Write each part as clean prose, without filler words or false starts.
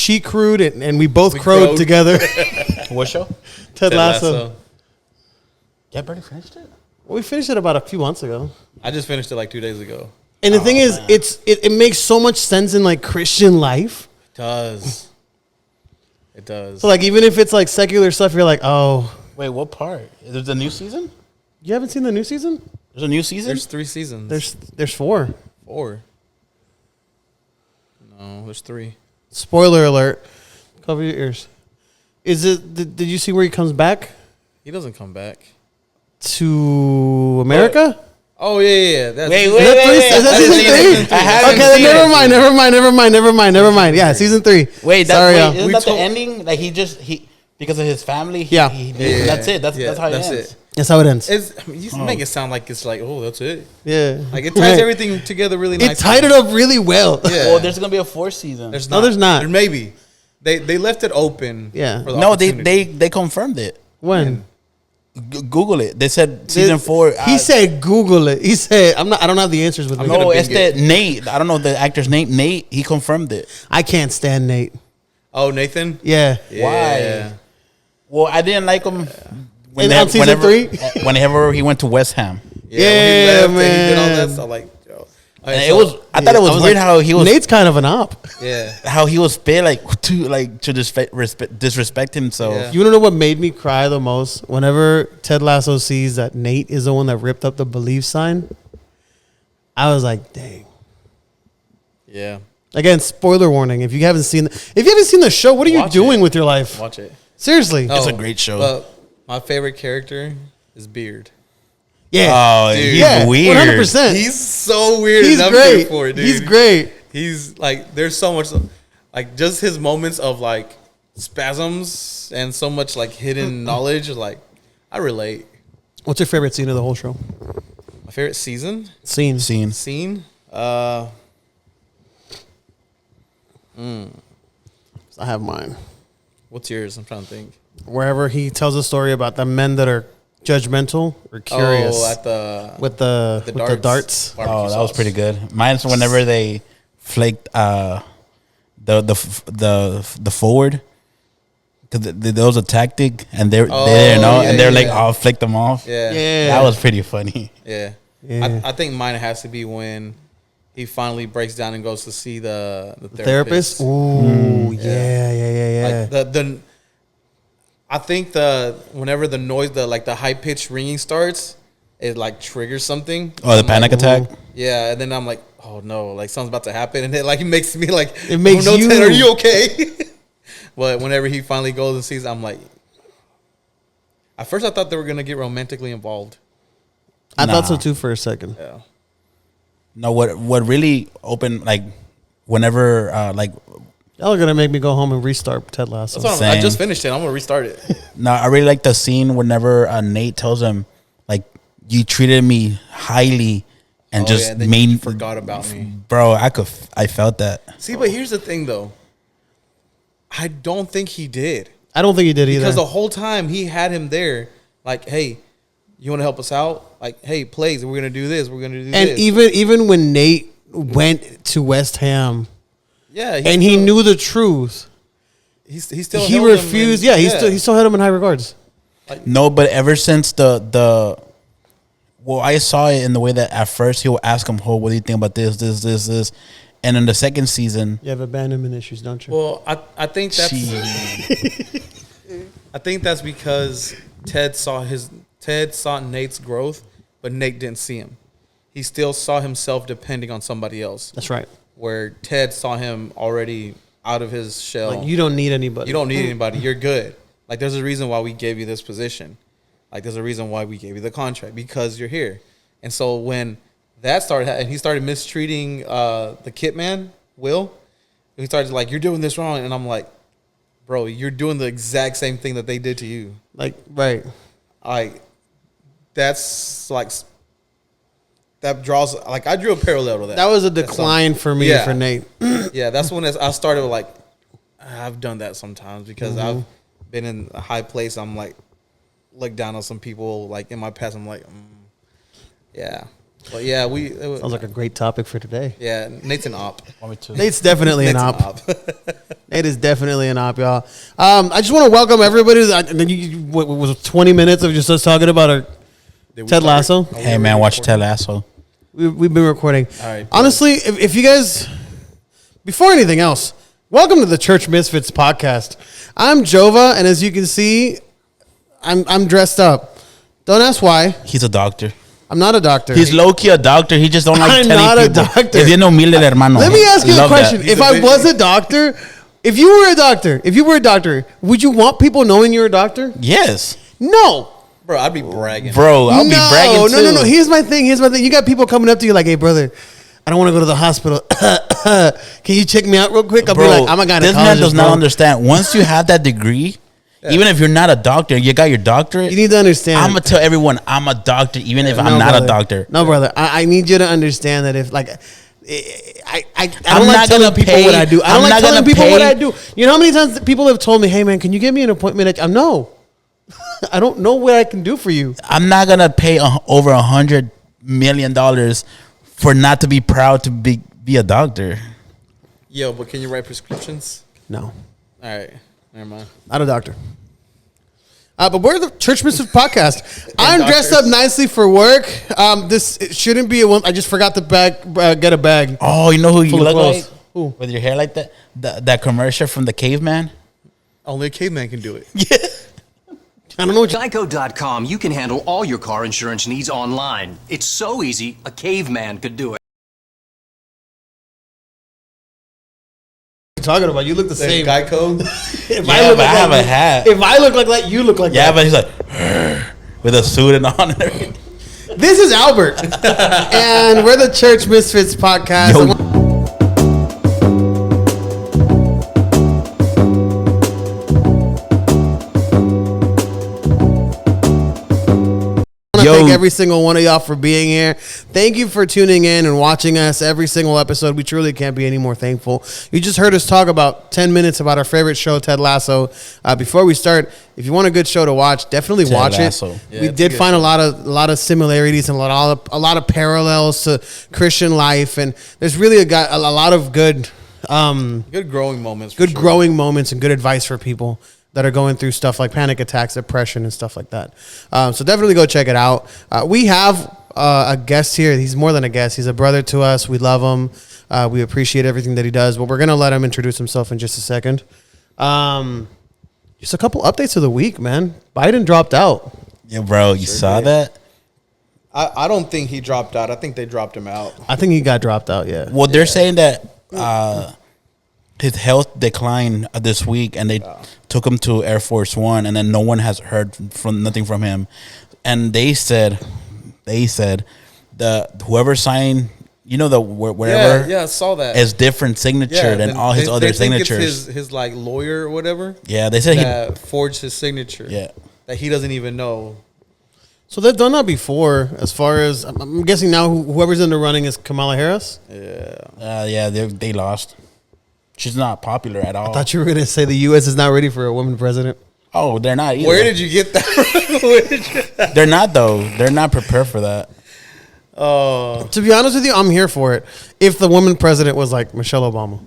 she crewed and we both crowed together. What show? Ted Lasso. Yeah, Bernie finished it. Well, we finished it about a few months ago. I just finished it like 2 days ago. And the thing is, it makes so much sense in like Christian life. It does. It does. So like even if it's like secular stuff, you're like, oh. Wait, what part? Is there a new season? You haven't seen the new season? There's a new season? There's 3 seasons. There's 4. 4. No, there's 3. Spoiler alert. Cover your ears. Is it? Did you see where he comes back? He doesn't come back To America? Oh yeah. That's Wait. Is that season 3? I haven't Okay, seen then never mind. Yeah, season 3. Wait, sorry, y'all. isn't that the ending? Like he because of his family. Yeah. That's it. That's how it ends. it. That's how it ends. You make it sound like it's like, oh, that's it. Yeah. Like it ties everything together really nicely. It tied it up really well. Yeah. Well, there's gonna be a 4th season. There's No, there's not. There maybe. They left it open. Yeah. For the No, opportunity. they confirmed it. When? Google it. They said season 4. He said Google it. He said I don't have the answers with me. No, it's that Nate. I don't know the actor's name. Nate. He confirmed it. I can't stand Nate. Oh, Nathan? Yeah. Why? Well, I didn't like him On season 3? Whenever he went to West Ham. Yeah, when he left and he did all man. that stuff. Like, yo. And I thought it was weird how he was. Nate's kind of an op. Yeah. How he was paid to disrespect himself. Yeah. You want to know what made me cry the most? Whenever Ted Lasso sees that Nate is the one that ripped up the believe sign, I was like, dang. Yeah. Again, spoiler warning. If you haven't seen the show, what are you doing with your life? Watch it. Seriously. It's a great show. My favorite character is Beard. Yeah. Oh, Dude. he's Yeah, weird. 100%. He's so weird. He's and I'm great. here for it, dude. He's great. He's like, there's so much, like, just his moments of like spasms and so much like hidden knowledge. Like, I relate. What's your favorite scene of the whole show? My favorite season? Scene. Scene? I have mine. What's yours? I'm trying to think. Wherever he tells a story about the men that are judgmental or curious. Oh, at the with the darts. Barbecue Oh, that was sauce. pretty good. Mine's whenever they flaked the forward, because there was a tactic and they didn't know, and they're like, "I'll flick them off." Yeah. That was pretty funny. Yeah. Yeah. I think mine has to be when he finally breaks down and goes to see the Therapist? Ooh, yeah. Like I think whenever the noise, the high pitched ringing starts, it like triggers something. Oh, the panic attack. Yeah, and then I'm like, oh no, like something's about to happen, and it like makes me like, It makes oh, no, you- Ted, are you okay? But whenever he finally goes and sees, I'm like, at first I thought they were gonna get romantically involved. I thought so too for a second. Yeah. No, what really opened, like, whenever Y'all are gonna make me go home and restart Ted Lasso. That's what I just finished it. I'm gonna restart it. no, I really like the scene whenever Nate tells him, like, you treated me highly and and then made you forgot about me, bro. I felt that. See, but here's the thing, though. I don't think he did. I don't think he did either. Because the whole time he had him there, like, hey, you want to help us out? Like, hey, plays, we're gonna do this. We're gonna do and this. even when Nate went to West Ham, yeah, he knew the truth, he still he held him refused. in- He still had him in high regards. No, but ever since well, I saw it in the way that at first he will ask him, "Oh, what do you think about this, and in the second season, You have abandonment issues, don't you? Well, I think that's I think that's because Ted saw Nate's growth, but Nate didn't see him. He still saw himself depending on somebody else. That's right. Where Ted saw him already out of his shell. Like, you don't need anybody. You don't need anybody. You're good. Like, there's a reason why we gave you this position. Like, there's a reason why we gave you the contract, because you're here. And so when that started, and he started mistreating the kit man, Will, he started like, you're doing this wrong. And I'm like, bro, you're doing the exact same thing that they did to you. Like, right. Like, that's like, that draws, like, I drew a parallel to that. That was a decline for me for Nate. Yeah, that's when I started like, I've done that sometimes because I've been in a high place. I'm like, look down on some people like in my past. I'm like, yeah. But yeah, Sounds like a great topic for today. yeah, Nate's an op. Nate's definitely an Nate's op. Nate is definitely an op, y'all. I just want to welcome everybody. What was 20 minutes of just us talking about our Ted Lasso? Hey, man, watch Ted Lasso. We've been recording. All right. Honestly, if you guys, before anything else, welcome to the Chrchmsfts podcast. I'm Jova, and as you can see, I'm dressed up. Don't ask why. He's a doctor. I'm not a doctor. He's low-key a doctor. He just don't like I'm telling not a people. doctor. Es bien humilde, hermano. Let me ask you a Love question. that. If I was a doctor, if you were a doctor, would you want people knowing you're a doctor? Yes. No. Bro, I'd be bragging. Bro, I'll be bragging too. No. Here's my thing. You got people coming up to you like, hey, brother, I don't want to go to the hospital. Can you check me out real quick? I'll be like, I'm a gynecologist. This man does not bro. understand. Once you have that degree, even if you're not a doctor, you got your doctorate. You need to understand. I'm going to tell everyone I'm a doctor, even if I'm No, not brother. a doctor. No, brother. I need you to understand that if, like, I I'm don't like not telling gonna people pay- what I do. I don't I'm like not telling gonna people pay- what I do. You know how many times people have told me, hey, man, can you get me an appointment? No. I don't know what I can do for you. I'm not going to pay over $100 million for not to be proud to be a doctor. Yo, but can you write prescriptions? No. All right. Never mind. Not a doctor. But we're the Chrchmsfts podcast. I'm doctors. dressed up nicely for work. It shouldn't be a one. I just forgot to get a bag. Oh, you know who you Full of look clothes. like? Who? With your hair like that? That commercial from the caveman? Only a caveman can do it. I don't know what you're Geico.com, you can handle all your car insurance needs online. It's so easy, a caveman could do it. talking about. You look the same. Geico. If Yeah, but I have a hat. If I look like that, you look like Yeah, that. but he's like, with a suit and on and everything. This is Albert, and we're the Chrchmsfts podcast. Yo. I want to thank every single one of y'all for being here. Thank you for tuning in and watching us every single episode. We truly can't be any more thankful. You just heard us talk about 10 minutes about our favorite show, Ted Lasso. Before we start, if you want a good show to watch, definitely Ted watch Lasso. it. Yeah, We it's a did good find show. a lot of similarities and a lot of parallels to Christian life, and there's really a lot of good Good growing moments. For good sure. growing moments and good advice for people that are going through stuff like panic attacks, depression, and stuff like that. So definitely go check it out. We have a guest here. He's more than a guest. He's a brother to us. We love him. We appreciate everything that he does. But we're going to let him introduce himself in just a second. Just a couple updates of the week, man. Biden dropped out. Yeah, bro, you saw did. that? I don't think he dropped out. I think they dropped him out. I think he got dropped out, yeah. Well, they're saying that his health declined this week, and they took him to Air Force One, and then no one has heard nothing from him. And they said the whoever signed, wherever Yeah, I saw that. is different signature than then all his other they think it's signatures. his like lawyer or whatever. Yeah, they said That forged his signature. Yeah. That he doesn't even know. So they've done that before, as far as I'm guessing now whoever's in the running is Kamala Harris. yeah, they lost. She's not popular at all. I thought you were going to say the U.S. is not ready for a woman president. Oh, they're not either. Where did you get that? Where did you? They're not though. They're not prepared for that. To be honest with you, I'm here for it. If the woman president was like Michelle Obama.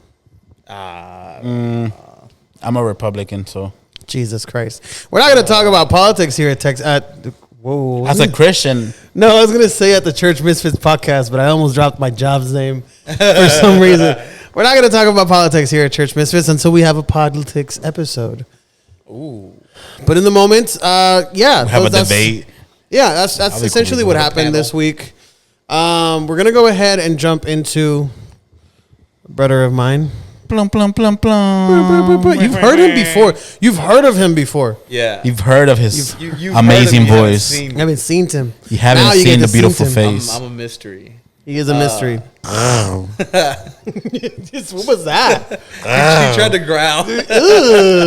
I'm a Republican, so Jesus Christ. We're not going to talk about politics here at Texas. Whoa. as a Christian, No, I was going to say at the Chrchmsfts podcast, but I almost dropped my job's name for some reason. We're not going to talk about politics here at Chrchmsfts until we have a politics episode. Ooh. But in the moment, yeah. have a that's- debate. Yeah, that's That'll be essentially cool. what Have a happened panel. this week. We're going to go ahead and jump into a brother of mine. Plum plum plum plum. You've heard him before. You've heard of him before. Yeah. You've heard of his You've amazing heard of him, you haven't voice. seen You haven't seen him. You haven't Now you seen get the to beautiful see him. face. I'm a mystery. He is a mystery. What was that? He tried to growl.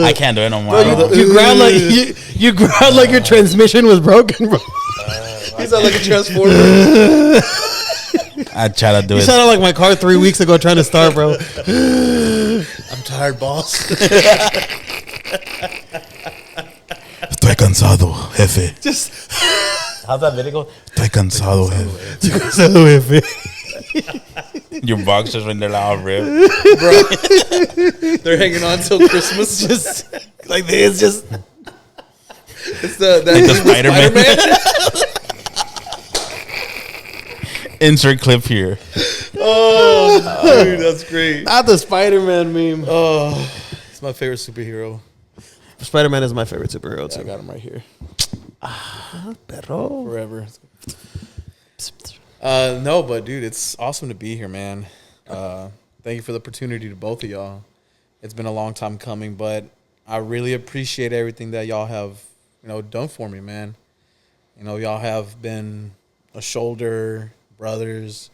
I can't do it no more. You growled like you growled like your transmission was broken, bro. He sounded like a transformer. I try to do You it. sounded like my car 3 weeks ago trying to start, bro. I'm tired, boss. Estoy cansado, jefe. Just How's that video go? Estoy cansado, jefe. Your boxers when they're loud, rip. Bro, they're hanging on till Christmas. Just like this, just It's the Spider-Man. Insert clip here. Oh, dude, that's great. not the Spider-Man meme. Oh, it's my favorite superhero. Spider-Man is my favorite superhero I too. got him right here. Perro. Forever. No, but dude, it's awesome to be here, man. Thank you for the opportunity to both of y'all. It's been a long time coming, but I really appreciate everything that y'all have, done for me, man. Y'all have been a shoulder, brothers,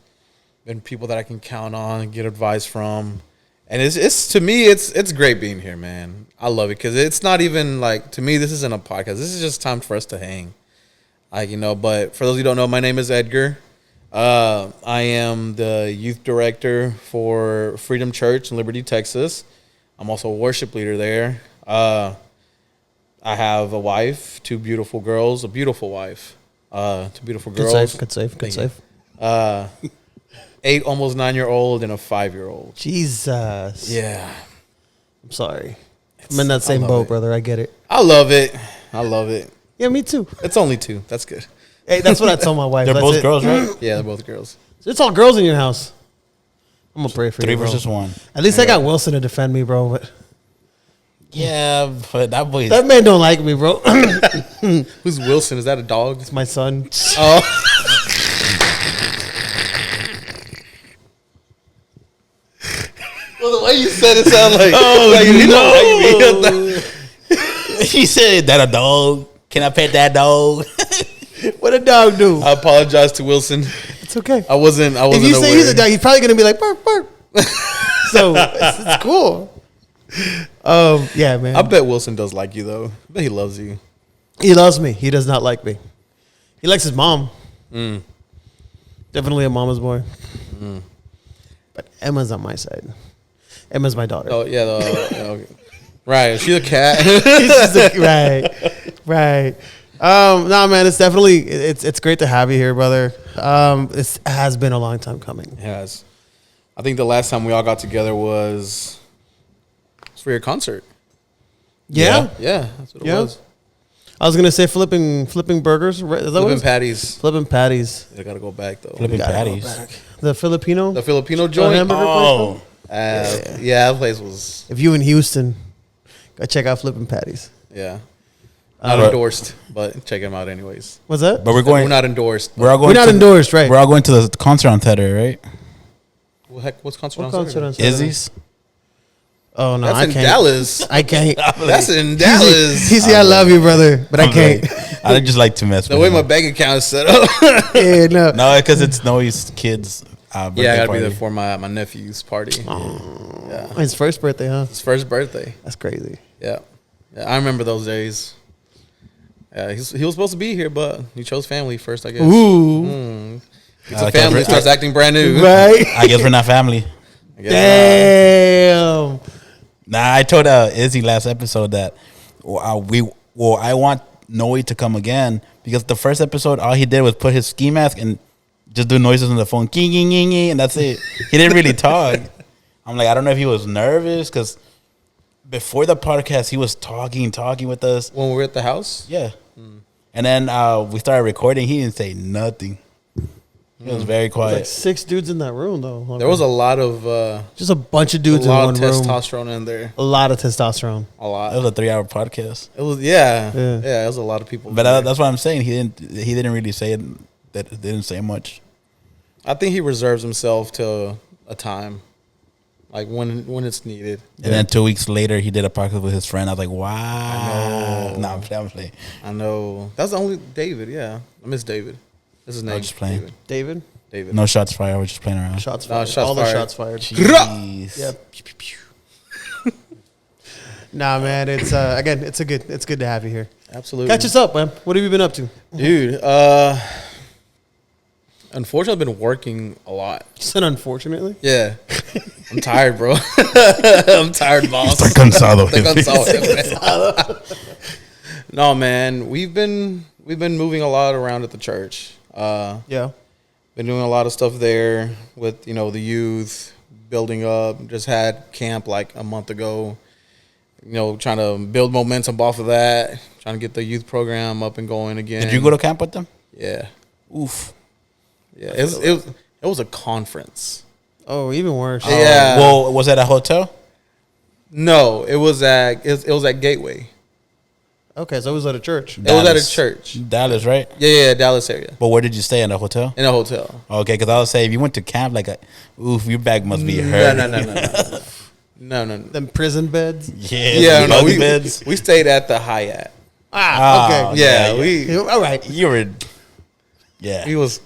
been people that I can count on and get advice from. And it's to me, it's great being here, man. I love it because it's not even like, to me, this isn't a podcast. This is just time for us to hang. But for those who don't know, my name is Edgar. I am the youth director for Freedom Church in Liberty, Texas. I'm also a worship leader there. I have a wife, two beautiful girls, a beautiful wife, two beautiful girls. Good save. 8, almost 9-year-old and a 5-year-old. Jesus. Yeah. I'm sorry. I'm in that same love boat, it. brother. I get it. I love it. Yeah, me too. It's only 2. That's good. Hey, that's what I told my wife. They're That's both it. girls, right? Yeah, they're both girls. So it's all girls in your house. I'm gonna pray for 3 you, bro. versus 1. At least I got Wilson to defend me, bro. But Yeah, but that boy. that man don't like me, bro. Who's Wilson? Is that a dog? It's my son. Oh. Well, the way you said it sounded like, you don't like me. He said that a dog. Can I pet that dog? What a dog do? I apologize to Wilson. It's okay. I wasn't If you say aware. he's a dog, he's probably gonna be like bark, bark. So it's cool. Yeah, man. I bet Wilson does like you though. I bet he loves you. He loves me. He does not like me. He likes his mom. Definitely a mama's boy. But Emma's on my side. Emma's my daughter. Oh yeah, okay. Right. She's a cat. Right. No, man, it's definitely it's great to have you here, brother. It has been a long time coming. It has. I think the last time we all got together was for your concert. Yeah. Yeah, that's what it Yeah. was. I was gonna say flipping burgers. Right? Is that what it Flipping is? patties. Flipping patties. I gotta go back though. Flipping Gotta go patties. back. The Filipino. The Filipino joint joint. hamburger Oh, Yeah, that place was. If you in Houston, go check out Flipping Patties. Yeah. Not But- endorsed, but check them out anyways. What's that? but we're going. We're not endorsed. We're all going. We're not to endorsed, right? We're all going to the concert on Saturday, right? Well, heck, what's concert What on concert Saturday? on Saturday? Izzy's. Oh no, That's I in can't. Dallas. I can't. That's in Dallas. Easy, I love you, brother, but I can't. I just like to mess The with way him. my bank account is set up. Yeah, no. No, because it's Noe's kids. Birthday Yeah, I gotta party. be there for my nephew's party. Yeah, His first birthday, huh? his first birthday. That's crazy. Yeah, I remember those days. Yeah, he was supposed to be here, but he chose family first, I guess. Ooh, It's a family. Starts acting brand new. right? I guess we're not family. I guess Damn. Nah, I told Izzy last episode that I want Noe to come again because the first episode all he did was put his ski mask and just do noises on the phone, ging, ging, ging, ging, and that's it. He didn't really talk. I'm like, I don't know if he was nervous because before the podcast he was talking with us. when we were at the house. Yeah, and then we started recording. He didn't say nothing. He was very Like quiet. 6 dudes in that room, though. There was a lot of just a bunch of dudes in one room. testosterone in there. A lot of testosterone. A lot. It was a 3-hour podcast. It was Yeah. It was a lot of people. But there. that's what I'm saying. He didn't really say it. That didn't say much. I think he reserves himself to a time, like when it's needed. And then 2 weeks later, he did a podcast with his friend. I was like, wow. I know. Nah, I'm playing. I know that's the only David. Yeah, I miss David. This is his name. just playing. David. David? David. No shots fired. I was just playing around. Shots No, fired. shots All fired. the shots fired. Jeez. Yep. Nah, man, it's again, it's good to have you here. Absolutely. Catch us up, man. What have you been up to? Dude. Unfortunately, I've been working a lot. You said unfortunately. Yeah, I'm tired, bro. I'm tired, boss. Estoy cansado, Estoy jefe. cansado, jefe. No, man, we've been we've been moving a lot around at the church. Yeah. Been doing a lot of stuff there with, you know, the youth, building up. Just had camp like a month ago. You know, trying to build momentum off of that. Trying to get the youth program up and going again. Did you go to camp with them? Yeah. Oof. Yeah. It was a conference. Oh, even worse. Yeah. Well, was that a hotel? No, it was at Gateway. Okay, so it was at a church. It was at a church. Dallas, right? Yeah, Dallas area. But where did you stay, in a hotel? In a hotel. Okay, because I was saying if you went to camp, like, oof, your back must be hurt. No. Them prison beds. Yeah, no, bunk beds. we stayed at the Hyatt. Okay. Yeah, All right. You were, yeah. we was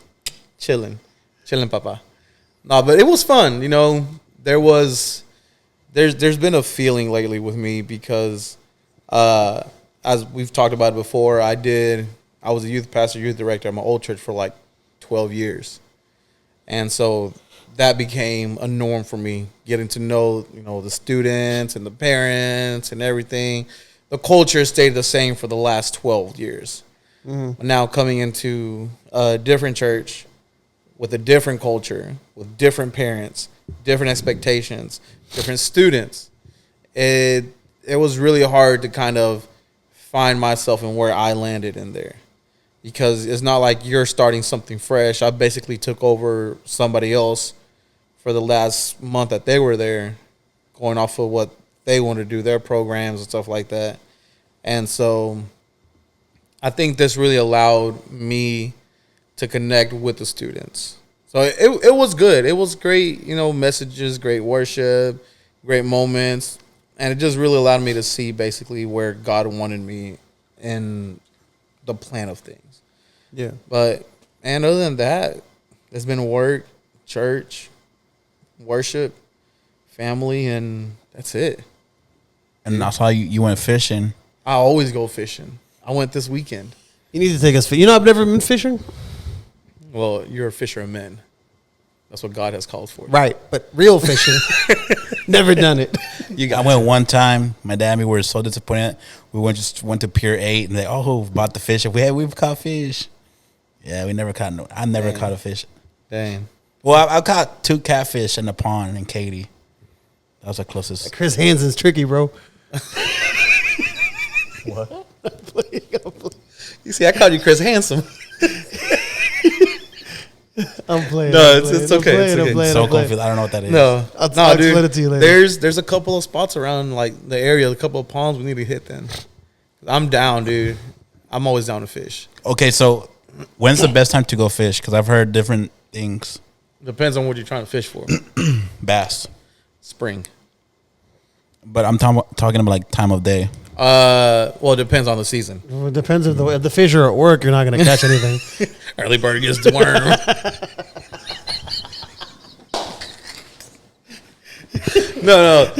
chilling, papa. No, but it was fun. You know, there's been a feeling lately with me because, as we've talked about it before, I was a youth pastor, youth director at my old church for like 12 years, and so that became a norm for me, getting to know, you know, the students and the parents and everything. The culture stayed the same for the last 12 years. Mm-hmm. Now coming into a different church with a different culture, with different parents, different expectations, different students, it was really hard to kind of find myself and where I landed in there. Because it's not like you're starting something fresh. I basically took over somebody else for the last month that they were there, going off of what they want to do, their programs and stuff like that. And so I think this really allowed me to connect with the students. So it was good. It was great, you know, messages, great worship, great moments. And it just really allowed me to see basically where God wanted me in the plan of things. Yeah. And other than that, it's been work, church, worship, family, and that's it. And I saw you went fishing. I always go fishing. I went this weekend. You need to take us. You know, I've never been fishing. Well, you're a fisherman. That's what God has called for. Right, but real fishing. Never done it. I went one time. My dad and me were so disappointed. We went to Pier 8 and they bought the fish. We've caught fish. Yeah, we never caught I never caught a fish. Dang. Well, I caught 2 catfish in the pond in Katy. That was the closest. Chris Hansen's tricky, bro. What? You see, I called you Chris Handsome. I'm playing. No, it's okay. So confused. I don't know what that is. No, I'll explain it to you later. There's a couple of spots around like the area, a couple of ponds we need to hit. Then I'm down, dude. I'm always down to fish. Okay, so when's the best time to go fish? Because I've heard different things. Depends on what you're trying to fish for. Bass. Spring. But I'm talking about like time of day. Well, it depends on the season. Well, it depends if the fish are at work. You're not going to catch anything. Early bird gets the worm. No.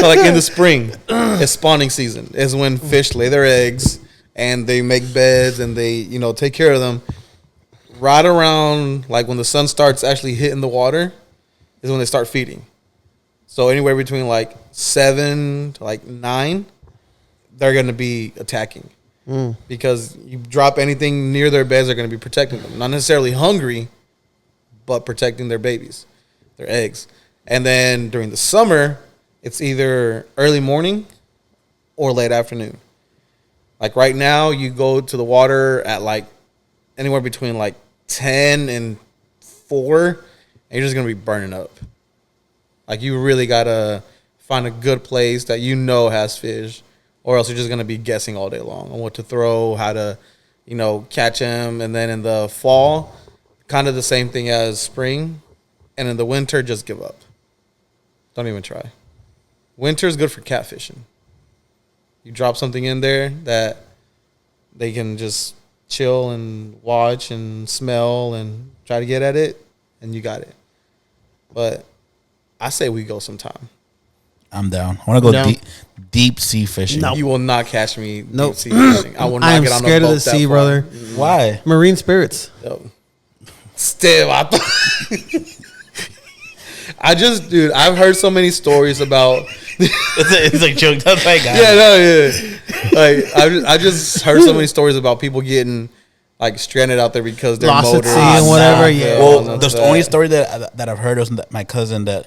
So like in the spring, it's spawning season. Is when fish lay their eggs and they make beds and they, you know, take care of them. Right around like when the sun starts actually hitting the water is when they start feeding. So anywhere between like 7 to like 9, they're going to be attacking. Because you drop anything near their beds, they're going to be protecting them. Not necessarily hungry, but protecting their babies, their eggs. And then during the summer, it's either early morning or late afternoon. Like right now, you go to the water at like anywhere between like 10 and 4, and you're just going to be burning up. Like you really got to find a good place that you know has fish, or else you're just going to be guessing all day long on what to throw, how to, you know, catch them. And then in the fall, kind of the same thing as spring. And in the winter, just give up. Don't even try. Winter is good for catfishing. You drop something in there that they can just chill and watch and smell and try to get at it, and you got it. But I say we go sometime. I'm down. I want to go deep sea fishing. No. You will not catch me Nope. deep sea fishing. I will not get on a boat scared of the that sea, far. brother. Why? Marine spirits. Yo. Still, I just, dude, I've heard so many stories about it's a joke. That's like Yeah, no, yeah. Like I just heard so many stories about people getting like stranded out there because their Lost at motors sea and whatever. Yeah. Well, the only story that I've heard was that my cousin that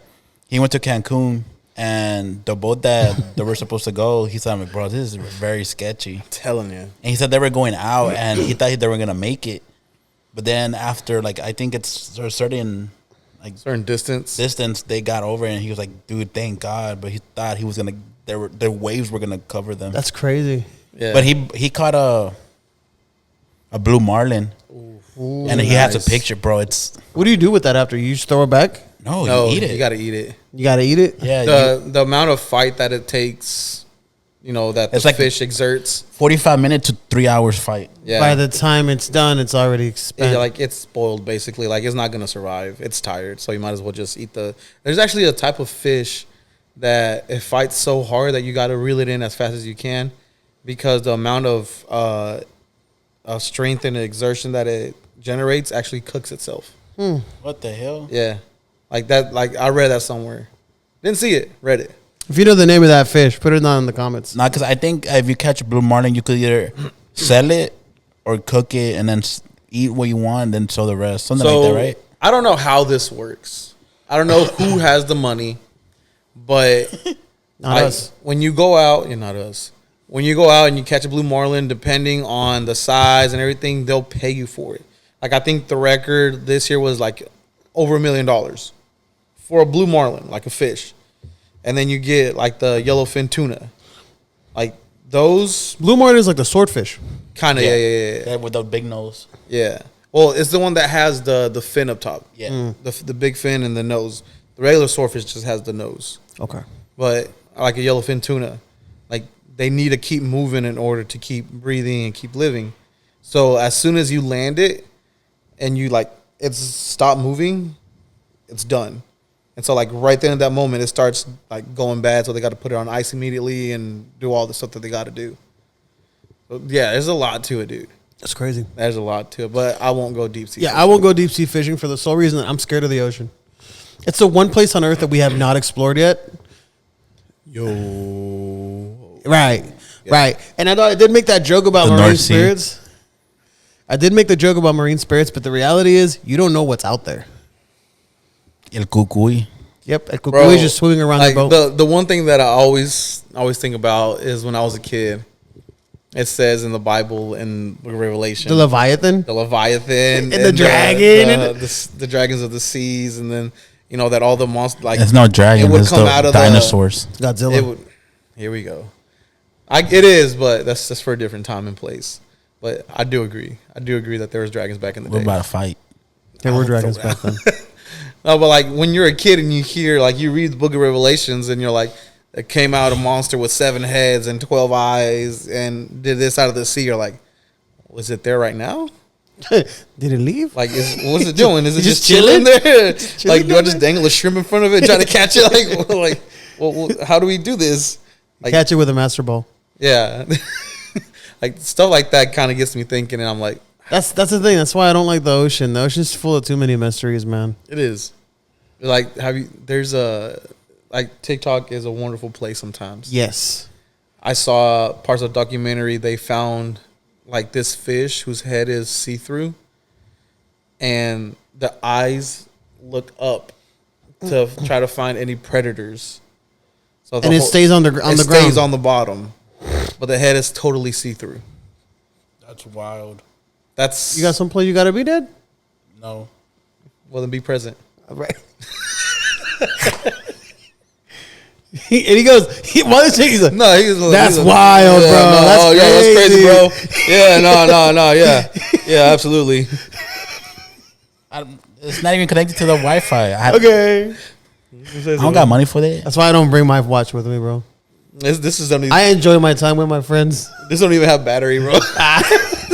he went to Cancun and the boat that they were supposed to go, he said, like, bro, this is very sketchy. I'm telling you. And he said they were going out and he thought they were gonna make it, but then after like I think it's a certain distance they got over and he was like, dude, thank God, but he thought he was gonna the waves were gonna cover them. That's crazy. Yeah. But he caught a blue marlin. Ooh, and he has a picture, bro. It's What do you do with that after? You just throw it back? no, you eat it. You got to eat it. You got to eat it? Yeah, The amount of fight that it takes, that It's the like- fish exerts. 45 minute to 3 hours fight. Yeah. By the time it's done, it's already spent. Yeah, like it's spoiled basically. Like it's not gonna survive. It's tired, so you might as well just eat the. There's actually a type of fish that it fights so hard that you got to reel it in as fast as you can, because the amount of strength and exertion that it generates actually cooks itself. What the hell? Yeah, like that. Like I read that somewhere. Didn't see it. Read it. If you know the name of that fish, put it down in the comments. Not because I think if you catch a blue marlin, you could either sell it or cook it and then eat what you want and then sell the rest. Something like that, right? I don't know how this works. I don't know who has the money, but Not us. when you go out, not us. When you go out and you catch a blue marlin, depending on the size and everything, they'll pay you for it. Like I think the record this year was like over $1 million for a blue marlin, like a fish. And then you get like the yellowfin tuna, like those Blue marlin is like the swordfish. kind of yeah. That with the big nose. Yeah. Well, it's the one that has the fin up top. Yeah. The big fin and the nose. The regular swordfish just has the nose. Okay. But like a yellowfin tuna, like they need to keep moving in order to keep breathing and keep living. So as soon as you land it and you like it's stopped moving, it's done. And so like right then at that moment, it starts like going bad. So they got to put it on ice immediately and do all the stuff that they got to do. So, yeah, there's a lot to it, dude. That's crazy. There's a lot to it, but I won't go deep sea. Yeah, I won't go deep sea fishing for the sole reason that I'm scared of the ocean. It's the one place on earth that we have not explored yet. Right. And I thought I did make that joke about The marine North Sea. spirits. I did make the joke about marine spirits, but the reality is you don't know what's out there. El cucuy. Yep, El Bro, Cucuy is just swimming around like the boat. the one thing that I always think about is when I was a kid. It says in the Bible in Book of Revelation, The Leviathan. the Leviathan And the dragon. the dragons of the seas, and then that all the monsters like It's no dragon. it would It's come the out of dinosaurs. Godzilla. It would. Here we go. It is, but that's just for a different time and place. But I do agree. I do agree that there was dragons back in the We're day. about to fight. There were dragons back then. No, but like when you're a kid and you hear like you read the Book of Revelations and you're like, it came out a monster with 7 heads and 12 eyes and did this out of the sea. You're like, was it there right now? Did it leave? Like, what's it doing? Is it Just just chilling there? chilling Like, do I just dangle a shrimp in front of it, try to catch it? Well, how do we do this? Like, Catch it with a master ball. yeah, like stuff like that kind of gets me thinking, and I'm like, That's the thing. That's why I don't like the ocean. The ocean's full of too many mysteries, man. it is. Like, there's like TikTok is a wonderful place sometimes. Yes. I saw parts of the documentary. They found like this fish whose head is see-through, and the eyes look up to try to find any predators. So And it stays on the ground. It stays on the bottom, but the head is totally see-through. That's wild. That's You got some place you got to be dead? No. well, then be present. Right. And he goes, why is he like, No, That's wild, bro. That's that's crazy, bro. crazy. Yeah, no, yeah, absolutely. It's not even connected to the Wi-Fi. okay. I don't got money for that. That's why I don't bring my watch with me, bro. This is only. I enjoy my time with my friends. This don't even have battery, bro.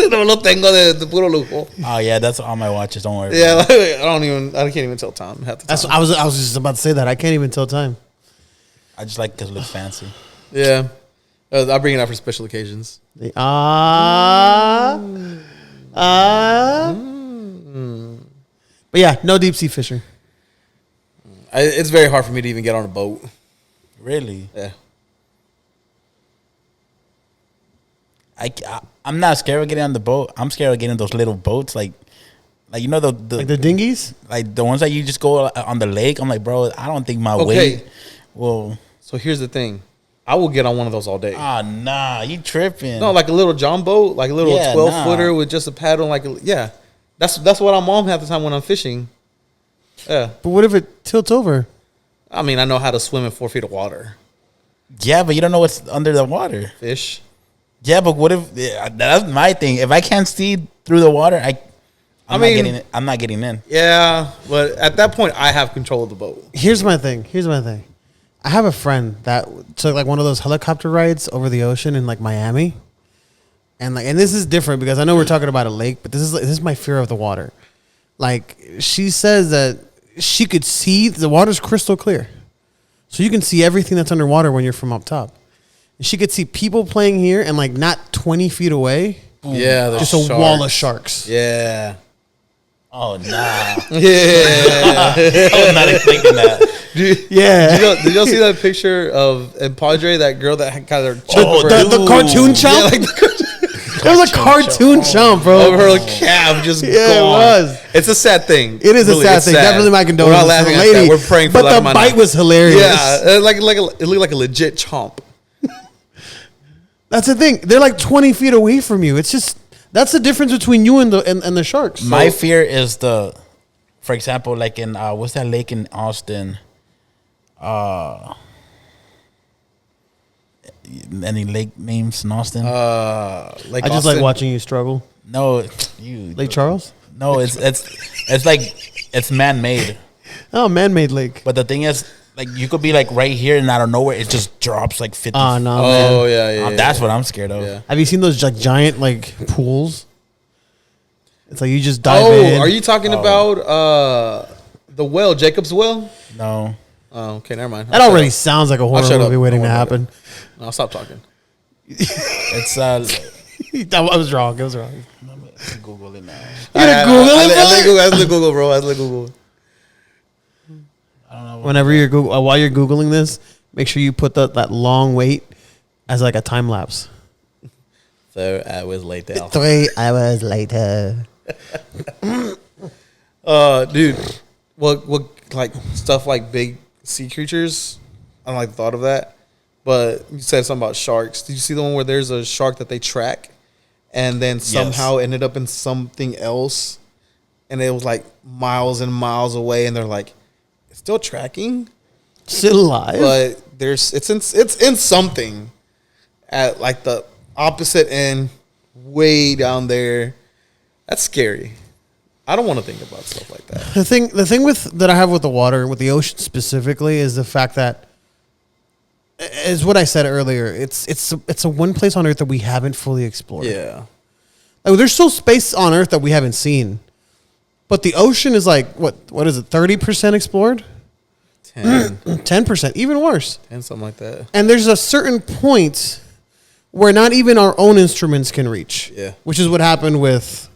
No lo tengo de puro lujo. Oh yeah, that's on my watches. Don't worry. Yeah, like, I can't even tell time half the time. That's I was just about to say that. I can't even tell time. I just like because it looks fancy. Yeah, I bring it out for special occasions. But yeah, no deep sea fishing. It's very hard for me to even get on a boat. Really? Yeah. I'm not scared of getting on the boat. I'm scared of getting those little boats, like you know the Like the dinghies? like the ones that you just go on the lake. I'm like, bro, I don't think my weight will. So here's the thing. I will get on one of those all day. Ah, nah, you tripping? No, like a little John boat, like a little 12-footer with just a paddle. That's what I'm on half the time when I'm fishing. Yeah. But what if it tilts over? I mean, I know how to swim in 4 feet of water. Yeah, but you don't know what's under the water. Fish. Yeah, but what if that's my thing? If I can't see through the water, I'm not getting in. Yeah, but at that point, I have control of the boat. Here's my thing. I have a friend that took like one of those helicopter rides over the ocean in like Miami. And this is different because I know we're talking about a lake, but this is my fear of the water. Like she says that she could see the water's crystal clear. So you can see everything that's underwater when you're from up top. And she could see people playing here and like not 20 feet away. Yeah, just a wall of sharks. Yeah. Oh, nah. Yeah. I was not expecting that. Yeah. Did y'all see that picture of Padre, that girl that got her the cartoon chump? Yeah, like the cartoon. It was a cartoon chump, bro. Of her calf just Yeah, gone. it was. It's a sad thing. It is Really, a sad it's thing. Definitely my condolences. We're not laughing to the at lady. that. We're praying for but that. the bite was hilarious. Yeah, it looked like a legit chomp. That's the thing. They're like 20 feet away from you. It's just that's the difference between you and the sharks. My fear is for example, like in what's that lake in Austin? Any lake names in Austin? Like I just like watching you struggle. No, you Lake Charles? No, it's like it's man made. Oh, man-made lake. But the thing is, like you could be like right here and out of nowhere it just drops like 50. Oh no, Oh man. yeah. That's what I'm scared of. Yeah. Have you seen those like giant like pools? It's like you just dive in. Are you talking about the well, Jacob's well? No. Oh, okay, never mind. That already sounds like a horror shut movie up. waiting to Don't worry happen. I'll stop talking. It's I was wrong. It was wrong. Google it now. You're gonna Google it, I let Google, bro. I let Google. I don't know. Whenever you're while you're googling this, make sure you put that long wait as like a time lapse. So I was late there. 3 hours later. Dude, what like stuff like big sea creatures? I don't like the thought of that. But you said something about sharks. Did you see the one where there's a shark that they track, and then somehow ended up in something else, and it was like miles and miles away, and they're like, it's still tracking, Still alive. but it's in something at like the opposite end, way down there. That's scary. I don't want to think about stuff like that. The thing that I have with the water, with the ocean specifically, is the fact that, is what I said earlier. It's a one place on Earth that we haven't fully explored. Yeah. Like, there's still space on Earth that we haven't seen, but the ocean is like what is it? 30% explored, 10%, even worse. And something like that. And there's a certain point where not even our own instruments can reach. Yeah. Which is what happened with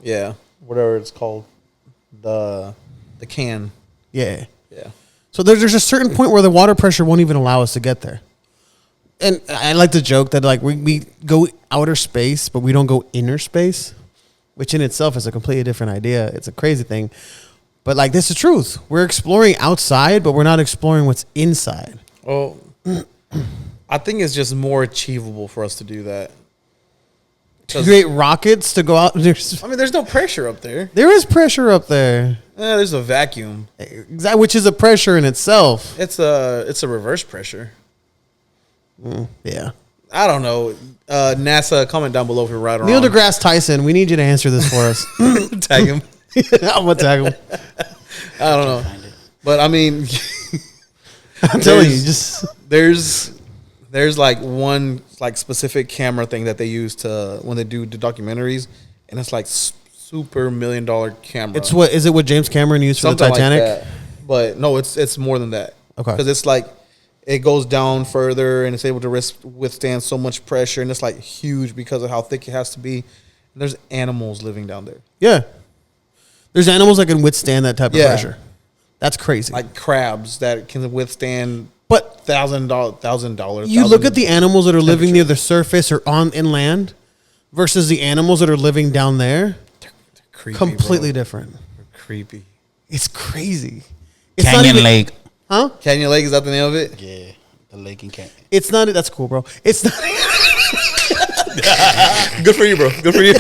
Yeah. Whatever it's called. The can. Yeah. Yeah. So there's a certain point where the water pressure won't even allow us to get there. And I like to joke that like we go outer space, but we don't go inner space, which in itself is a completely different idea. It's a crazy thing. But like, this is truth. We're exploring outside, but we're not exploring what's inside. Well, I think it's just more achievable for us to do that. To create rockets to go out. I mean, there's no pressure up there. There is pressure up there. Yeah, there's a vacuum. Exactly, which is a pressure in itself. It's a reverse pressure. Yeah. I don't know. NASA, comment down below if you're right or Neil wrong. deGrasse Tyson, we need you to answer this for us. Tag him. I'm gonna tag him. I don't know. But I mean, I'm telling you, just there's like one like specific camera thing that they use to when they do the documentaries, and it's like super $1 million camera. it's what is it? What James Cameron used for Something the Titanic? like that. But no, it's more than that. Okay. Because it's like it goes down further and it's able to withstand so much pressure, and it's like huge because of how thick it has to be. And there's animals living down there. Yeah. There's animals that can withstand that type of pressure. That's crazy. like crabs that can withstand But $1,000. you look at the animals that are living near the surface or on inland versus the animals that are living down there. creepy, Completely bro. different. They're creepy. It's crazy. It's not Canyon even- Lake. Huh? Canyon Lake, is that the name of it? Yeah, the lake in Canyon. It's not. That's cool, bro. It's not. Good for you, bro. Good for you.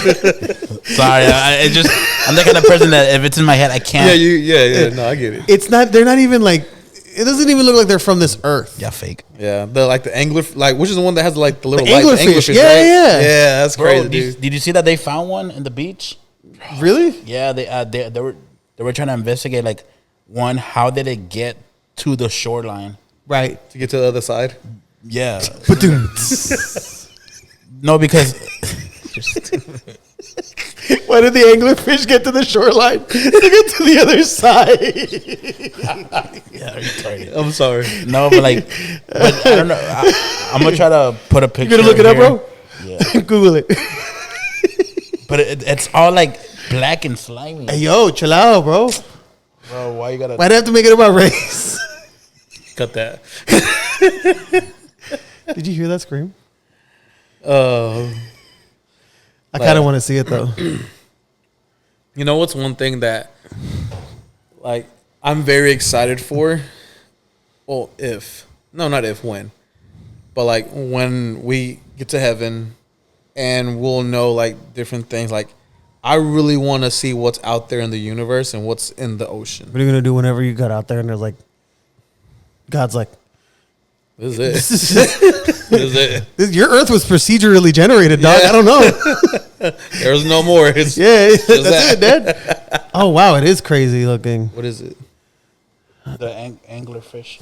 Sorry, I'm the kind of person that if it's in my head, I can't. yeah. No, I get it. It's not. They're not even like. It doesn't even look like they're from this earth. Yeah, fake. Yeah, the angler, like, which is the one that has like the little The lights, anglerfish. Yeah, right? yeah. Yeah, that's Bro, crazy, did dude. you see that they found one in the beach? Really? Yeah, they were trying to investigate like how did it get to the shoreline? Right. To get to the other side. Yeah. No, because Why did the anglerfish get to the shoreline to get to the other side? yeah, retarded. I'm sorry. No, but like, but I don't know. I'm gonna try to put a picture. You gonna look it up, here. bro? Yeah, Google it. but it's all like black and slimy. Hey, yo, chill out, bro. Bro, why you gotta? Why'd I have to make it about race? Cut that. Did you hear that scream? I Like- kind of want to see it though. You know what's one thing that, like, I'm very excited for? Well, when. But, like, when we get to heaven and we'll know, like, different things. Like, I really want to see what's out there in the universe and what's in the ocean. What are you gonna do whenever you got out there and there's like, God's like, This is it. This is it. your Earth was procedurally generated, dog. Yeah. I don't know. There's no more. It's, Yeah, that's that. it, Dad. Oh wow, it is crazy looking. What is it? The anglerfish.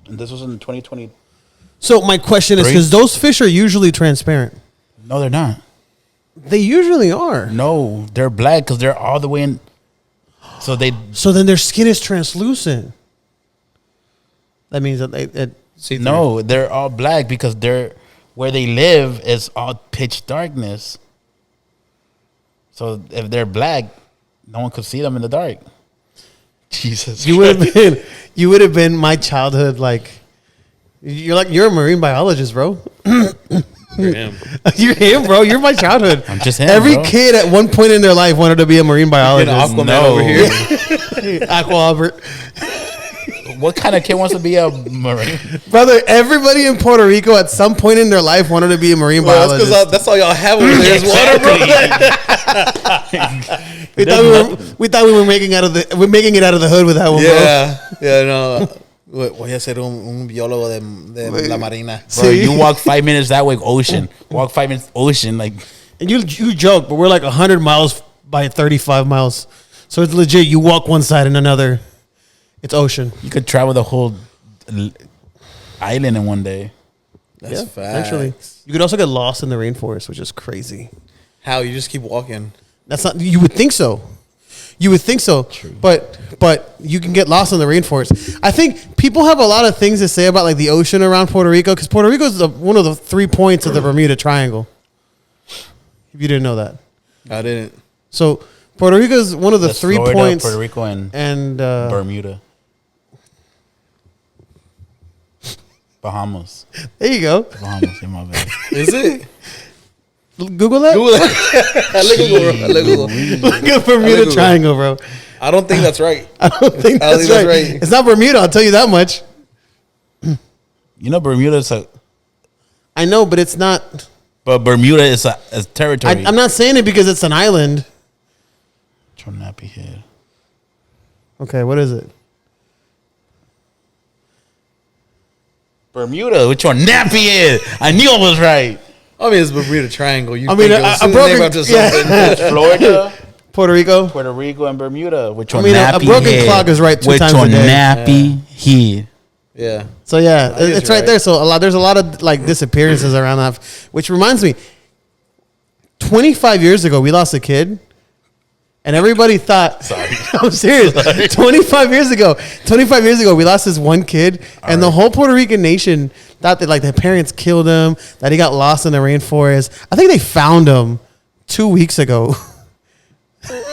And this was in 2020. So my question is, Great. because those fish are usually transparent. No, they're not. They usually are. No, they're black because they're all the way in. So they So then their skin is translucent. That means that no, they're all black because they're where they live is all pitch darkness. So if they're black, no one could see them in the dark. Jesus, you would have been my childhood. Like you're a marine biologist, bro. You're him. You're him, bro. You're my childhood. I'm just him, Every bro. kid at one point in their life wanted to be a marine An biologist. Aquaman No. over here. Aqua Albert. What kind of kid wants to be a marine? Brother, everybody in Puerto Rico at some point in their life wanted to be a marine Well, that's biologist. because that's all y'all have over there is water, bro. We thought we were making it out of the hood with that one, Yeah, no. Voy a ser un biólogo de la marina. Bro, you walk 5 minutes that way, ocean. Walk 5 minutes, ocean. Like, And you joke, but we're like 100 miles by 35 miles. So it's legit. You walk one side and another. It's ocean. you could travel the whole island in one day. That's facts. Actually, you could also get lost in the rainforest, which is crazy. How? You just keep walking. That's not. You would think so. You would think so. True. But you can get lost in the rainforest. I think people have a lot of things to say about like the ocean around Puerto Rico because Puerto Rico is one of the 3 points of the Bermuda Triangle. If you didn't know that, I didn't. so Puerto Rico is one of the That's 3 Florida, points. Puerto Rico, and And Bermuda. Bahamas. there you go. Bahamas, in my bad. Is it? Google that. Google it. I look Google. Look at Bermuda Google. Triangle, bro. I don't think that's right. I don't think I don't that's, think that's right. right. It's not Bermuda. I'll tell you that much. You know, Bermuda is a, I know, but it's not. but Bermuda is a territory. I'm not saying it because it's an island. Your nappy head. Okay, what is it? Bermuda, which your nappy head. I knew I was right. I mean, it's Bermuda Triangle. You I mean, think it was a soon broken- named after yeah. something. It's Florida, Puerto Rico. Puerto Rico, and Bermuda. Which your I mean, a nappy broken head. clock is right 2 with times your a day. nappy head. Yeah. So yeah, I guess it's you're right right. there. So there's a lot of like disappearances around that, which reminds me. 25 years ago, we lost a kid, and everybody thought. Sorry. I'm serious. 25 years ago, we lost this one kid, and the whole Puerto Rican nation thought that like their parents killed him, that he got lost in the rainforest. I think they found him 2 weeks ago.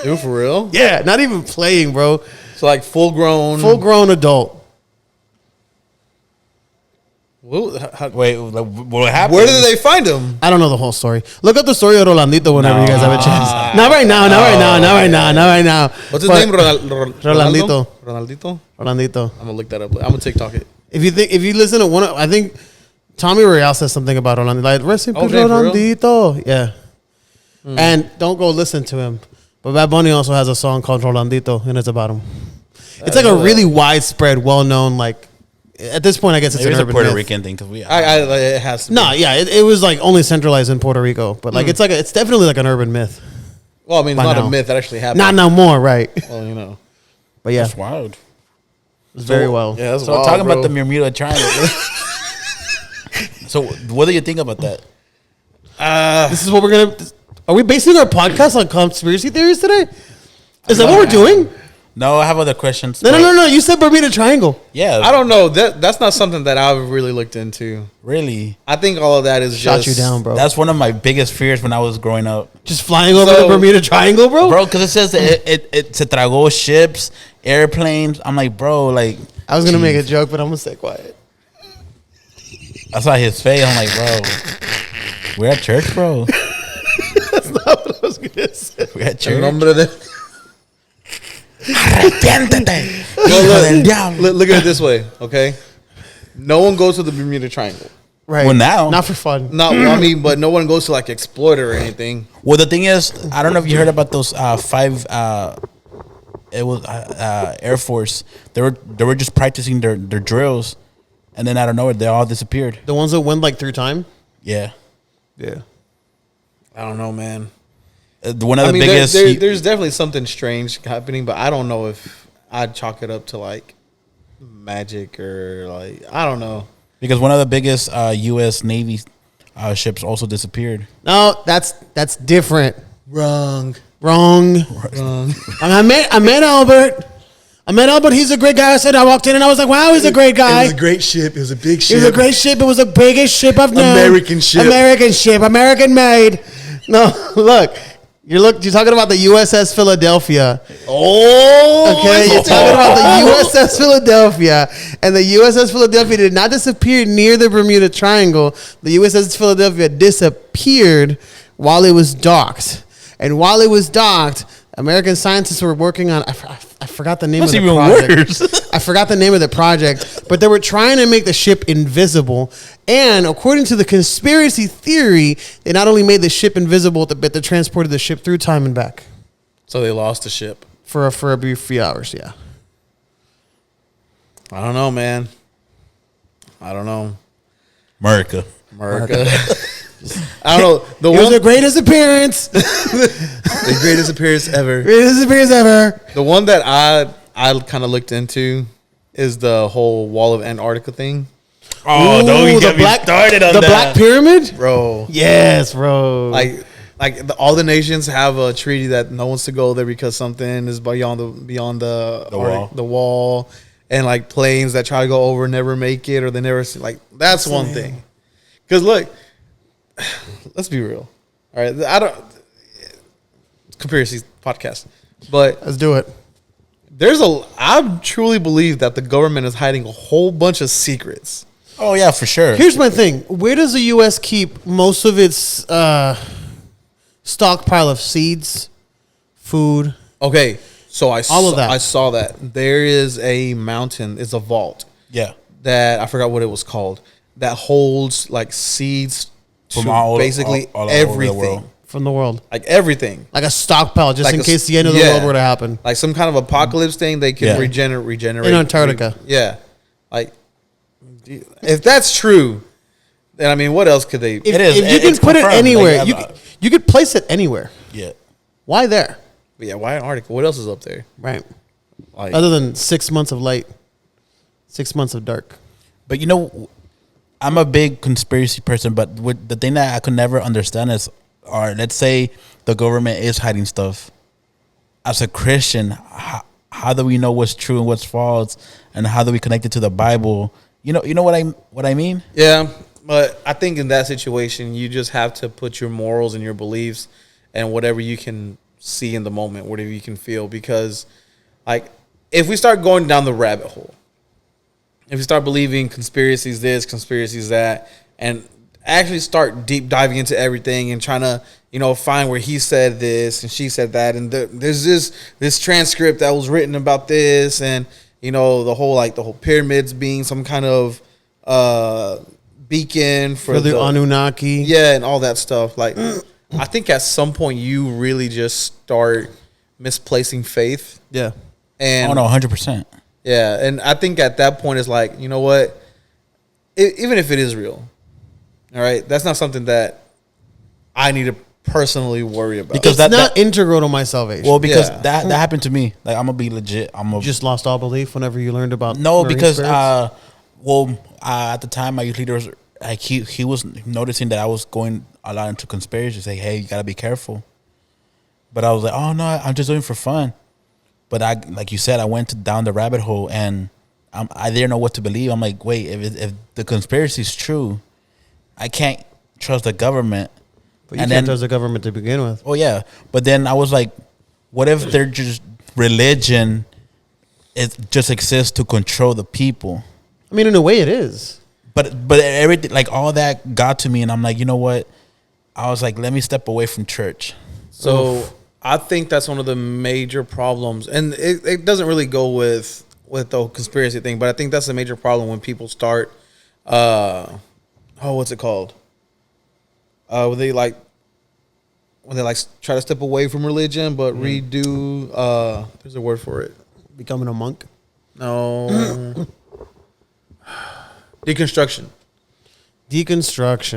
Dude, for real? Yeah, not even playing, bro. So like full grown. Adult. Wait, what happened? Where did they find him? I don't know the whole story. Look up the story of Rolandito whenever you guys have a chance. Not right now. What's his But name? Rolandito. Ronaldito? Rolandito. I'm gonna look that up. I'm gonna TikTok it. If you listen to one, I think Tommy Royale says something about Rolandito. Like, rest in peace, Okay, for real? Rolandito. Yeah. And don't go listen to him. But Bad Bunny also has a song called Rolandito, and it's about him. It's like a really widespread, well-known, like, at this point, I guess it's Maybe an it's a urban Puerto myth. Rican thing because we. It has to. No, yeah, it was like only centralized in Puerto Rico, but like it's definitely like an urban myth. Well, I mean, it's By not now. a myth that actually happened. Not no more, right? Well, you know. But yeah, That's wild. it's very well. Yeah, that's So wild, talking bro. about the Bermuda Triangle. So what do you think about that? This is what we're gonna. Are we basing our podcast on conspiracy theories today? Is that what we're doing? No, I have other questions. No. You said Bermuda Triangle. Yeah, I don't know. That's not something that I've really looked into. really. I think all of that is Shot just you down, bro. That's one of my biggest fears when I was growing up, Just flying over So- the Bermuda Triangle, bro. bro. Because it says it se tragó ships, airplanes. I'm like, bro, like I was gonna make a jeez. joke, but I'm gonna stay quiet. I saw his face. I'm like, bro, we're at church, bro. That's not what I was gonna say. We're at El church. nombre de- Arrepiéntete, Well, hijo del diablo. look at it this way, okay? No one goes to the Bermuda Triangle. Right. Well, now. not for fun. Not, well, I mean, but no one goes to like exploit it or anything. Well, the thing is, I don't know if you heard about those five. It was Air Force. They were just practicing their drills, and then out of nowhere, they all disappeared. The ones that went like through time. Yeah, Yeah. I don't know, man. one of the I mean, biggest. there's definitely something strange happening, but I don't know if I'd chalk it up to like magic or like I don't know. because one of the biggest U.S. Navy ships also disappeared. No, that's different. Wrong. Wrong. I met Albert. I met Albert. He's a great guy. I walked in and I was like, wow, he's a great guy. It was a great ship. It was a big It ship. was a great ship. It was the biggest ship I've known. American ship. American made. No, look. You're talking about the USS Philadelphia. Oh, Okay, you're talking about the USS Philadelphia, and the USS Philadelphia did not disappear near the Bermuda Triangle. The USS Philadelphia disappeared while it was docked, and while it was docked, American scientists were working on. I forgot the name That's of the even project. worse. I forgot the name of the project, but they were trying to make the ship invisible. And according to the conspiracy theory, they not only made the ship invisible, but they transported the ship through time and back So they lost the ship. for a brief few hours. Yeah. I don't know, man. I don't know. America. I don't know. The It was one, the greatest appearance. the greatest appearance ever. Greatest appearance ever. The one that I kind of looked into is the whole Wall of Antarctica thing, Oh, don't Ooh, even get me started on the that. Black Pyramid. bro. Yes, bro. All the nations have a treaty that no one's to go there because something is beyond the wall. the wall, and like planes that try to go over never make it or they never see. Like that's one thing. Because look, let's be real. All right, conspiracy podcast, but Let's do it. I truly believe that the government is hiding a whole bunch of secrets. Oh yeah, for sure. Here's my thing. Where does the U.S. keep most of its stockpile of seeds, food? Okay, so All saw, of that. I saw that there is a mountain. It's a vault Yeah, that I forgot what it was called that holds like seeds From to all basically over the world. everything, From the world, like everything, like a stockpile, just Like in a case s- the end of the yeah. world were to happen. like some kind of apocalypse thing. They can Yeah. regenerate In Antarctica. Yeah, like if that's true, then I mean, what else could they? If, It is. if you It- can it's put it confirmed. anywhere, Like, you could place it anywhere. yeah. Why there? Yeah, why Antarctica? What else is up there? Right. Like, Other than 6 months of light, 6 months of dark. But you know, I'm a big conspiracy person, but the thing that I could never understand is, or let's say the government is hiding stuff. As a Christian, how do we know what's true and what's false, and how do we connect it to the Bible? You know what I mean? yeah, but I think in that situation, you just have to put your morals and your beliefs and whatever you can see in the moment, whatever you can feel. Because, like, if we start going down the rabbit hole, if we start believing conspiracies this, conspiracies that, and actually start deep diving into everything and trying to, find where he said this and she said that, and there's this transcript that was written about this, and the whole pyramids being some kind of beacon for the Anunnaki, and all that stuff. Like, I think at some point you really just start misplacing faith. Yeah, and 100%. Yeah, and I think at that point it's like, you know what? Even if it is real, all right, that's not something that I need to personally worry about. Because it's not integral to my salvation. Well, because that happened to me. Like, I'm gonna be legit. You just lost all belief whenever you learned about because spirits? at the time my youth leader was like he was noticing that I was going a lot into conspiracy. Say, hey, you gotta be careful. But I was like, oh no, I'm just doing it for fun. But like you said, I went down the rabbit hole and I didn't know what to believe. I'm like, wait, if the conspiracy is true, I can't trust the government. But you can't trust the government to begin with. Oh yeah, but then I was like, what if they're just religion? It just exists to control the people. I mean, in a way, it is. But everything, like, all that got to me, and I'm like, you know what? I was like, let me step away from church. So I think that's one of the major problems, and it doesn't really go with the conspiracy thing, but I think that's a major problem when people start, what's it called? When they try to step away from religion, but redo. There's a word for it. Becoming a monk? No. Deconstruction.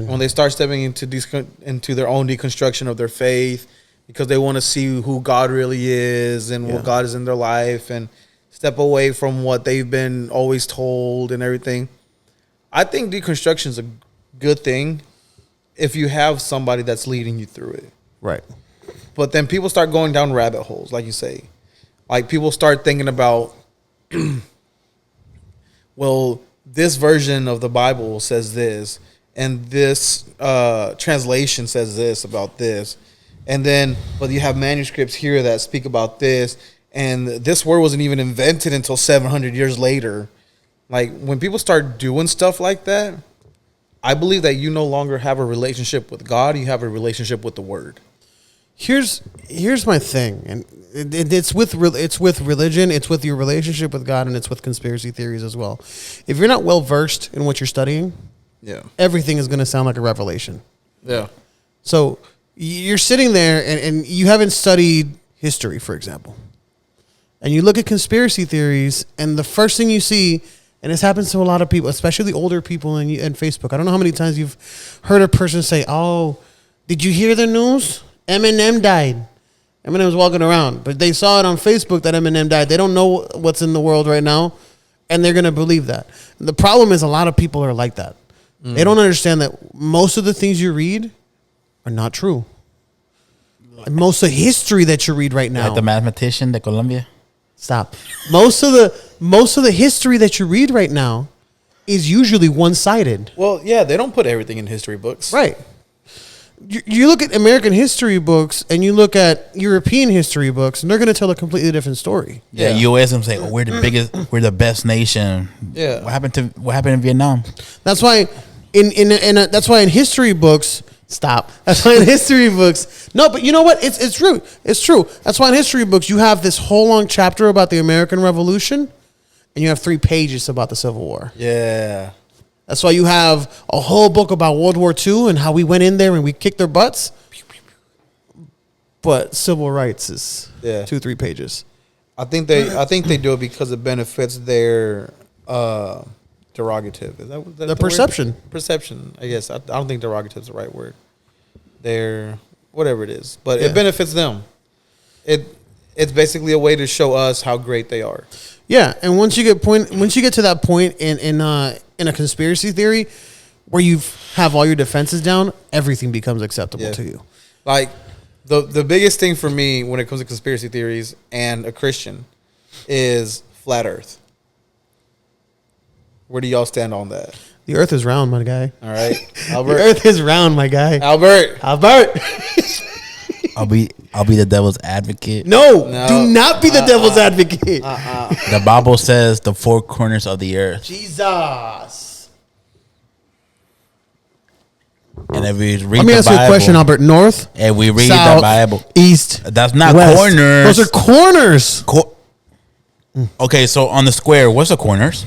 When they start stepping into their own deconstruction of their faith, because they want to see who God really is and what God is in their life, and step away from what they've been always told and everything. I think deconstruction is a good thing if you have somebody that's leading you through it. Right. But then people start going down rabbit holes, like you say. Like, people start thinking about, well, this version of the Bible says this, and this translation says this about this. And then, but you have manuscripts here that speak about this, and this word wasn't even invented until 700 years later. Like, when people start doing stuff like that, I believe that you no longer have a relationship with God, you have a relationship with the Word. Here's my thing, and it's with religion, it's with your relationship with God, and it's with conspiracy theories as well. If you're not well versed in what you're studying, everything is going to sound like a revelation. Yeah. So you're sitting there and you haven't studied history, for example, and you look at conspiracy theories, and the first thing you see, and this happens to a lot of people, especially the older people in Facebook. I don't know how many times you've heard a person say, "Oh, did you hear the news? Eminem died." Eminem was walking around, but they saw it on Facebook that Eminem died. They don't know what's in the world right now, and they're going to believe that. And the problem is a lot of people are like that. They don't understand that most of the things you read are not true. And most of history that you read right now. Like the mathematician de Colombia. Stop. Most of the history that you read right now is usually one-sided. Well, yeah, they don't put everything in history books. Right. You look at American history books and you look at European history books, and they're going to tell a completely different story. Yeah, U.S. them say, "Oh, we're the biggest, we're the best nation." Yeah. What happened in Vietnam? That's why that's why in history books. Stop. That's why in history books. No, but you know what? It's true. It's true. That's why in history books you have this whole long chapter about the American Revolution, and you have 3 pages about the Civil War. Yeah. That's why you have a whole book about World War II and how we went in there and we kicked their butts. But civil rights is 2-3 pages. I think they do it because it benefits their derogative. Is that the perception? Word? Perception, I guess. I don't think derogative is the right word. Their whatever it is, but it benefits them. It's basically a way to show us how great they are. Yeah, and once you get to that point in a conspiracy theory where you have all your defenses down, everything becomes acceptable to you. Like the biggest thing for me when it comes to conspiracy theories and a Christian is flat Earth. Where do y'all stand on that? The Earth is round, my guy. All right, Albert. The Earth is round, my guy. Albert. I'll be the devil's advocate. No, No. do not be the devil's advocate. The Bible says the four corners of the earth. Jesus. And if we read Let me the ask you a Bible, question, Albert. North, and we read south, the Bible, east. that's not west. corners. Those are corners. Okay, so on the square, what's the corners?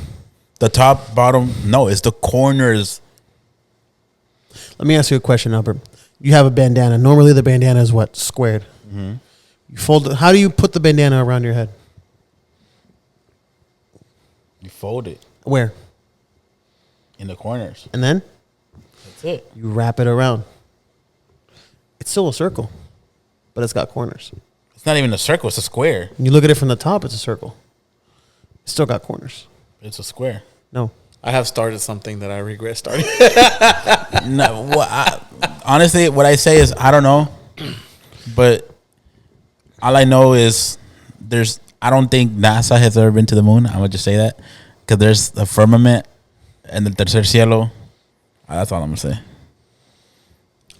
The top, bottom? No, it's the corners. Let me ask you a question, Albert. You have a bandana. Normally, the bandana is what? Squared. Mm-hmm. You fold it. How do you put the bandana around your head? You fold it Where? in the corners. And then That's it. you wrap it around. It's still a circle, but it's got corners. It's not even a circle. It's a square. When you look at it from the top, it's a circle. It's still got corners. It's a square. No. I have started something that I regret starting. No, honestly, what I say is I don't know, but all I know is I don't think NASA has ever been to the moon. I would just say that because there's the firmament and the tercer cielo. That's all I'm gonna say.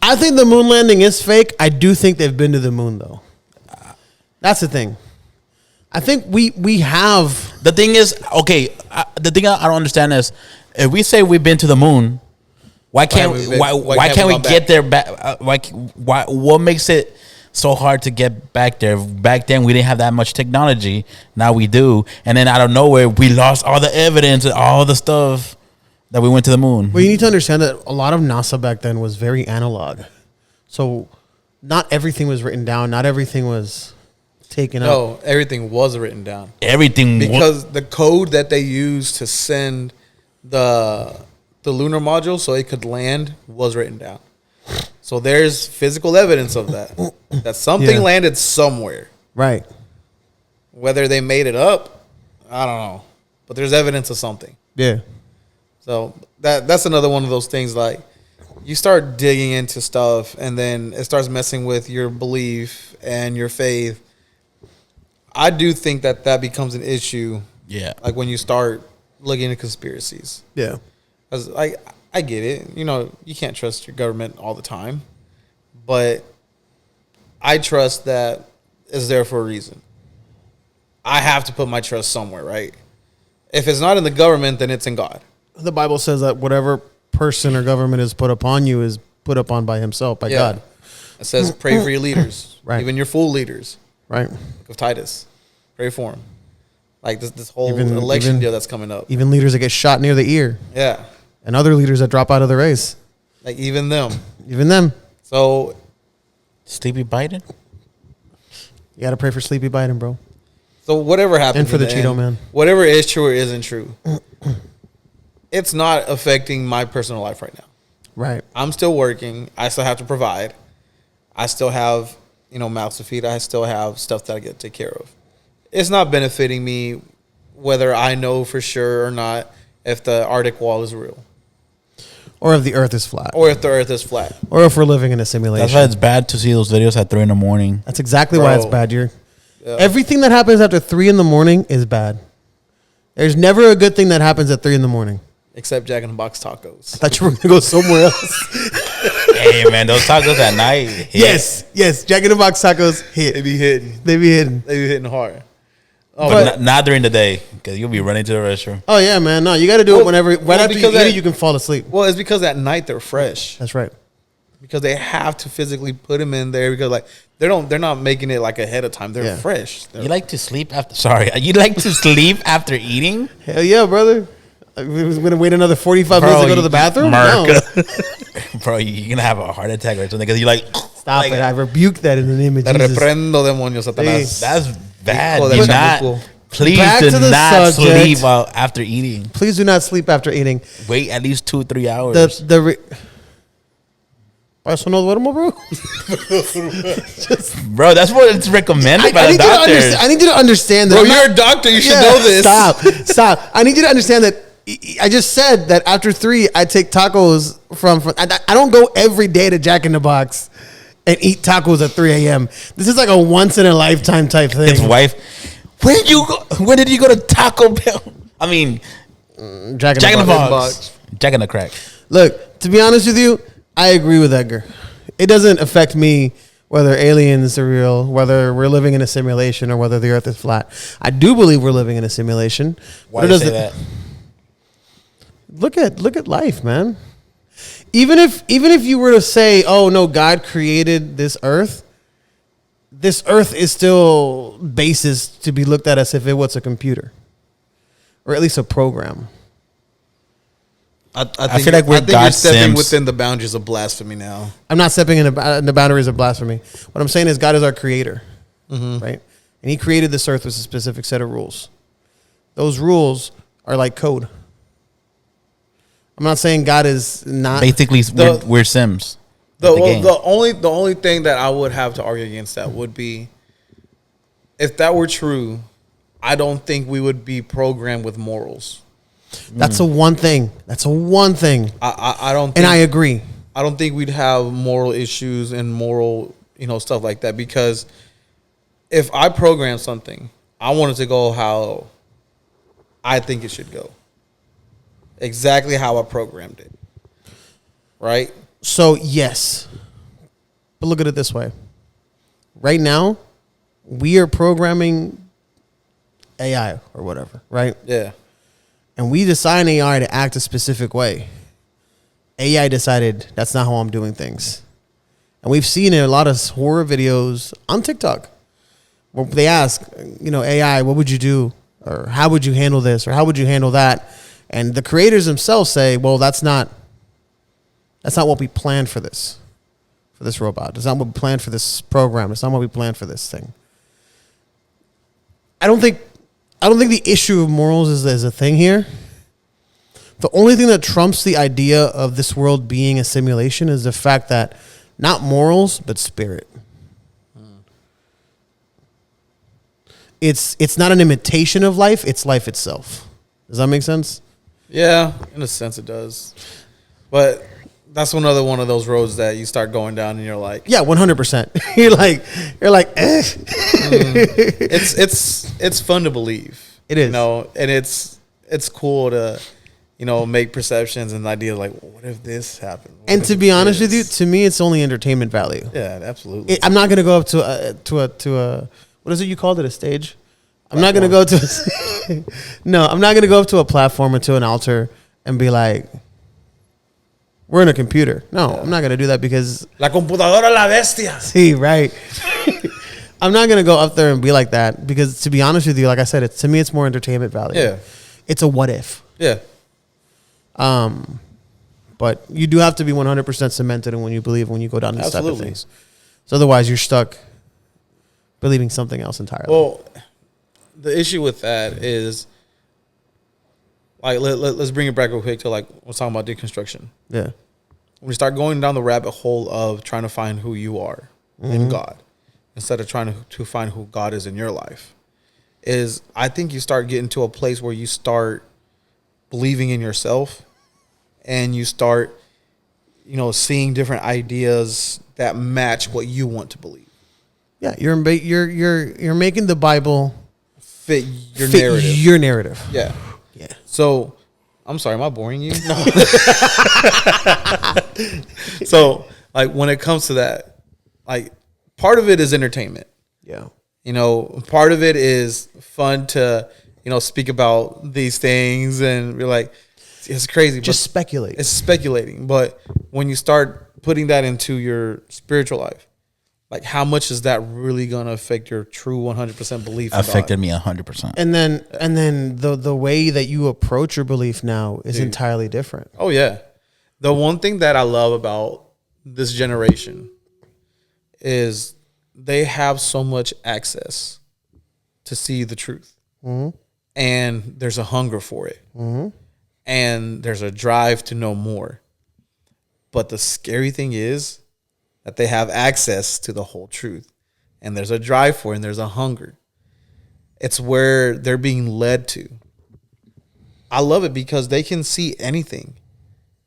I think the moon landing is fake. I do think they've been to the moon, though. That's the thing. I think we have. The thing is, okay. The thing I don't understand is, if we say we've been to the moon, why can't why can't we get there back? Why? What makes it so hard to get back there? Back then, we didn't have that much technology. Now we do, and then out of nowhere, we lost all the evidence and all the stuff that we went to the moon. Well, you need to understand that a lot of NASA back then was very analog, so not everything was written down. Not everything was taken up. No, everything was written down. Everything Because the code that they used to send the lunar module so it could land was written down. So there's physical evidence of that. That something Yeah. landed somewhere. Right. Whether they made it up, I don't know. But there's evidence of something. Yeah. So that's another one of those things, like you start digging into stuff and then it starts messing with your belief and your faith. I do think that becomes an issue. Yeah. Like when you start looking into conspiracies. Yeah. Because I get it. You know, you can't trust your government all the time. But I trust that it's there for a reason. I have to put my trust somewhere, right? If it's not in the government, then it's in God. The Bible says that whatever person or government is put upon you is put upon by himself, by God. It says pray for your leaders. Right. Even your full leaders. Right. Book of Titus. Pray for them. Like this whole Even- election even- deal that's coming up. Even leaders that get shot near the ear Yeah. and other leaders that drop out of the race. Like even them. Even them. So Sleepy Biden. You got to pray for Sleepy Biden, bro. whatever happens. And for in the Cheeto end, Man. Whatever is true or isn't true. It's not affecting my personal life right now. Right. I'm still working. I still have to provide. I still have, mouths to feed. I still have stuff that I get to take care of. It's not benefiting me whether I know for sure or not if the Arctic wall is real. Or if the earth is flat. Or if the earth is flat. Or if we're living in a simulation. That's why it's bad to see those videos at 3 a.m. That's exactly why it's Bro. bad. You're, Yeah. Everything that happens after 3 a.m. is bad. There's never a good thing that happens at 3 a.m. Except Jack in the Box tacos. I thought you were going to go somewhere else. Hey man, those tacos at night. hit. Yes. Jack in the Box tacos hit. They be hitting. They be hitting. They be hitting hard. Oh, But not during the day because you'll be running to the restroom. Oh, yeah, man. No, you got to do it Well, whenever. Right after you because eat it, you can fall asleep. well, it's because at night they're fresh. That's right. Because they have to physically put them in there because they're not making it like ahead of time. They're Yeah. fresh. You like to sleep after? Sorry, you like to sleep after eating? Hell yeah, brother. We was going to wait another 45 minutes to go to the bathroom? No. Bro, you're going to have a heart attack or something because you're like, Stop it. I rebuke that in the name of Te Jesus. reprendo, demonio, Satanás. that's bad. Hijo de Do chamuco. not, please Back do to the not subject. sleep while after eating. Please do not sleep after eating. Wait at least 2-3 hours. ¿Para eso no duermo, bro? Bro, that's what it's recommended by the doctors. I need you to understand that. Bro, I'm not- you're a doctor. You should know this. Stop. I need you to understand that I just said that after 3, I take tacos from I don't go every day to Jack in the Box and eat tacos at 3 a.m. This is like a once in a lifetime type thing. His wife, where did you go to Taco Bell? I mean, Jack Jack in the Box. Box. Jack in the Crack. Look, to be honest with you, I agree with Edgar. It doesn't affect me whether aliens are real, whether we're living in a simulation, or whether the Earth is flat. I do believe we're living in a simulation. Why but do you say that? Look at life, man. Even if you were to say, "Oh no, God created this Earth," this Earth is still basis to be looked at as if it was a computer, or at least a program. I feel like we're I think you're God stepping Sims. within the boundaries of blasphemy now. I'm not stepping in the boundaries of blasphemy. What I'm saying is God is our creator, right? And He created this earth with a specific set of rules. Those rules are like code. I'm not saying God is not. Basically, we're Sims. The only thing that I would have to argue against that would be, if that were true, I don't think we would be programmed with morals. That's a one thing. That's a one thing. I don't think, And I agree. I don't think we'd have moral issues and moral, stuff like that, because if I program something, I want it to go how I think it should go. Exactly how I programmed it. Right? So, yes. But look at it this way. Right now, we are programming AI or whatever, right? Yeah. And we design AI to act a specific way. AI decided that's not how I'm doing things. And we've seen in a lot of horror videos on TikTok where they ask, AI, what would you do? Or how would you handle this? Or how would you handle that? And the creators themselves say, well, that's not what we planned for this robot. That's not what we planned for this program. It's not what we planned for this thing. I don't think the issue of morals is a thing here. The only thing that trumps the idea of this world being a simulation is the fact that not morals, but spirit. It's not an imitation of life, it's life itself. Does that make sense? Yeah, in a sense it does. But that's another one of those roads that you start going down and you're like, yeah, 100%. you're like, eh. It's fun to believe. It is. And it's cool to, make perceptions and ideas like, well, what if this happened? What And if to be honest this? with you, to me, it's only entertainment value. Yeah, absolutely. I'm not going to go up to a what is it you called it, a stage? I'm not going to go to no, I'm not going to go up to a platform or to an altar and be like, we're in a computer. No, I'm not going to do that because La computadora la bestia. see, right. I'm not going to go up there and be like that because, to be honest with you, like I said, to me, it's more entertainment value. Yeah. It's a what if. Yeah. But you do have to be 100% cemented in when you believe when you go down these type of Absolutely. things. So otherwise, you're stuck believing something else entirely. Well, the issue with that is, like, let's bring it back real quick to, like, we're talking about deconstruction. Yeah. When you start going down the rabbit hole of trying to find who you are in God, instead of trying to find who God is in your life, I think you start getting to a place where you start believing in yourself, and you start, seeing different ideas that match what you want to believe. Yeah, you're making the Bible Fit your narrative. Yeah. Yeah. So, I'm sorry, am I boring you? No. So, like, when it comes to that, like, part of it is entertainment. Yeah. Part of it is fun to, speak about these things and be like, it's crazy. Just speculate. It's speculating. But when you start putting that into your spiritual life, like, how much is that really going to affect your true 100% belief in Affected God? me 100%. And then the way that you approach your belief now is entirely different. Oh, yeah. The one thing that I love about this generation is they have so much access to see the truth. Mm-hmm. And there's a hunger for it. Mm-hmm. And there's a drive to know more. But the scary thing is that they have access to the whole truth. And there's a drive for it, and there's a hunger. It's where they're being led to. I love it because they can see anything.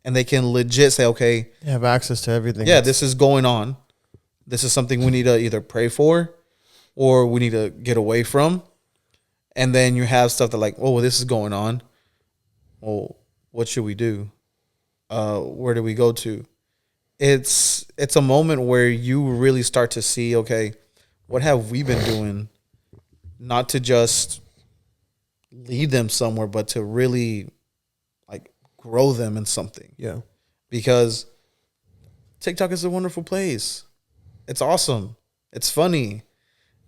And they can legit say, okay, They have access to everything. yeah, this is going on. This is something we need to either pray for or we need to get away from. And then you have stuff that, like, oh, well, this is going on. Well, what should we do? Where do we go to? it's a moment where you really start to see, okay, what have we been doing, not to just lead them somewhere, but to really like grow them in something. Yeah. Because TikTok is a wonderful place. It's awesome. It's funny.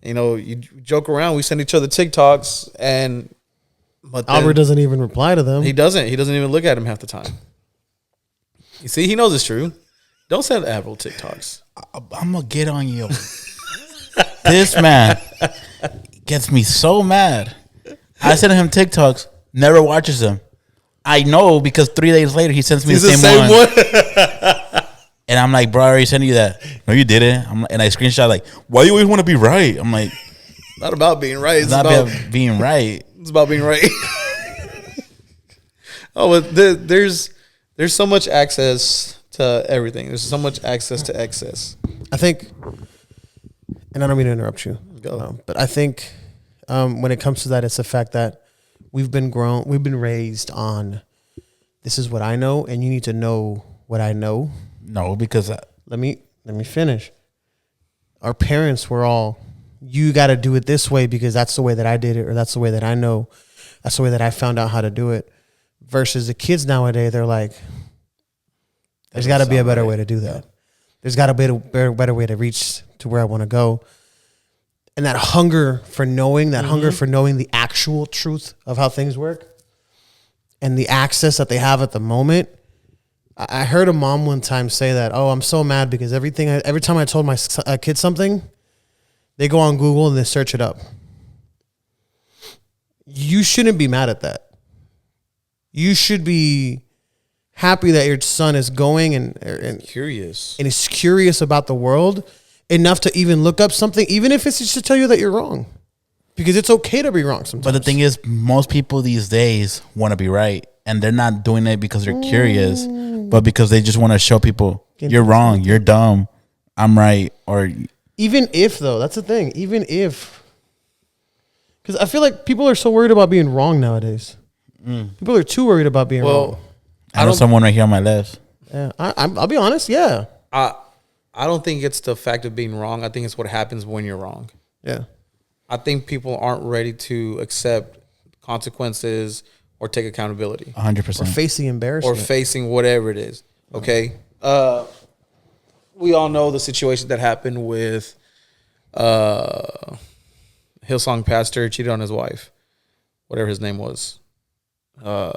You know, you joke around. We send each other TikToks, but Albert doesn't even reply to them. He doesn't. He doesn't even look at him half the time. You see, he knows it's true. Don't send Albert TikToks. I'm gonna get on you. This man gets me so mad. I send him TikToks, never watches them. I know because 3 days later he sends me the same one. And I'm like, bro, I already sent you that. No, you didn't. And I screenshot like, why you always want to be right? I'm like, not about being right. It's not about being right. It's about being right. Oh, but there's so much access to everything. There's so much access to excess. I think, and I don't mean to interrupt you, but I think when it comes to that, it's the fact that we've been raised on, this is what I know, and you need to know what I know. No, because let me finish. Our parents were all, you got to do it this way because that's the way that I did it, or that's the way that I know, that's the way that I found out how to do it. Versus the kids nowadays, they're like, there's got to be a better way to do that. There's got to be a better way to reach to where I want to go. And that hunger for knowing, hunger for knowing the actual truth of how things work and the access that they have at the moment. I heard a mom one time say that, oh, I'm so mad because every time I told my kid something, they go on Google and they search it up. You shouldn't be mad at that. You should be happy that your son is going and curious and is curious about the world enough to even look up something, even if it's just to tell you that you're wrong. Because it's okay to be wrong sometimes. But the thing is, most people these days want to be right. And they're not doing it because they're curious, but because they just want to show people, you're wrong, you're dumb, I'm right. Or even if, though, that's the thing. Even if. Because I feel like people are so worried about being wrong nowadays. People are too worried about being wrong. I know someone right here on my left. Yeah, I'll be honest, yeah. I don't think it's the fact of being wrong. I think it's what happens when you're wrong. Yeah. I think people aren't ready to accept consequences or take accountability. 100%. Or facing embarrassment. Or facing whatever it is. Okay? We all know the situation that happened with Hillsong pastor cheated on his wife. Whatever his name was. I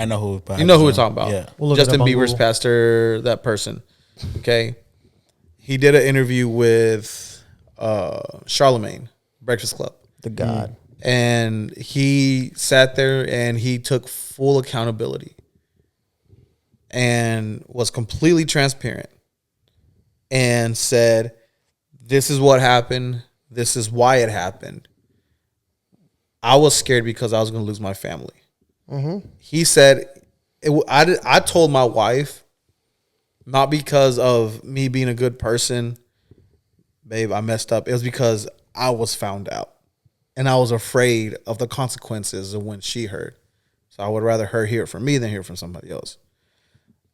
know who. You know who we're talking about. Yeah. We'll Justin Bieber's pastor, that person. Okay? He did an interview with Charlemagne, Breakfast Club. The God. And he sat there and he took full accountability and was completely transparent and said, this is what happened. This is why it happened. I was scared because I was going to lose my family. Mm-hmm. He said, I told my wife, not because of me being a good person, babe, I messed up. It was because I was found out. And I was afraid of the consequences of when she heard. So I would rather her hear it from me than hear it from somebody else.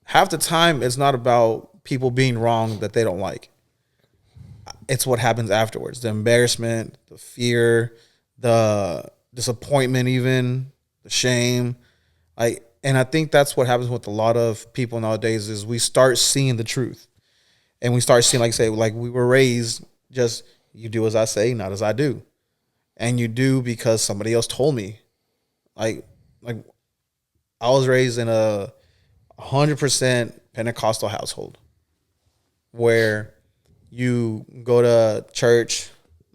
Half the time, it's not about people being wrong that they don't like. It's what happens afterwards. The embarrassment, the fear, the disappointment even, the shame. And I think that's what happens with a lot of people nowadays is we start seeing the truth. And we start seeing, like we were raised just, you do as I say, not as I do. And you do because somebody else told me. Like I was raised in a 100% Pentecostal household where you go to church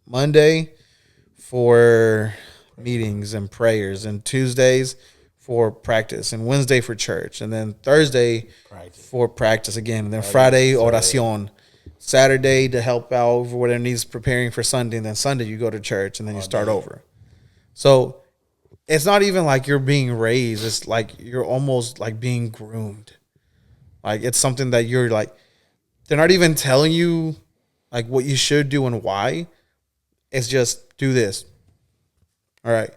Monday for meetings and prayers, and Tuesdays for practice, and Wednesday for church, and then Thursday for practice again, and then Friday oración. Saturday to help out for whatever needs preparing for Sunday, and then Sunday you go to church, and then you start over. So it's not even like you're being raised. It's like you're almost like being groomed. Like it's something that you're like, they're not even telling you like what you should do and why. It's just do this. All right.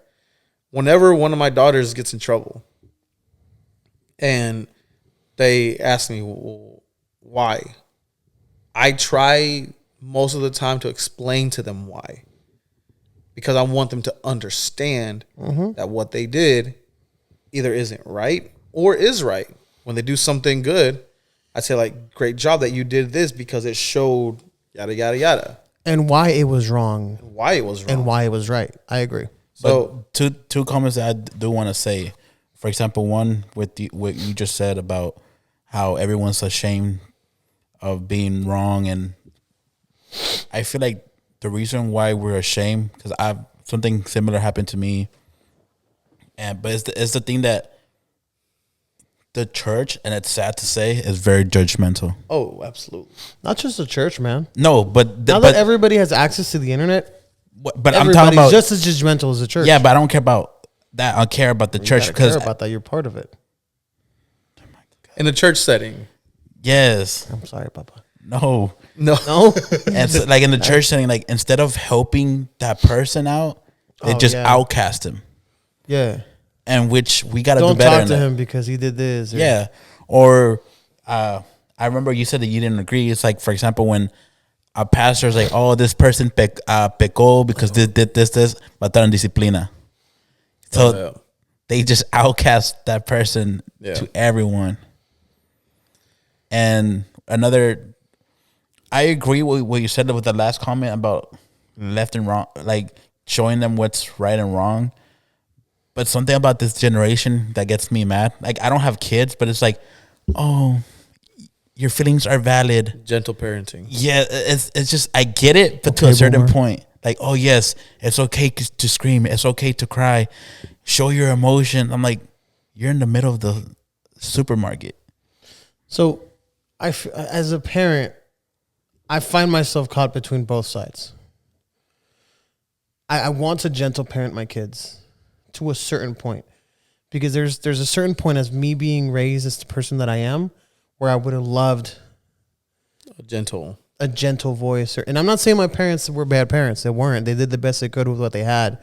Whenever one of my daughters gets in trouble and they ask me, well, why? I try most of the time to explain to them why. Because I want them to understand that what they did either isn't right or is right. When they do something good, I say, like, great job that you did this because it showed yada, yada, yada. And why it was wrong. Why it was wrong. And why it was right. I agree. So two comments that I do want to say. For example, one with what you just said about how everyone's ashamed of being wrong, and I feel like the reason why we're ashamed, because something similar happened to me, but it's the thing that the church, and it's sad to say, is very judgmental. Oh, absolutely. Not just the church, man. No, but Now that everybody has access to the internet, but I'm talking about just as judgmental as the church. Yeah, but I don't care about that. I care about the church because care about that. You're part of it. In a church setting. Yes. I'm sorry, Papa. No. And so, like in the church setting, like instead of helping that person out, they just outcast him. Yeah. And which we got to do Don't better. talk to him because he did this. Yeah. Or I remember you said that you didn't agree. It's like, for example, when a pastor's like, oh, this person pecó because this, mataron disciplina. So they just outcast that person to everyone. And I agree with what you said with the last comment about left and wrong, like showing them what's right and wrong. But something about this generation that gets me mad. Like, I don't have kids, but it's like, oh, your feelings are valid. Gentle parenting. Yeah, it's just, I get it, but to a certain point. Like, oh, yes, it's okay to scream. It's okay to cry. Show your emotion. I'm like, you're in the middle of the supermarket. So, as a parent, I find myself caught between both sides. I want to gentle parent my kids to a certain point, because there's a certain point as me being raised as the person that I am, where I would have loved a gentle voice. And I'm not saying my parents were bad parents. They weren't. They did the best they could with what they had.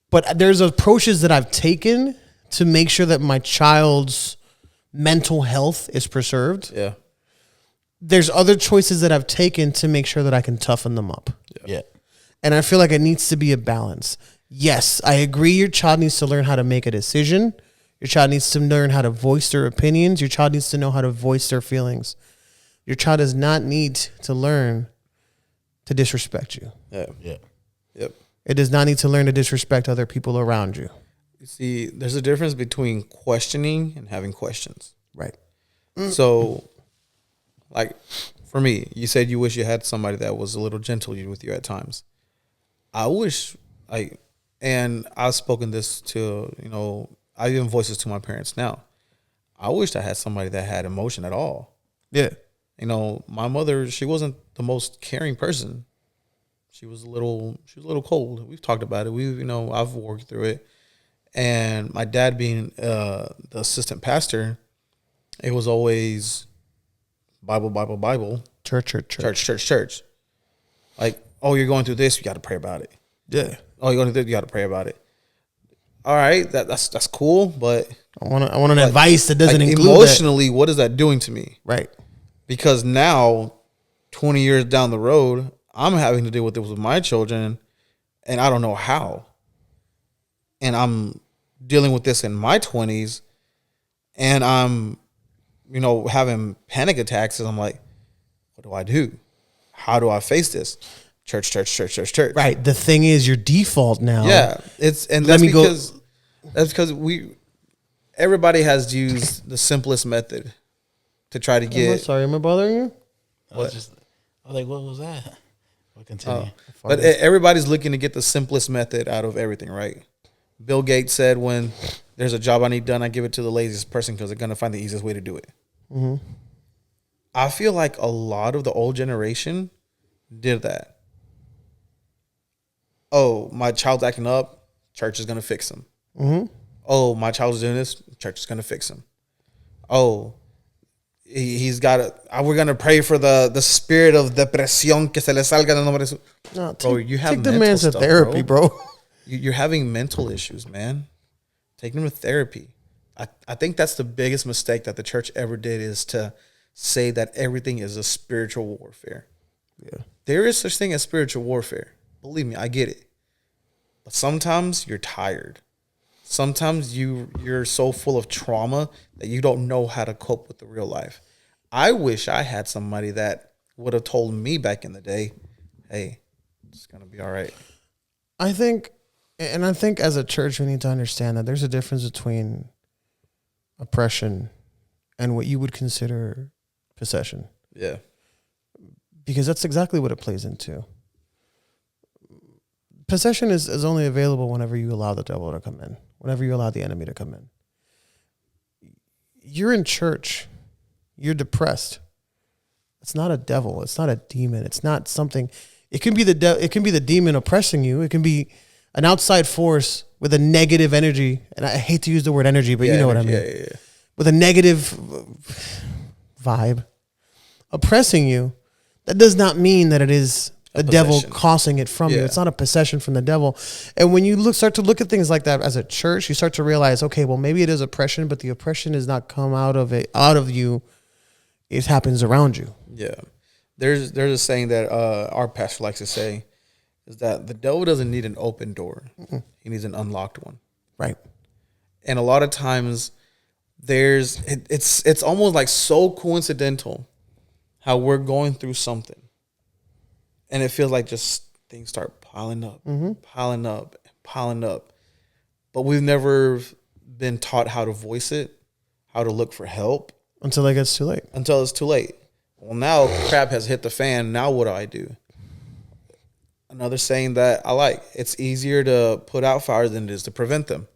But there's approaches that I've taken to make sure that my child's mental health is preserved. Yeah. There's other choices that I've taken to make sure that I can toughen them up. Yeah. And I feel like it needs to be a balance. Yes, I agree. Your child needs to learn how to make a decision. Your child needs to learn how to voice their opinions. Your child needs to know how to voice their feelings. Your child does not need to learn to disrespect you. Yeah. Yep. It does not need to learn to disrespect other people around you. You see, there's a difference between questioning and having questions. Right. So, like, for me, you said you wish you had somebody that was a little gentle with you at times. I wish, and I've spoken this to, I even voice this to my parents now. I wished I had somebody that had emotion at all. Yeah. My mother, she wasn't the most caring person. She was a little cold. We've talked about it. I've worked through it. And my dad being the assistant pastor, it was always Bible, Bible, Bible. Church. Like, oh, you're going through this, you got to pray about it. Yeah. Oh, you're going through this, you got to pray about it. All right, that's cool, but I want an advice that doesn't include emotionally, what is that doing to me? Right. Because now, 20 years down the road, I'm having to deal with it with my children, and I don't know how. And I'm dealing with this in my 20s, and I'm, having panic attacks, and I'm like, what do I do? How do I face this? Church. Right. The thing is, your default now. Yeah. That's because everybody has used the simplest method to try to get. Sorry, am I bothering you? I was like, what was that? We'll continue. But everybody's looking to get the simplest method out of everything, right? Bill Gates said, when there's a job I need done, I give it to the laziest person because they're going to find the easiest way to do it. Mm-hmm. I feel like a lot of the old generation did that. Oh, my child's acting up, church is going to fix him. Mm-hmm. Oh, my child's doing this, church is going to fix him. Oh, he's got it. We're going to pray for the spirit of depresión que se le salga del nombre de Jesús. No, bro, you have take the man to therapy, bro. You're having mental issues, man. Take them to therapy. I think that's the biggest mistake that the church ever did, is to say that everything is a spiritual warfare. Yeah. There is such thing as spiritual warfare. Believe me, I get it. But sometimes you're tired. Sometimes you're so full of trauma that you don't know how to cope with the real life. I wish I had somebody that would have told me back in the day, hey, it's going to be all right. I think as a church, we need to understand that there's a difference between oppression and what you would consider possession. Yeah. Because that's exactly what it plays into. Possession is only available whenever you allow the devil to come in, whenever you allow the enemy to come in. You're in church. You're depressed. It's not a devil. It's not a demon. It's not something. It can be it can be the demon oppressing you. It can be an outside force with a negative energy. And I hate to use the word energy, but you know what I mean. Yeah. With a negative vibe oppressing you. That does not mean that it is the devil causing it from you. It's not a possession from the devil. And when you start to look at things like that as a church, you start to realize, okay, well, maybe it is oppression, but the oppression does not come out of you. It happens around you. Yeah. There's a saying that our pastor likes to say, is that the devil doesn't need an open door. Mm-mm. He needs an unlocked one. Right. And a lot of times it's almost like so coincidental how we're going through something. And it feels like just things start piling up, piling up, piling up. But we've never been taught how to voice it, how to look for help. Until it gets too late. Until it's too late. Well, now crap has hit the fan. Now what do? Another saying that I like, it's easier to put out fires than it is to prevent them.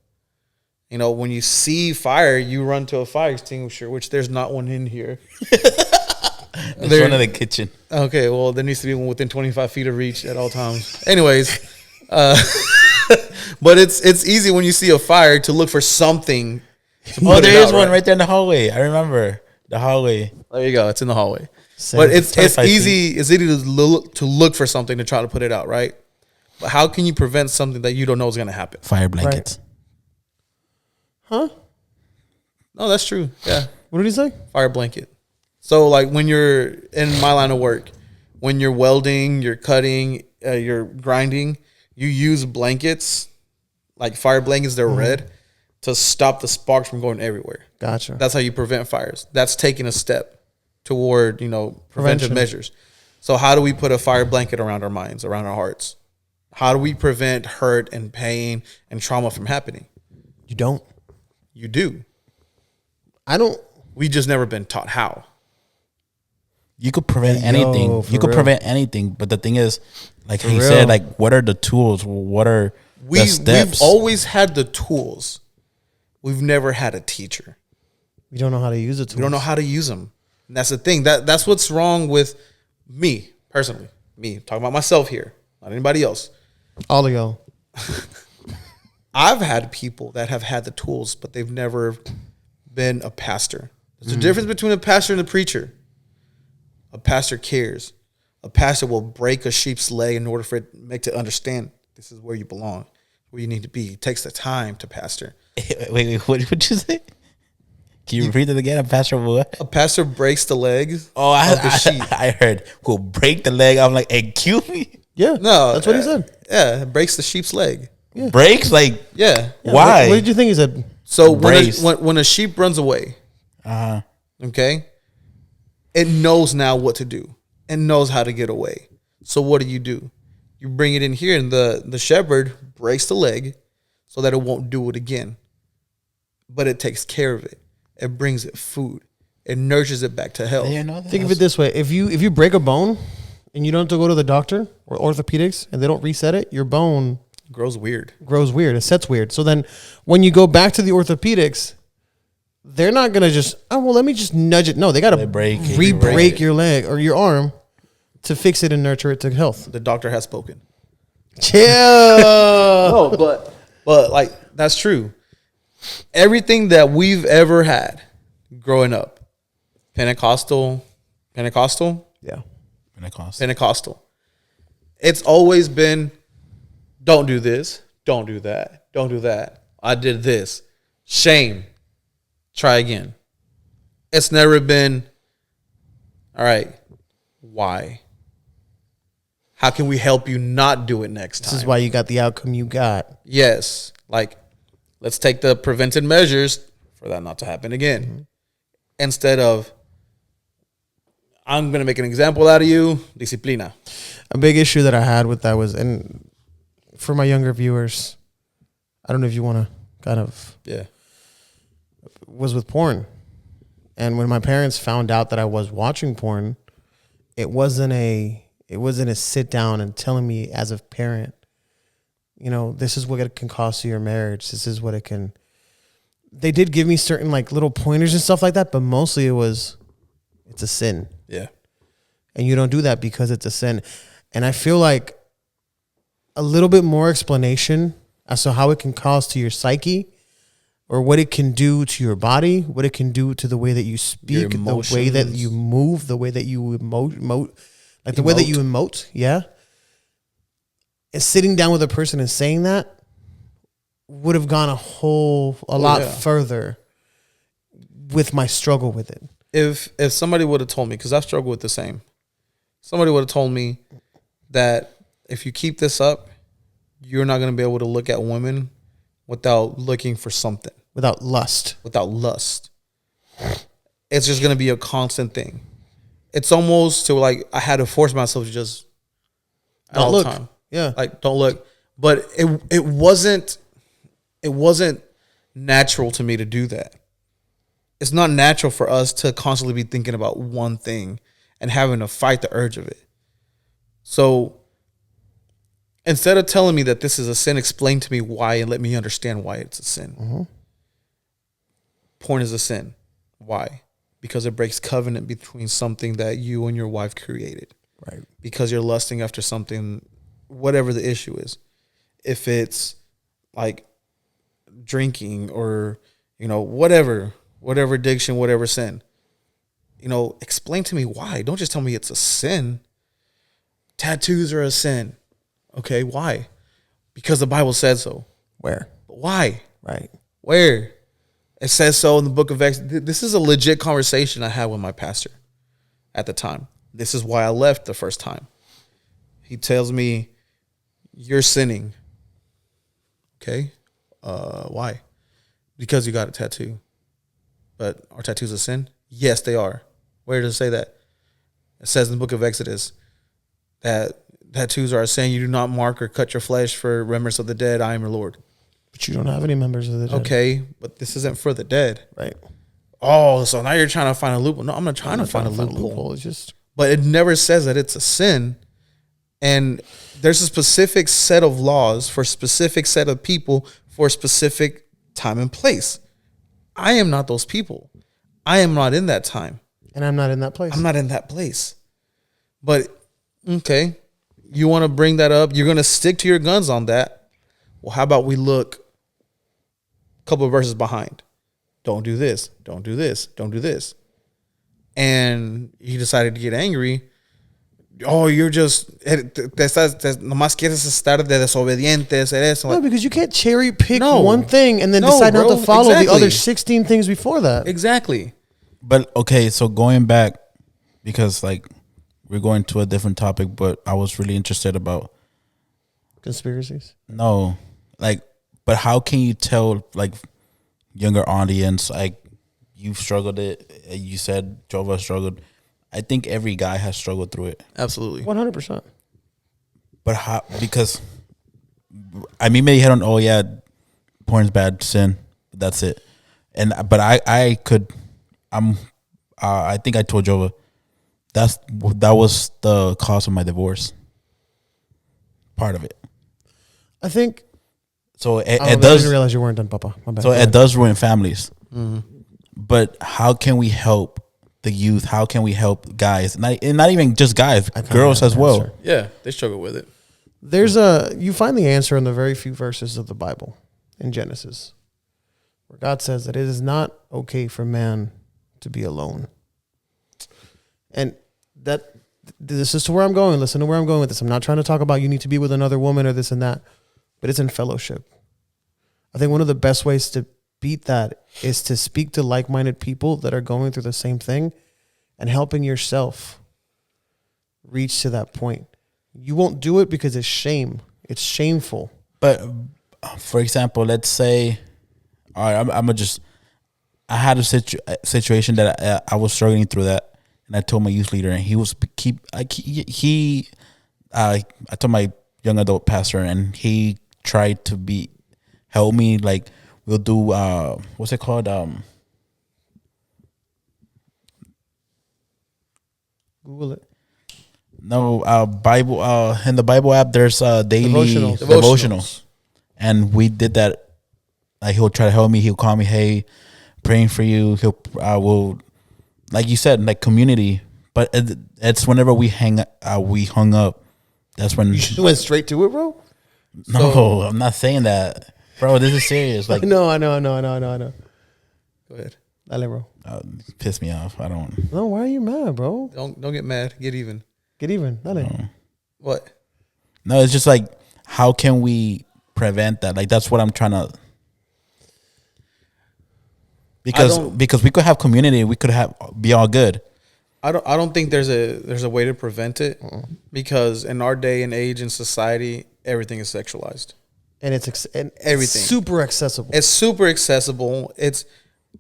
You know, when you see fire, you run to a fire extinguisher, which there's not one in here. There's one in the kitchen. Okay, well, there needs to be one within 25 feet of reach at all times. Anyways, but it's easy when you see a fire to look for something. Oh, there is one right there in the hallway. I remember the hallway. There you go. It's in the hallway. But it's easy. It's easy to look for something to try to put it out, right? But how can you prevent something that you don't know is going to happen? Fire blankets. Right. Huh? No, that's true. Yeah. What did he say? Fire blanket. So, like, when you're in my line of work, when you're welding, you're cutting, you're grinding, you use blankets, like fire blankets, they're red, to stop the sparks from going everywhere. Gotcha. That's how you prevent fires. That's taking a step toward, preventive measures. So how do we put a fire blanket around our minds, around our hearts? How do we prevent hurt and pain and trauma from happening? You don't. You do. I don't. We just never been taught how. You could prevent anything. You could prevent anything. But the thing is, like he said, like, what are the tools? What are the steps? We've always had the tools. We've never had a teacher. We don't know how to use the tools. We don't know how to use them. And that's the thing. That's what's wrong with me, personally. Me, talking about myself here, not anybody else. All of y'all. I've had people that have had the tools, but they've never been a pastor. There's a difference between a pastor and a preacher. A pastor cares. A pastor will break a sheep's leg in order for it to understand this is where you belong, where you need to be. It takes the time to pastor. Wait, what did you say? Can you repeat it again? A pastor what? A pastor breaks the legs of the sheep. I heard, will break the leg. I'm like, excuse me? Yeah. No. That's what he said. Yeah, it breaks the sheep's leg. Yeah. Breaks? Like, yeah. Why? What did you think he said? So when a sheep runs away, okay, it knows now what to do. It knows how to get away. So what do? You bring it in here, and the shepherd breaks the leg so that it won't do it again. But it takes care of it. It brings it food. It nurtures it back to health. Think of it this way: if you break a bone and you don't have to go to the doctor or orthopedics, and they don't reset it, your bone grows weird. It sets weird. So then, when you go back to the orthopedics, they're not gonna just let me just nudge it. No, they gotta re-break your leg or your arm to fix it and nurture it to health. The doctor has spoken. Chill. No, but like that's true. Everything that we've ever had growing up, Pentecostal, yeah, Pentecostal. It's always been, don't do this, don't do that, don't do that. I did this. Shame. try again. It's never been, all right, why? How can we help you not do it next time? This is why you got the outcome you got. Yes. Like, let's take the preventive measures for that not to happen again. Instead of, I'm going to make an example out of you, disciplina. A big issue that I had with that was, and for my younger viewers, I don't know if you want to kind of, was with porn. And when my parents found out that I was watching porn, it wasn't a sit down and telling me as a parent, you know, this is what it can cost you your marriage. This is what it can. They did give me certain like little pointers and stuff like that, but mostly it's a sin. Yeah. And you don't do that because it's a sin. And I feel like a little bit more explanation as to how it can cause to your psyche, or what it can do to your body, what it can do to the way that you speak, the way that you move, the way that you emote, like the way that you emote. Yeah. And sitting down with a person and saying that would have gone a lot further with my struggle with it. If somebody would have told me, because I've struggled with the same, somebody would have told me that if you keep this up, you're not going to be able to look at women without looking for something. Without lust. Without lust. It's just going to be a constant thing. It's almost to like, I had to force myself to just Don't all look. the time. Yeah. Like, don't look. But it wasn't natural to me to do that. It's not natural for us to constantly be thinking about one thing and having to fight the urge of it. So instead of telling me that this is a sin, explain to me why and let me understand why it's a sin. Mm-hmm. Porn is a sin. Why? Because it breaks covenant between something that you and your wife created. Right. Because you're lusting after something, whatever the issue is. If it's like drinking or, you know, whatever addiction, whatever sin, you know, explain to me why. Don't just tell me it's a sin. Tattoos are a sin. Okay, why? Because the Bible said so. Where? But why? Right. Where? It says so in the book of Exodus. This is a legit conversation I had with my pastor at the time. This is why I left the first time. He tells me, you're sinning. Okay. Why? Because you got a tattoo. But are tattoos a sin? Yes, they are. Where does it say that? It says in the book of Exodus that tattoos are a sin. You do not mark or cut your flesh for remembrance of the dead. I am your Lord. But you don't have any members of the dead. Okay, but this isn't for the dead. Right. Oh, so now you're trying to find a loophole. No, I'm not trying to find a loophole. It's just, But it never says that it's a sin. And there's a specific set of laws for a specific set of people for a specific time and place. I am not those people. I am not in that time. and I'm not in that place. I'm not in that place. But, okay, you want to bring that up. You're going to stick to your guns on that. Well, how about we look a couple of verses behind? Don't do this. Don't do this. Don't do this. And he decided to get angry. Oh, you're just, nomás quieres estar de desobediente, hacer eso. No, because you can't cherry pick No. one thing and then No, decide not bro, to follow the exactly. other 16 things before that. Exactly. But okay, so going back, because like we're going to a different topic, but I was really interested about Conspiracies. no, like, but how can you tell like younger audience, like you've struggled it, you said Jova struggled. I think every guy has struggled through it. Absolutely. 100%. But how? Because I mean, maybe hit on, oh yeah, porn's bad, sin. That's it. And but I think I told Jova that was the cause of my divorce. Part of it. I think. So it I does. didn't realize you weren't done, Papa. My bad. So Go it ahead. does ruin families. Mm-hmm. But how can we help the youth? How can we help guys? And not even just guys, girls as well. Answer. Yeah, they struggle with it. You find the answer in the very few verses of the Bible in Genesis, where God says that it is not okay for man to be alone. And this is to where I'm going. Listen to where I'm going with this. I'm not trying to talk about you need to be with another woman or this and that, but it's in fellowship. I think one of the best ways to beat that is to speak to like-minded people that are going through the same thing and helping yourself reach to that point. You won't do it because it's shame. It's shameful. But for example, let's say, all right, I had a situation that I was struggling through that, and I told my youth leader, and he was I told my young adult pastor, and he tried to help me. Like, we'll do what's it called? Google it. No, Bible. In the Bible app, there's daily devotionals, and we did that. Like, he'll try to help me. He'll call me, hey, praying for you. Will, like you said, like community. But it's whenever we hung up. That's when You went straight to it, bro. No, I'm not saying that, bro. This is serious. Like, I know. Go ahead. Dale, bro. Piss me off. I don't. No, why are you mad, bro? Don't get mad. Get even. Get even. Dale. What? No, it's just like, how can we prevent that? Like, that's what I'm trying to. Because we could have community, we could be all good. I don't think there's a way to prevent it, because in our day and age in society, everything is sexualized, And it's everything super accessible. It's super accessible.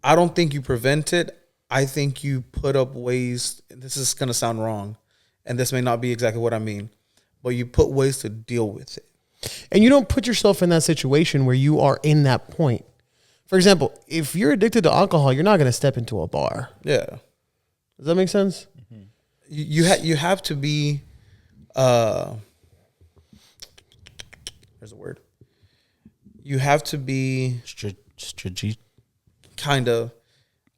I don't think you prevent it. I think you put up ways. This is gonna sound wrong, and this may not be exactly what I mean, but you put ways to deal with it. And you don't put yourself in that situation where you are in that point. For example, if you're addicted to alcohol, you're not going to step into a bar. Yeah. Does that make sense? Mm-hmm. You have to be. There's a word. You have to be Strategic. kind of.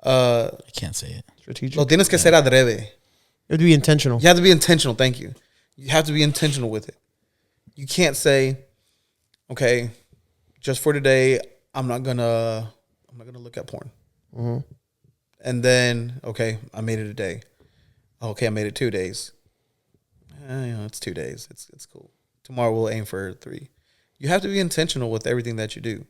I can't say it. Strategic. Lo tienes que ser adrede. You have to be intentional. You have to be intentional. Thank you. You have to be intentional with it. You can't say, okay, just for today, I'm not gonna look at porn. Mm-hmm. And then, okay, I made it a day. Okay, I made it 2 days. It's 2 days. It's cool. Tomorrow we'll aim for 3. You have to be intentional with everything that you do.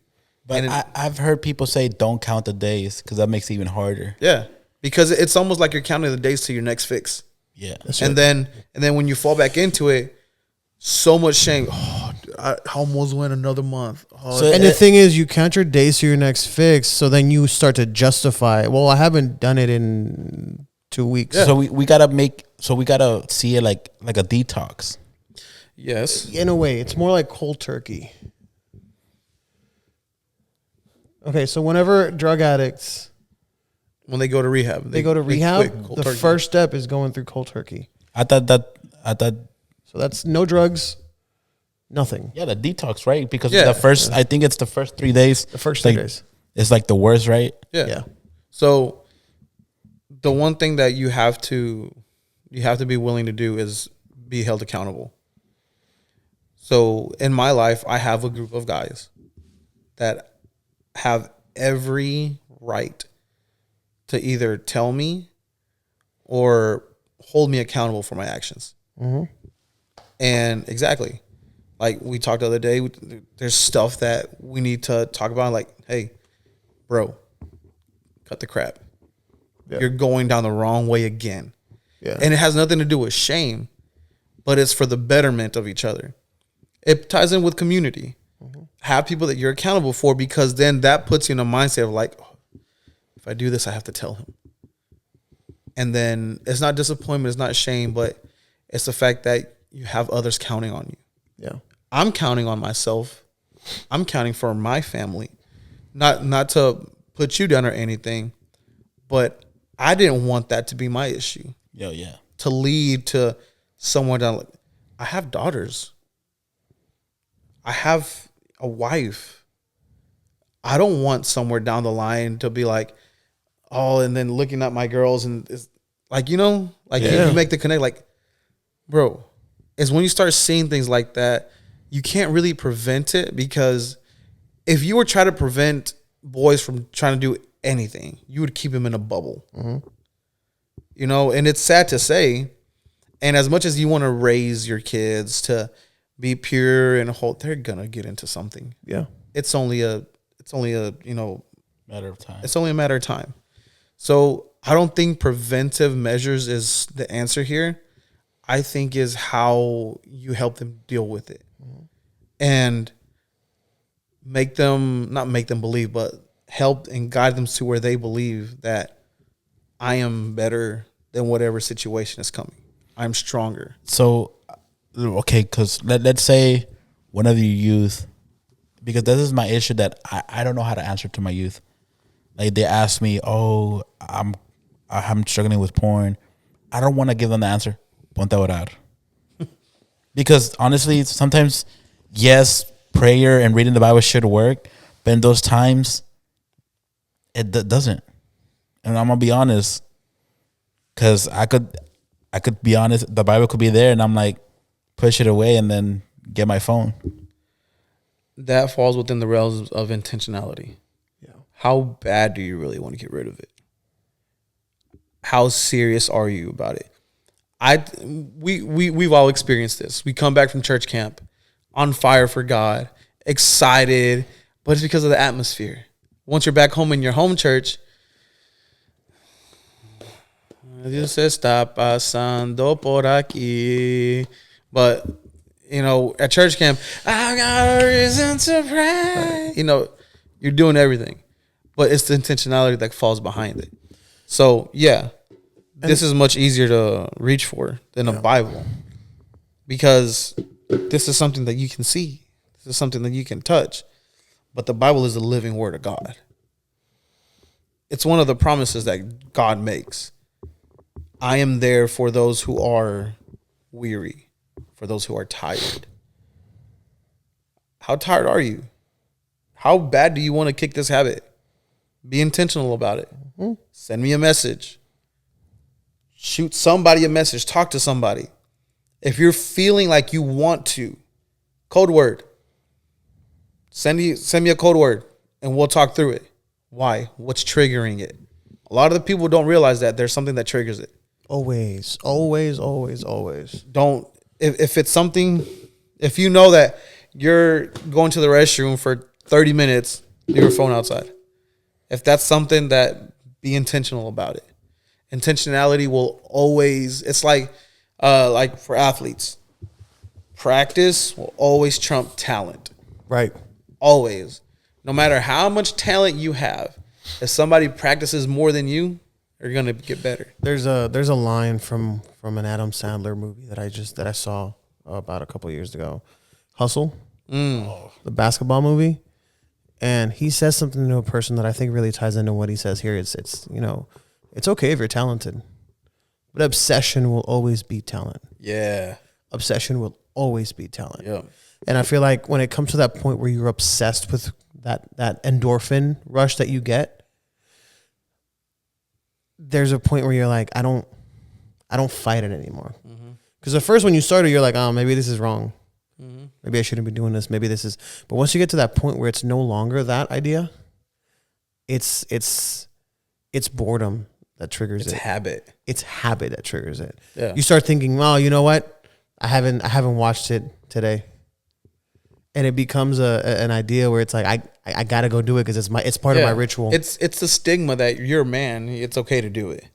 But I've heard people say don't count the days, because that makes it even harder. Yeah, because it's almost like you're counting the days to your next fix. Yeah, And then when you fall back into it, so much shame. Oh, I almost went another month. Oh, And the thing is, you count your days to your next fix, so then you start to justify, well, I haven't done it in 2 weeks. So we gotta see it like a detox. yes. In a way, it's more like cold turkey. Okay, so whenever drug addicts, When they go to rehab, they go to rehab, quit cold the turkey. first step is going through cold turkey. I thought So that's no drugs, nothing. yeah, the detox, right? Because Yeah. I think it's the first 3 days. The first like, 3 days. It's like the worst, right? Yeah. So the one thing that you have to be willing to do is be held accountable. So in my life, I have a group of guys that have every right to either tell me or hold me accountable for my actions. Mm-hmm. And exactly, like we talked the other day, there's stuff that we need to talk about. Like, hey, bro, cut the crap. Yeah. You're going down the wrong way again. Yeah. And it has nothing to do with shame, but it's for the betterment of each other. It ties in with community. Mm-hmm. Have people that you're accountable for, because then that puts you in a mindset of like, oh, if I do this, I have to tell him. And then it's not disappointment, it's not shame, but it's the fact that you have others counting on you. Yeah. I'm counting on myself. I'm counting for my family. Not to put you down or anything, but I didn't want that to be my issue. Yeah. To lead to someone down. Like, I have daughters. I have a wife. I don't want somewhere down the line to be like, oh, and then looking at my girls and it's like, you make the connect. Like, bro, it's when you start seeing things like that, you can't really prevent it, because if you were trying to prevent boys from trying to do anything, you would keep them in a bubble. Mm-hmm. And it's sad to say, and as much as you want to raise your kids to be pure and whole, they're gonna get into something. Yeah. It's only a Matter of time. It's only a matter of time. So I don't think preventive measures is the answer here. I think is how you help them deal with it. And not make them believe, but help and guide them to where they believe that I am better than whatever situation is coming. I'm stronger. So, okay, because let's say one of your youth, because this is my issue that I don't know how to answer to my youth. Like they ask me, oh, I'm struggling with porn. I don't want to give them the answer. Ponte a orar. Because honestly, sometimes, yes, prayer and reading the Bible should work, but in those times, it doesn't. And I'm gonna be honest, because I could be honest. The Bible could be there, and I'm like, push it away, and then get my phone. That falls within the realms of intentionality. Yeah. How bad do you really want to get rid of it? How serious are you about it? We've all experienced this. We come back from church camp on fire for God, excited, but it's because of the atmosphere. Once you're back home in your home church, Dios está pasando por aquí. But, at church camp, I got a reason to pray. You're doing everything. But it's the intentionality that falls behind it. So, yeah, this is much easier to reach for than a Bible. Because this is something that you can see. This is something that you can touch. But the Bible is the living word of God. It's one of the promises that God makes. I am there for those who are weary, for those who are tired. How tired are you? How bad do you want to kick this habit? Be intentional about it. Mm-hmm. Send me a message. Shoot somebody a message. Talk to somebody. If you're feeling like you want to, code word. Send me a code word and we'll talk through it. Why? What's triggering it? A lot of the people don't realize that there's something that triggers it. Always. Don't, if it's something, if you know that you're going to the restroom for 30 minutes, leave your phone outside. If that's something that, be intentional about it. Intentionality will always, it's like for athletes, practice will always trump talent. Right. Always. No matter how much talent you have, if somebody practices more than you, you're gonna get better. There's a line from an Adam Sandler movie that I saw about a couple of years ago. Hustle, the basketball movie, and he says something to a person that I think really ties into what he says here. It's okay if you're talented, but obsession will always beat talent. Yeah, obsession will always beat talent. Yeah, and I feel like when it comes to that point where you're obsessed with that endorphin rush that you get, there's a point where you're like, I don't fight it anymore. Because at first when you started, you're like, oh, maybe this is wrong. Maybe I shouldn't be doing this. Maybe this is. But once you get to that point where it's no longer that idea, it's boredom that triggers it. It's habit. It's habit that triggers it. Yeah. You start thinking, well, you know what? I haven't watched it today. And it becomes an idea where it's like I gotta go do it because it's part of my ritual. It's the stigma that you're a man. It's okay to do it,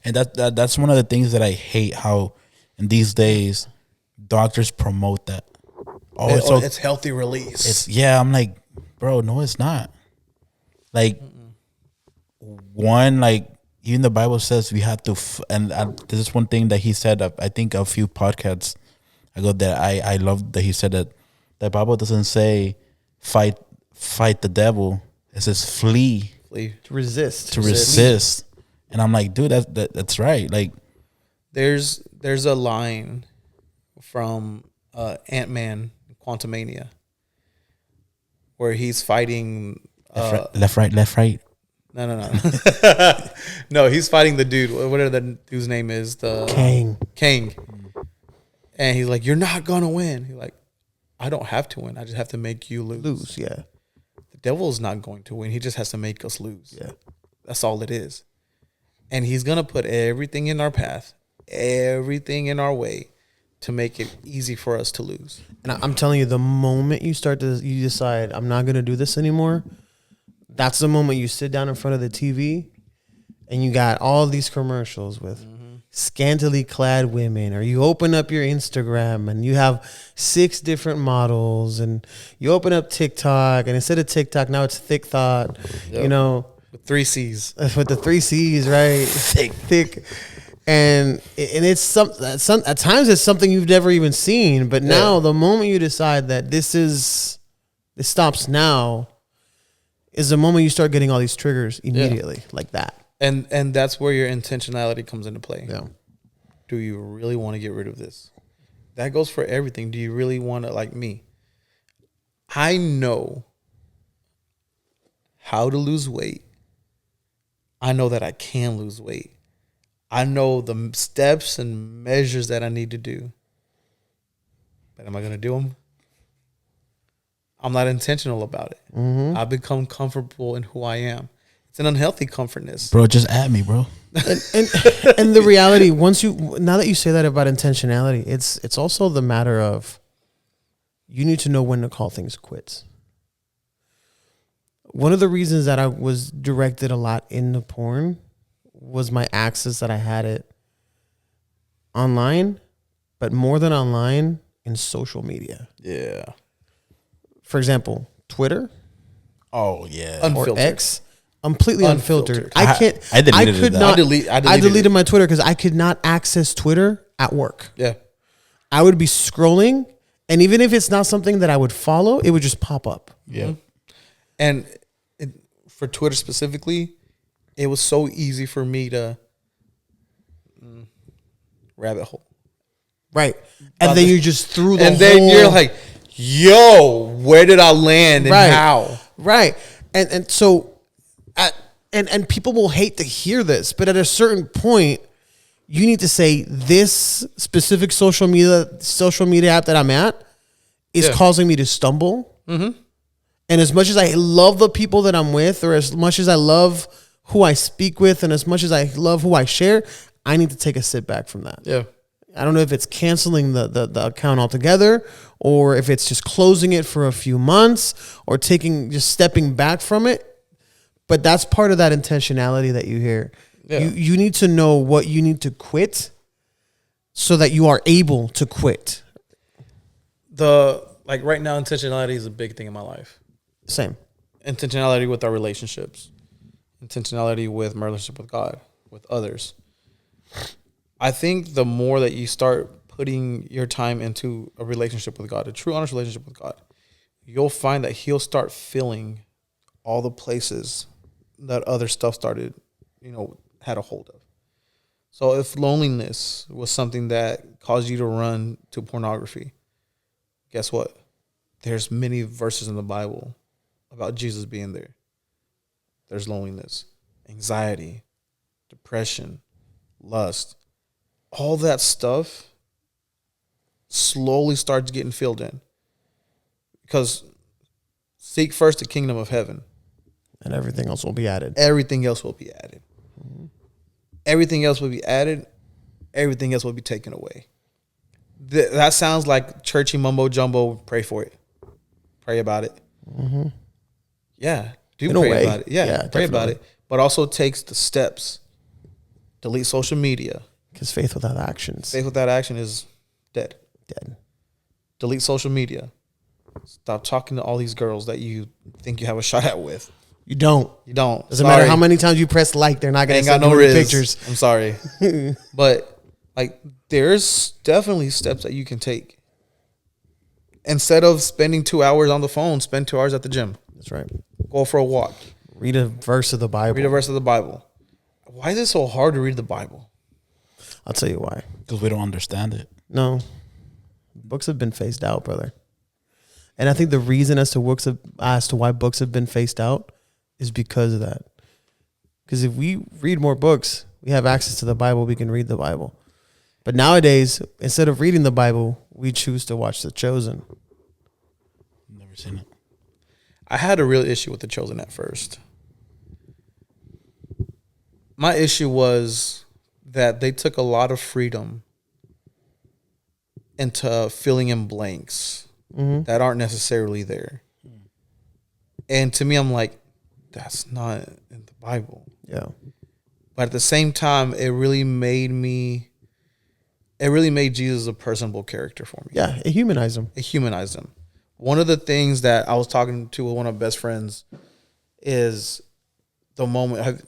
and that's one of the things that I hate. How in these days doctors promote that. Oh, it's healthy release. I'm like, bro, no, it's not. Like one, like even the Bible says we have to. This is one thing that he said. I think a few podcasts ago that I love that he said that. The Bible doesn't say fight the devil. It says flee. To resist. And I'm like, dude, that's right. Like, there's a line from Ant-Man, Quantumania, where he's fighting left, right. No. No, he's fighting the dude. Whatever the dude's name is, the Kang. And he's like, "You're not gonna win." He's like, I don't have to win. I just have to make you lose. Yeah. The devil is not going to win. He just has to make us lose. Yeah. That's all it is. And he's going to put everything in our path, everything in our way to make it easy for us to lose. And I'm telling you, the moment you decide, I'm not going to do this anymore, that's the moment you sit down in front of the TV and you got all these commercials with scantily clad women, or you open up your Instagram and you have 6 different models, and you open up TikTok, and instead of TikTok, now it's Thick Thought, you know, with 3 C's. with the 3 C's, right? Thick. And it's some at times it's something you've never even seen, but now the moment you decide that this stops now is the moment you start getting all these triggers immediately like that. And that's where your intentionality comes into play. Yeah. Do you really want to get rid of this? That goes for everything. Do you really want to, like me? I know how to lose weight. I know that I can lose weight. I know the steps and measures that I need to do. But am I going to do them? I'm not intentional about it. I've become comfortable in who I am. It's an unhealthy comfortness. Bro, just at me, bro. And the reality, now that you say that about intentionality, it's also the matter of you need to know when to call things quits. One of the reasons that I was directed a lot into porn was my access that I had it online, but more than online, in social media. Yeah. For example, Twitter. Oh, yeah. Unfiltered. Or X. Completely unfiltered. I can't. I deleted that. I deleted my Twitter because I could not access Twitter at work. Yeah. I would be scrolling, and even if it's not something that I would follow, it would just pop up. Yeah. And for Twitter specifically, it was so easy for me to rabbit hole. Right. And then you just threw the and whole... then you're like, yo, where did I land and how? Right. And so... And people will hate to hear this, but at a certain point, you need to say this specific social media app that I'm at is causing me to stumble. Mm-hmm. And as much as I love the people that I'm with, or as much as I love who I speak with, and as much as I love who I share, I need to take a sit back from that. Yeah. I don't know if it's canceling the account altogether, or if it's just closing it for a few months, or just stepping back from it. But that's part of that intentionality that you hear. Yeah. You need to know what you need to quit so that you are able to quit. Right now, intentionality is a big thing in my life. Same. Intentionality with our relationships. Intentionality with my relationship with God, with others. I think the more that you start putting your time into a relationship with God, a true, honest relationship with God, you'll find that He'll start filling all the places that other stuff started, had a hold of. So if loneliness was something that caused you to run to pornography, guess what? There's many verses in the Bible about Jesus being there. There's loneliness, anxiety, depression, lust. All that stuff slowly starts getting filled in. Because seek first the kingdom of heaven. And everything else will be added. Everything else will be added. Mm-hmm. Everything else will be added. Everything else will be taken away. That sounds like churchy mumbo jumbo. Pray for it. Pray about it. Mm-hmm. Yeah. Pray about it. Yeah, pray about it. But also takes the steps. Delete social media. Because faith without actions. Faith without action is dead. Delete social media. Stop talking to all these girls that you think you have a shot at with. You don't. Doesn't matter how many times you press like, they're not going to send you pictures. I'm sorry. But there's definitely steps that you can take. Instead of spending 2 hours on the phone, spend 2 hours at the gym. That's right. Go for a walk. Read a verse of the Bible. Why is it so hard to read the Bible? I'll tell you why. Because we don't understand it. No. Books have been phased out, brother. And I think the reason as to why books have been phased out is because of that. Because if we read more books, we have access to the Bible, we can read the Bible. But nowadays, instead of reading the Bible, we choose to watch The Chosen. Never seen it. I had a real issue with The Chosen at first. My issue was that they took a lot of freedom into filling in blanks that aren't necessarily there. And to me, I'm like, that's not in the Bible. Yeah. But at the same time, it really made Jesus a personable character for me. Yeah, it humanized him. It humanized him. One of the things that I was talking to one of my best friends is the moment.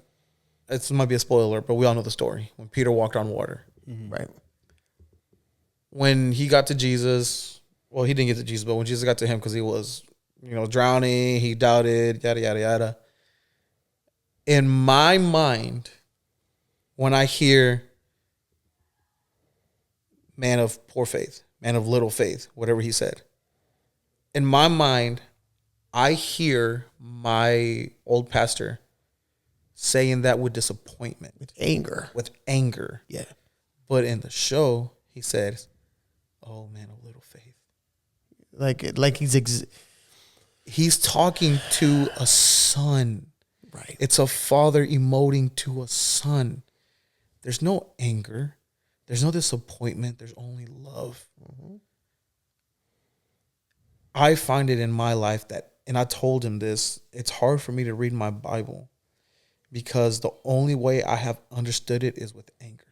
This might be a spoiler, but we all know the story when Peter walked on water. Mm-hmm. Right. When he got to Jesus, well, he didn't get to Jesus, but when Jesus got to him, because he was, drowning, he doubted, yada yada yada. In my mind, when I hear "man of poor faith," "man of little faith," whatever he said, in my mind, I hear my old pastor saying that with disappointment. With anger. Yeah. But in the show, he said, "Oh, man of little faith." Like He's talking to a son. Right. It's a father emoting to a son. There's no anger. There's no disappointment. There's only love. Mm-hmm. I find it in my life that, and I told him this, it's hard for me to read my Bible because the only way I have understood it is with anger.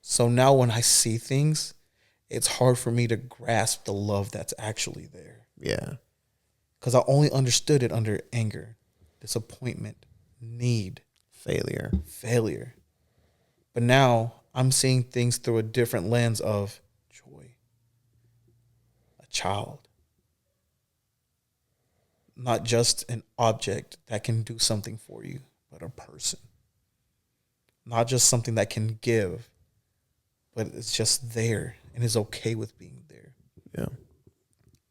So now when I see things, it's hard for me to grasp the love that's actually there. Yeah. Because I only understood it under anger, disappointment, need, failure. But now I'm seeing things through a different lens of joy. A child. Not just an object that can do something for you, but a person. Not just something that can give, but it's just there and is okay with being there. Yeah.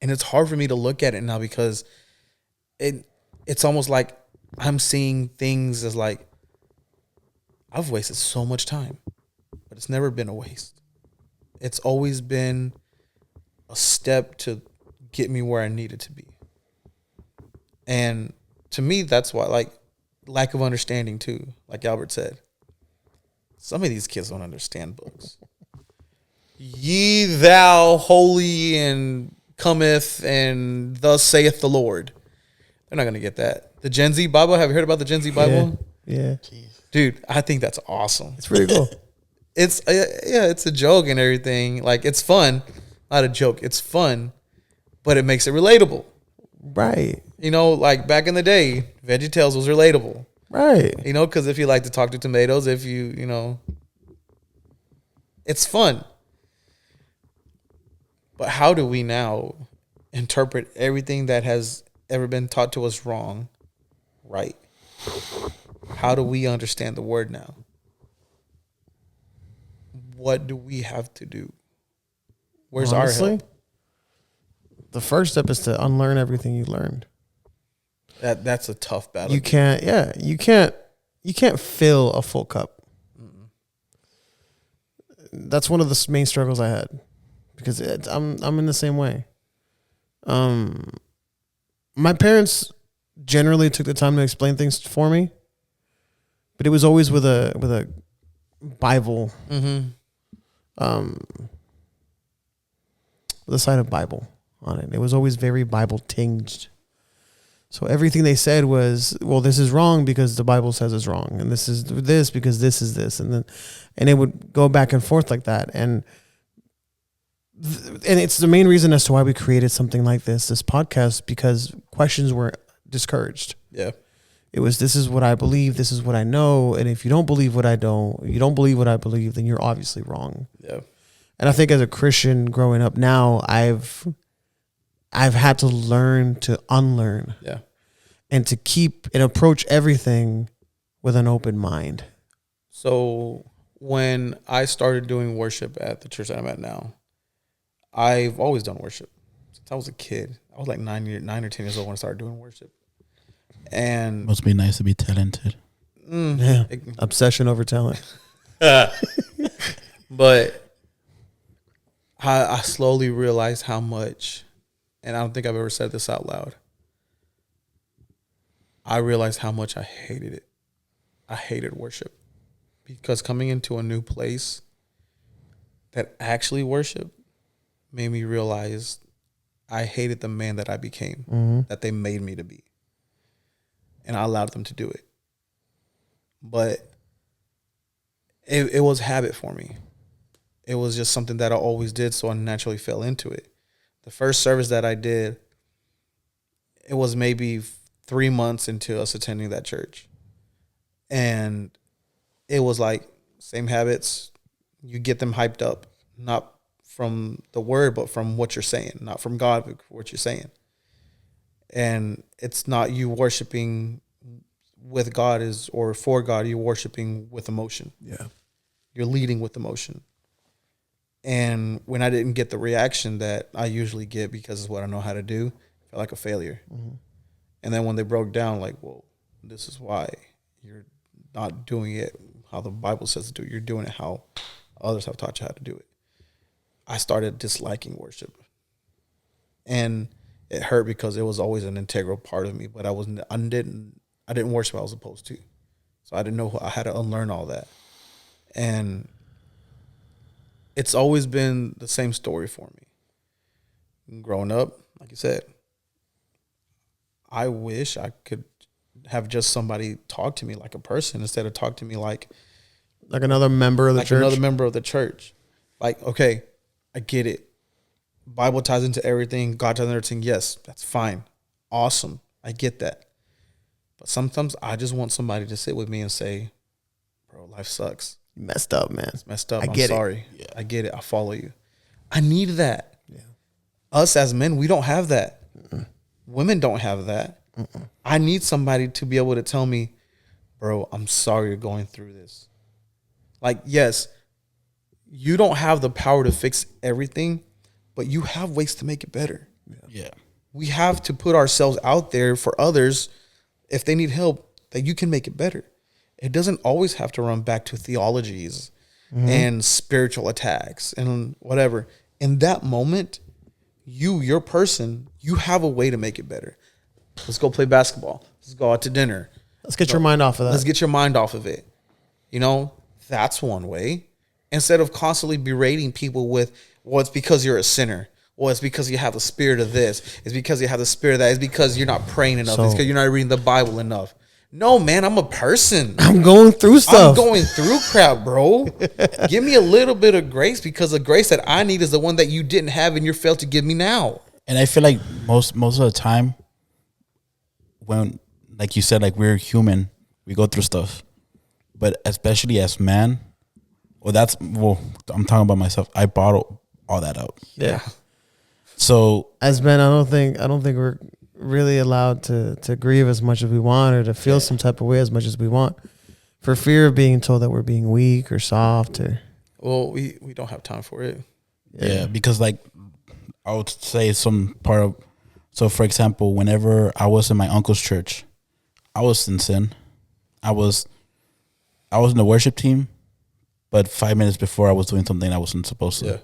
And it's hard for me to look at it now because it's almost like I'm seeing things as like, I've wasted so much time, but it's never been a waste. It's always been a step to get me where I needed to be. And to me, that's why, like, lack of understanding too, like Albert said. Some of these kids don't understand books. Ye thou holy and cometh and thus saith the Lord. They're not going to get that. The Gen Z Bible, have you heard about the Gen Z Bible? Yeah. Dude, I think that's awesome. It's pretty cool. It's a joke and everything. Like, it's fun. Not a joke. It's fun, but it makes it relatable. Right. Like back in the day, VeggieTales was relatable. Right. Because if you like to talk to tomatoes, if it's fun. But how do we now interpret everything that has ever been taught to us wrong, right? How do we understand the word now? What do we have to do? Where's Honestly, our help? The first step is to unlearn everything you learned. That's a tough battle. You can't fill a full cup. Mm-mm. That's one of the main struggles I had because I'm in the same way. My parents generally took the time to explain things for me, but it was always with a Bible, with a side of Bible on it. It was always very Bible tinged. So everything they said was, well, this is wrong because the Bible says it's wrong, and this is this because this is this, and it would go back and forth like that, and it's the main reason as to why we created something like this podcast, because questions were discouraged. Yeah, it was, this is what I believe, this is what I know, and if you don't believe what I you don't believe what I believe, then you're obviously wrong. Yeah, and I think as a Christian growing up now, I've had to learn to unlearn. Yeah. And to keep and approach everything with an open mind. So when I started doing worship at the church that I'm at now, I've always done worship since I was a kid. I was like 9 or 10 years old when I started doing worship. And must be nice to be talented. Yeah, obsession over talent. But I slowly realized how much, and I don't think I've ever said this out loud, I realized how much I hated it. I hated worship because coming into a new place that actually worship made me realize I hated the man that I became, that they made me to be. And I allowed them to do it. But it was habit for me. It was just something that I always did, so I naturally fell into it. The first service that I did, it was maybe 3 months into us attending that church. And it was like, same habits. You get them hyped up, not from the word, but from what you're saying, not from God, but what you're saying. And it's not you worshiping with God or for God, you're worshiping with emotion. Yeah. You're leading with emotion. And when I didn't get the reaction that I usually get because it's what I know how to do, I felt like a failure. And then when they broke down, like, well, this is why you're not doing it how the Bible says to do it. You're doing it how others have taught you how to do it. I started disliking worship. And it hurt because it was always an integral part of me, but I didn't worship how I was supposed to. So I didn't know, I had to unlearn all that. And it's always been the same story for me. Growing up, like you said, I wish I could have just somebody talk to me like a person instead of talk to me like another member of the church. Another member of the church. Like, okay, I get it. Bible ties into everything. God ties into everything. Yes, that's fine. Awesome. I get that. But sometimes I just want somebody to sit with me and say, bro, life sucks. You messed up, man. It's messed up. I'm sorry. Yeah. I get it. I follow you. I need that. Yeah. Us as men, we don't have that. Women don't have that. I need somebody to be able to tell me, bro, I'm sorry you're going through this. Like, yes, you don't have the power to fix everything, but you have ways to make it better. Yeah. We have to put ourselves out there for others if they need help, that you can make it better. It doesn't always have to run back to theologies and spiritual attacks and whatever. In that moment, your person, you have a way to make it better. Let's go play basketball. Let's go out to dinner. Let's get your mind off of that. Let's get your mind off of it. You know, that's one way. Instead of constantly berating people with, well, it's because you're a sinner. Well, it's because you have the spirit of this. It's because you have the spirit of that. It's because you're not praying enough. It's because you're not reading the Bible enough. No, man, I'm a person. I'm going through stuff. I'm going through crap, bro. Give me a little bit of grace, because the grace that I need is the one that you didn't have and you're failed to give me now. And I feel like most of the time, when, like you said, like, we're human, we go through stuff. But especially as man, I'm talking about myself. I bottle all that out. Yeah. So As men, I don't think we're really allowed to grieve as much as we want, or to feel some type of way as much as we want, for fear of being told that we're being weak or soft. Or We don't have time for it. yeah, because, like, I would say some part of, so for example, whenever I was in my uncle's church, I was in sin. I was in the worship team, but 5 minutes before I was doing something I wasn't supposed to. Yeah.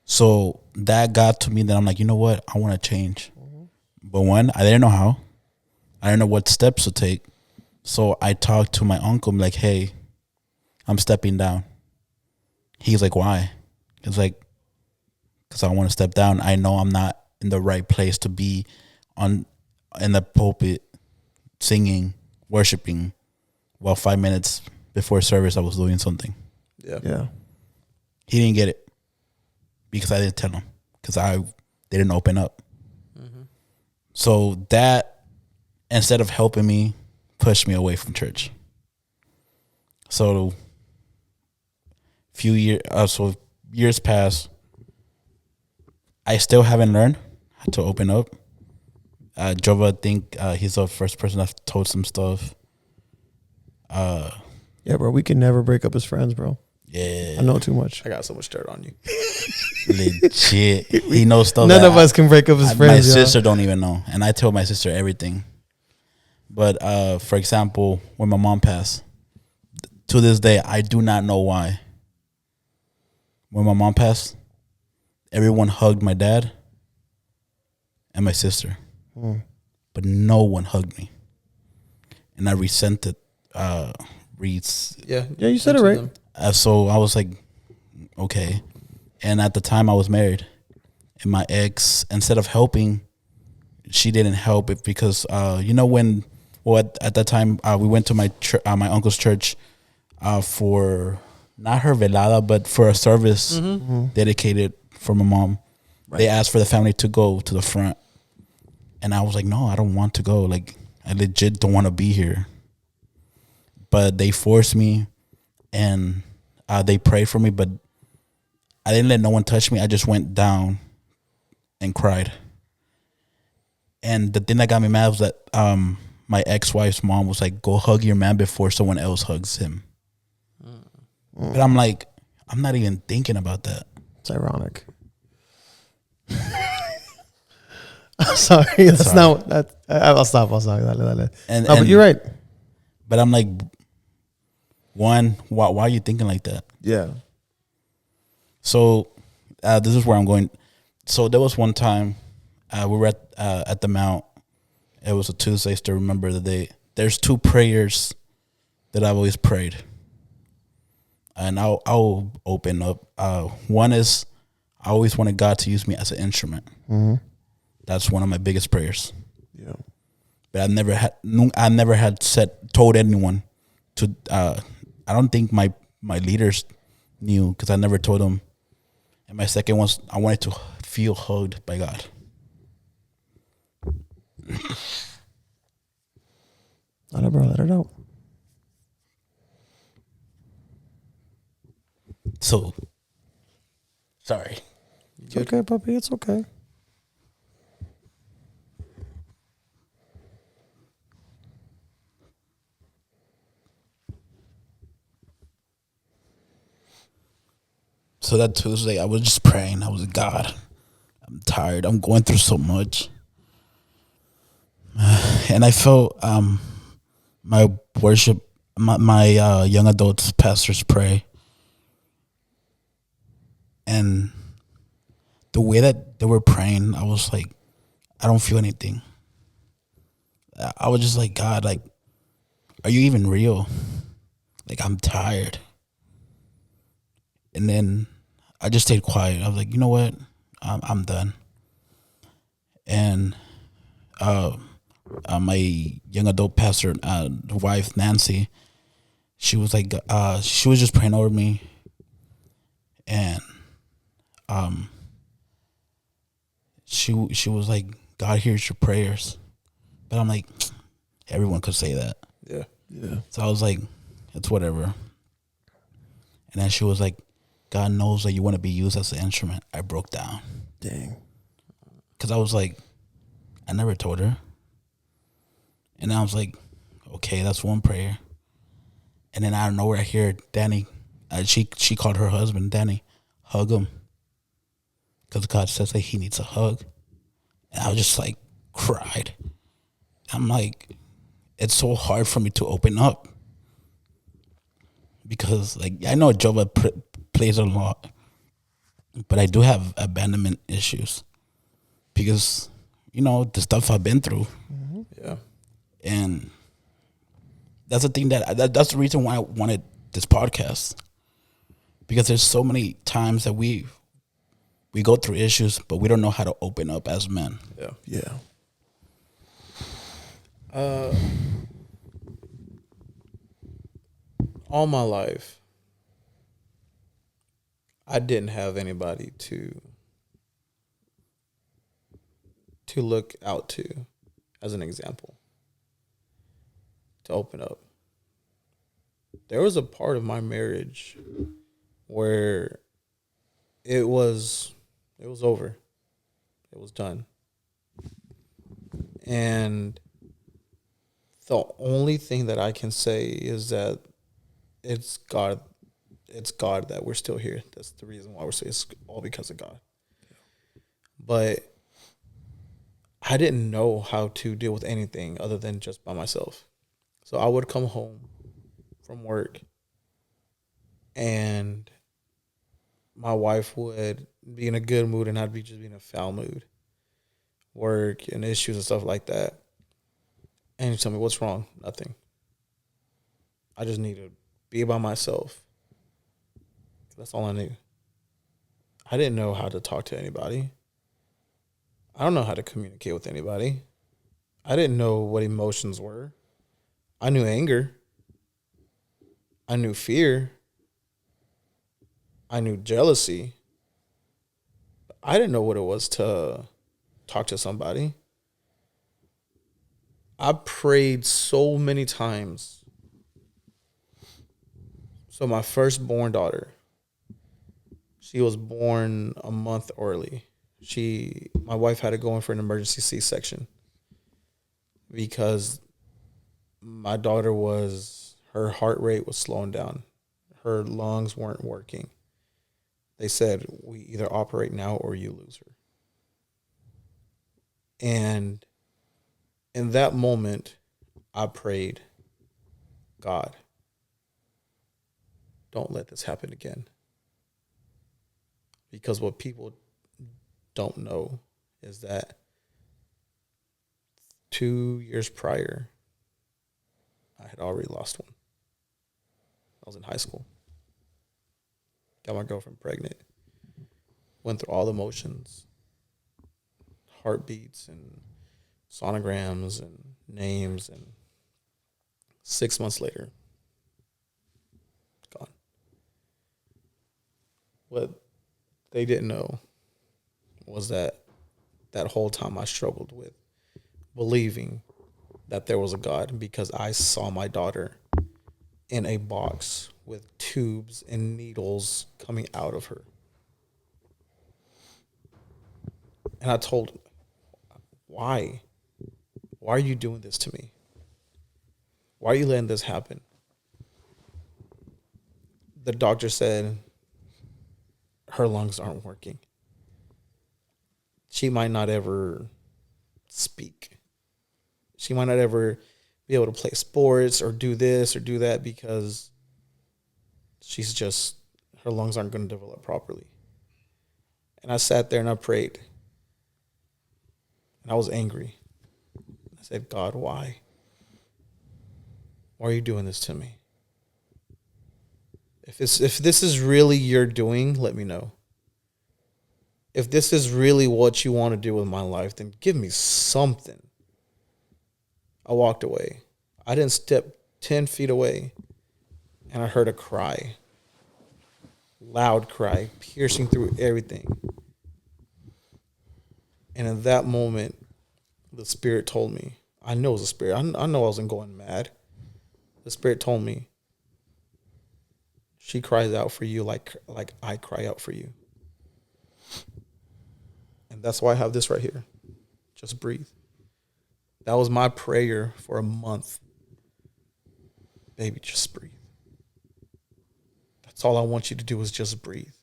So that got to me that I'm like, you know what? I want to change. But one, I didn't know how. I didn't know what steps to take. So I talked to my uncle. I'm like, hey, I'm stepping down. He's like, why? It's like, because I want to step down. I know I'm not in the right place to be in the pulpit singing, worshiping, while 5 minutes before service I was doing something. yeah. He didn't get it because I didn't tell him, because they didn't open up. So that, instead of helping me, pushed me away from church. So years pass. I still haven't learned how to open up. JOVA, I think he's the first person I've told some stuff. Yeah, bro. We can never break up as friends, bro. Yeah, I know too much. I got so much dirt on you. legit. He knows stuff. None of us can break up as friends. My y'all. sister don't even know, and I tell my sister everything. But for example, when my mom passed, to this day I do not know why. When my mom passed, everyone hugged my dad and my sister, but no one hugged me, and I resented. Yeah, you said it right. So I was like, okay. And at the time I was married, and my ex, instead of helping, she didn't help it because at that time we went to my uncle's church for not her velada, but for a service dedicated for my mom. Right. They asked for the family to go to the front, and I was like, no, I don't want to go. Like, I legit don't want to be here. But they forced me, and they prayed for me, but I didn't let no one touch me. I just went down and cried. And the thing that got me mad was that my ex-wife's mom was like, go hug your man before someone else hugs him. But I'm like, I'm not even thinking about that. It's ironic. I'm sorry. That's not that. I'll stop. Dale. But you're right. But I'm like, why are you thinking like that? Yeah. So this is where I'm going. So there was one time we were at the Mount. It was a Tuesday, still remember the day. There's 2 prayers that I've always prayed. And I'll open up. One is I always wanted God to use me as an instrument. Mm-hmm. That's one of my biggest prayers. Yeah. But I never had told anyone to. I don't think my leaders knew because I never told them. And my second was I wanted to feel hugged by God. Let it, bro. Let it out. So, sorry. It's okay, puppy. It's okay. So that Tuesday, I was just praying. I was like, God, I'm tired. I'm going through so much. And I felt my worship, my young adults pastors pray. And the way that they were praying, I was like, I don't feel anything. I was just like, God, like, are you even real? Like, I'm tired. And then I just stayed quiet. I was like, you know what? I'm done. And my young adult pastor, wife, Nancy, she was like, she was just praying over me. And she was like, God hears your prayers. But I'm like, everyone could say that. Yeah. Yeah. So I was like, it's whatever. And then she was like, God knows that you want to be used as an instrument. I broke down. Dang. Because I was like, I never told her. And I was like, okay, that's one prayer. And then out of nowhere, I hear Danny. She called her husband, Danny, hug him. Because God says that he needs a hug. And I was just like, cried. I'm like, it's so hard for me to open up. Because, like, I know JOVA plays a lot. But I do have abandonment issues. Because, you know, the stuff I've been through. Mm-hmm. Yeah. And that's the thing that's the reason why I wanted this podcast. Because there's so many times that we go through issues, but we don't know how to open up as men. Yeah. Yeah. All my life, I didn't have anybody to look out to as an example, to open up. There was a part of my marriage where it was over. It was done. And the only thing that I can say is that it's God that we're still here. That's the reason why we're still. It's all because of God. But I didn't know how to deal with anything other than just by myself. So I would come home from work and my wife would be in a good mood and I'd be just be in a foul mood. Work and issues and stuff like that. And you tell me, what's wrong? Nothing. I just need to be by myself. That's all I knew. I didn't know how to talk to anybody. I don't know how to communicate with anybody. I didn't know what emotions were. I knew anger. I knew fear. I knew jealousy. I didn't know what it was to talk to somebody. I prayed so many times. So my firstborn daughter, she was born a month early. My wife had to go in for an emergency C-section because my daughter her heart rate was slowing down. Her lungs weren't working. They said, we either operate now or you lose her. And in that moment, I prayed, God, don't let this happen again. Because what people don't know is that 2 years prior, I had already lost one. I was in high school. Got my girlfriend pregnant. Went through all the motions, heartbeats and sonograms and names, and 6 months later, gone. What they didn't know was that whole time I struggled with believing that there was a God, because I saw my daughter in a box with tubes and needles coming out of her. And I told him, why? Why are you doing this to me? Why are you letting this happen? The doctor said her lungs aren't working. She might not ever speak. She might not ever be able to play sports or do this or do that because her lungs aren't going to develop properly. And I sat there and I prayed. And I was angry. I said, God, why? Why are you doing this to me? If this is really your doing, let me know. If this is really what you want to do with my life, then give me something. I walked away. I didn't step 10 feet away, and I heard a cry. Loud cry, piercing through everything. And in that moment, the Spirit told me, I know it was a Spirit. I know I wasn't going mad. The Spirit told me, she cries out for you like I cry out for you. And that's why I have this right here. Just breathe. That was my prayer for a month. Baby, just breathe. That's all I want you to do is just breathe.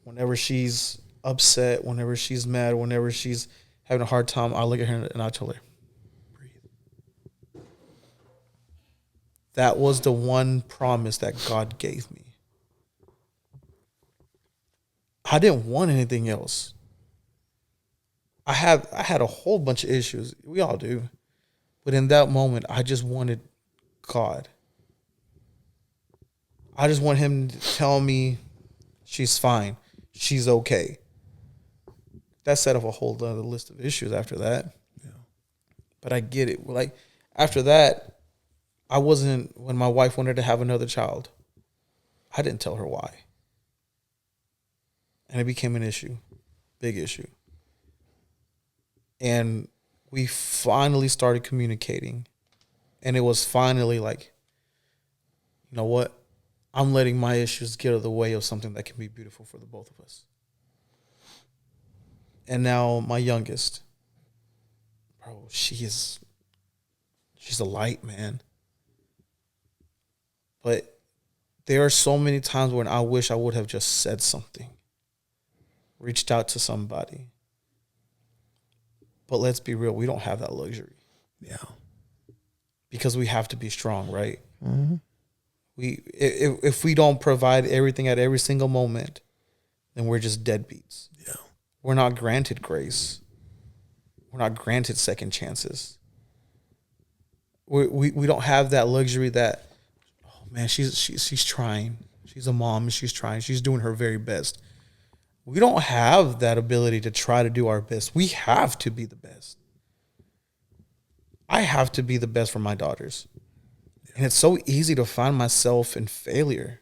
Whenever she's upset, whenever she's mad, whenever she's having a hard time, I look at her and I tell her, breathe. That was the one promise that God gave me. I didn't want anything else. I had a whole bunch of issues. We all do. But in that moment, I just wanted God. I just want him to tell me she's fine. She's okay. That set up a whole other list of issues after that. Yeah. But I get it. Like, after that, when my wife wanted to have another child, I didn't tell her why. And it became an issue. Big issue. And we finally started communicating. And it was finally like, you know what? I'm letting my issues get out of the way of something that can be beautiful for the both of us. And now my youngest, bro, she's a light, man. But there are so many times when I wish I would have just said something, reached out to somebody. But let's be real, we don't have that luxury. Yeah. Because we have to be strong, right? Mm-hmm. If we don't provide everything at every single moment, then we're just deadbeats. Yeah. We're not granted grace. We're not granted second chances. We don't have that luxury that, oh man, she's trying. She's a mom and she's trying. She's doing her very best. we don't have that ability to try to do our best. We have to be the best. I have to be the best for my daughters. And it's so easy to find myself in failure.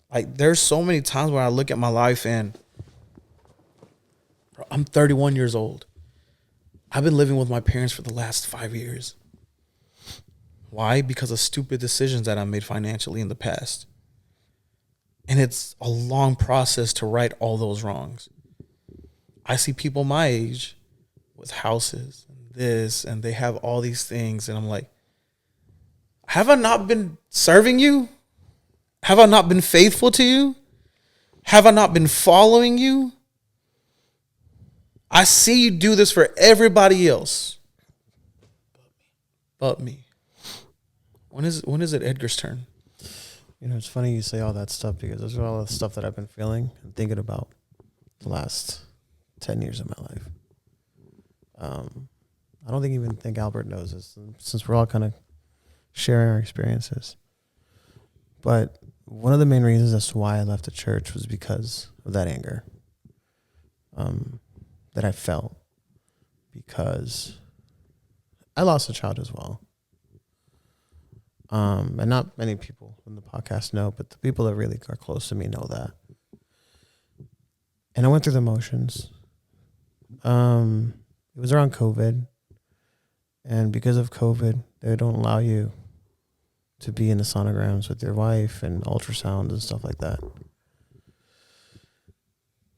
Like, there's so many times where I look at my life and I'm 31 years old. I've been living with my parents for the last 5 years. Why? Because of stupid decisions that I made financially in the past. And it's a long process to right all those wrongs. I see people my age with houses and this, and they have all these things. And I'm like, have I not been serving you? Have I not been faithful to you? Have I not been following you? I see you do this for everybody else. But me. When is it Edgar's turn? You know, it's funny you say all that stuff because those are all the stuff that I've been feeling and thinking about the last 10 years of my life. I don't think Albert knows this, since we're all kind of sharing our experiences. But one of the main reasons as to why I left the church was because of that anger that I felt, because I lost a child as well. And not many people in the podcast know, but the people that really are close to me know that. And I went through the motions. It was around COVID. And because of COVID, they don't allow you to be in the sonograms with your wife and ultrasounds and stuff like that.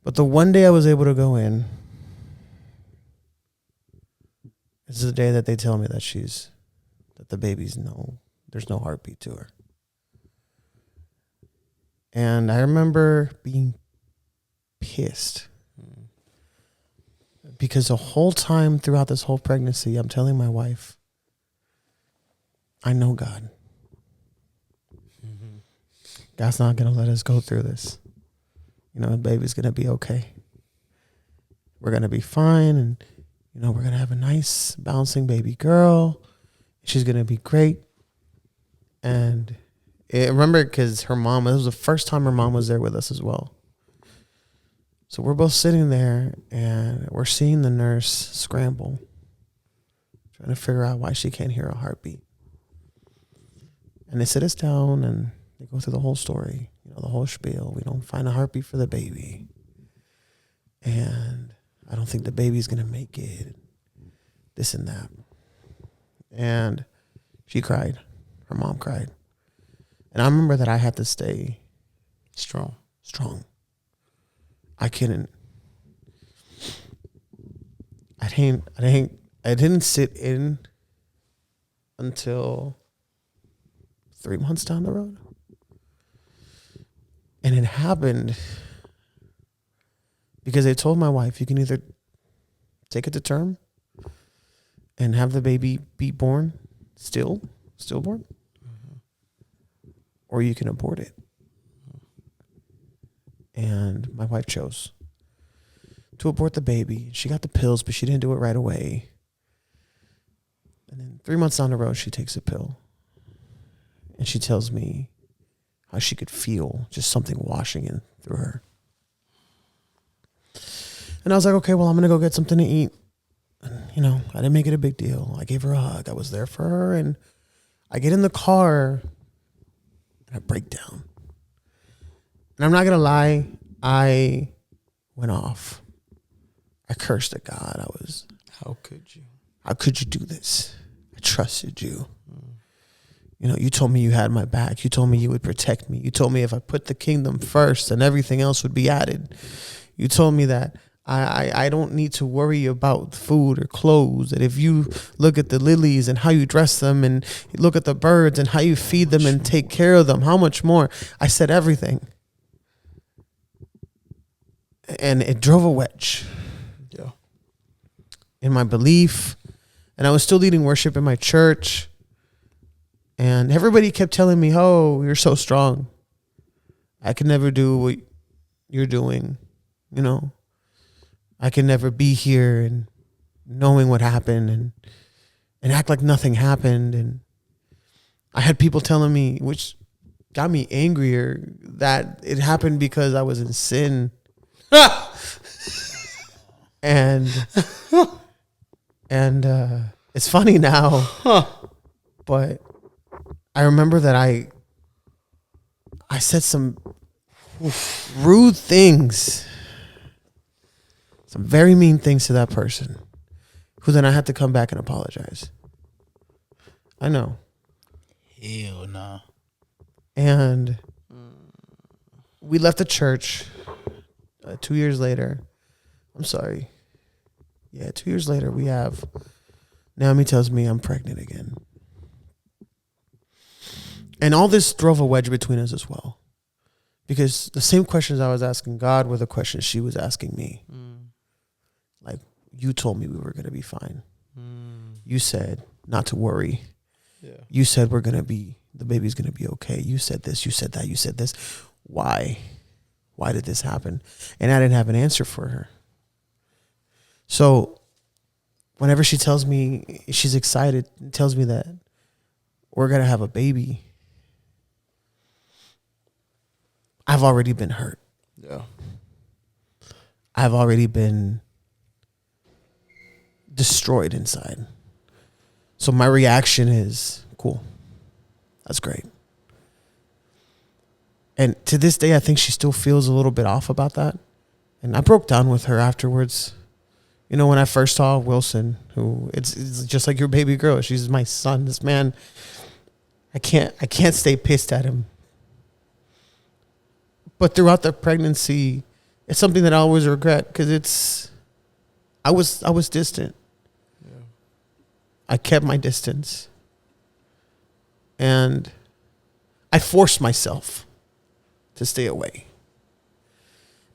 But the one day I was able to go in, it's the day that they tell me that the baby's there's no heartbeat to her. And I remember being pissed because the whole time throughout this whole pregnancy, I'm telling my wife, I know God. God's not going to let us go through this. You know, the baby's going to be okay. We're going to be fine. And, you know, we're going to have a nice bouncing baby girl. She's going to be great. And I remember because it was the first time her mom was there with us as well. So we're both sitting there and we're seeing the nurse scramble, trying to figure out why she can't hear a heartbeat. And they sit us down and they go through the whole story, you know, the whole spiel. We don't find a heartbeat for the baby. And I don't think the baby's going to make it. This and that. And she cried. Her mom cried. And I remember that I had to stay strong. I didn't sit in until 3 months down the road. And it happened because they told my wife, you can either take it to term and have the baby be born stillborn, or you can abort it. And my wife chose to abort the baby. She got the pills, but she didn't do it right away. And then 3 months down the road, she takes a pill. And she tells me how she could feel just something washing in through her. And I was like, okay, well, I'm going to go get something to eat. And, you know, I didn't make it a big deal. I gave her a hug. I was there for her. And I get in the car and I break down. And I'm not going to lie, I went off. I cursed at God. How could you? How could you do this? I trusted you. You know, you told me you had my back. You told me you would protect me. You told me if I put the kingdom first, then everything else would be added. You told me that I don't need to worry about food or clothes. That if you look at the lilies and how you dress them and you look at the birds and how you feed them and take care of them, how much more? I said everything. And it drove a wedge in my belief. And I was still leading worship in my church. And everybody kept telling me, oh, you're so strong. I can never do what you're doing, you know. I can never be here and knowing what happened and act like nothing happened. And I had people telling me, which got me angrier, that it happened because I was in sin and it's funny now, but I remember that I said some rude things, some very mean things to that person, who then I had to come back and apologize. I know. Ew, no. And we left the church 2 years later. I'm sorry. Yeah, 2 years later, Naomi tells me I'm pregnant again. And all this drove a wedge between us as well. Because the same questions I was asking God were the questions she was asking me. Like, you told me we were going to be fine. You said not to worry. Yeah. You said the baby's going to be okay. You said this, you said that, you said this. Why? Why did this happen? And I didn't have an answer for her. So whenever she tells me she's excited, tells me that we're going to have a baby, I've already been hurt. Yeah. I've already been destroyed inside. So my reaction is, cool. That's great. And to this day, I think she still feels a little bit off about that. And I broke down with her afterwards. You know, when I first saw Wilson, who it's just like your baby girl. She's my son. This man, I can't stay pissed at him. But throughout the pregnancy, it's something that I always regret because I was distant. Yeah. I kept my distance. And I forced myself to stay away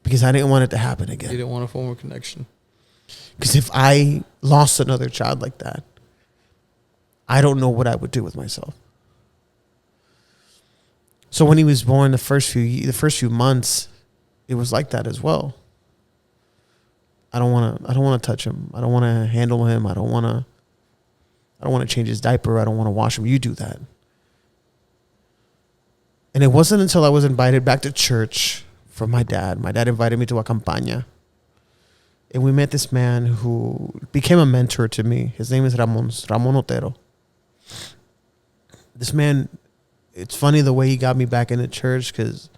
because I didn't want it to happen again. You didn't want to form a connection. Because if I lost another child like that, I don't know what I would do with myself. So when he was born, the first few months, it was like that as well. I don't want to touch him. I don't want to handle him. I don't want to change his diaper. I don't want to wash him. You do that. And it wasn't until I was invited back to church from my dad. My dad invited me to a campaña. And we met this man who became a mentor to me. His name is Ramon Otero. This man, it's funny the way he got me back into church because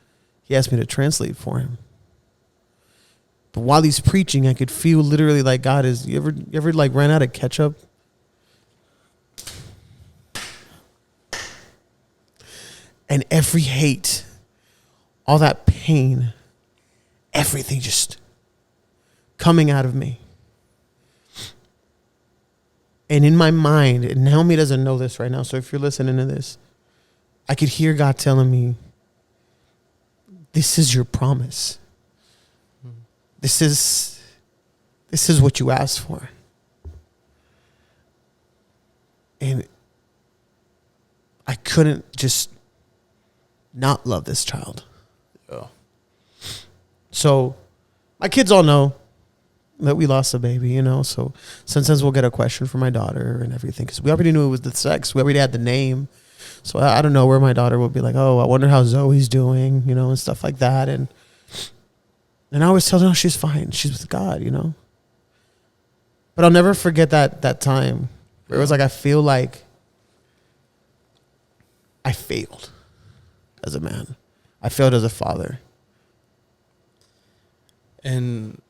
he asked me to translate for him. But while he's preaching, I could feel literally like God is, you ever like ran out of ketchup? And every hate, all that pain, everything just coming out of me. And in my mind, and Naomi doesn't know this right now, so if you're listening to this, I could hear God telling me, this is your promise. This is what you asked for. And I couldn't just not love this child. Yeah. So my kids all know that we lost a baby, you know. So sometimes we'll get a question from my daughter and everything because we already knew it was the sex. We already had the name. So I don't know where my daughter will be like, oh, I wonder how Zoe's doing, you know, and stuff like that. And I always tell her, no, she's fine. She's with God, you know. But I'll never forget that time where it was like I feel like I failed as a man. I failed as a father. And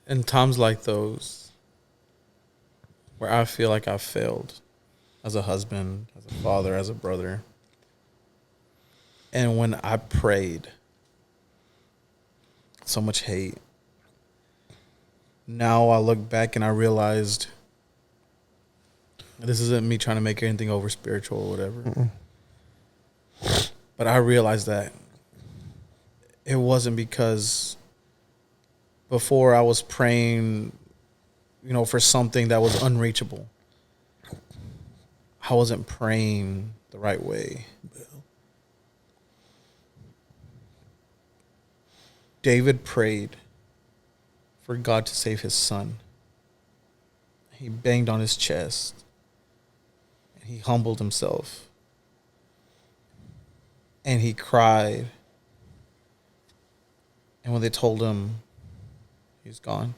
in times like those where I feel like I failed as a husband, as a father, as a brother, and when I prayed, so much hate. Now I look back and I realized this isn't me trying to make anything over spiritual or whatever. But I realized that it wasn't because before I was praying, you know, for something that was unreachable. I wasn't praying the right way. David prayed for God to save his son. He banged on his chest. And he humbled himself. And he cried. And when they told him He's gone.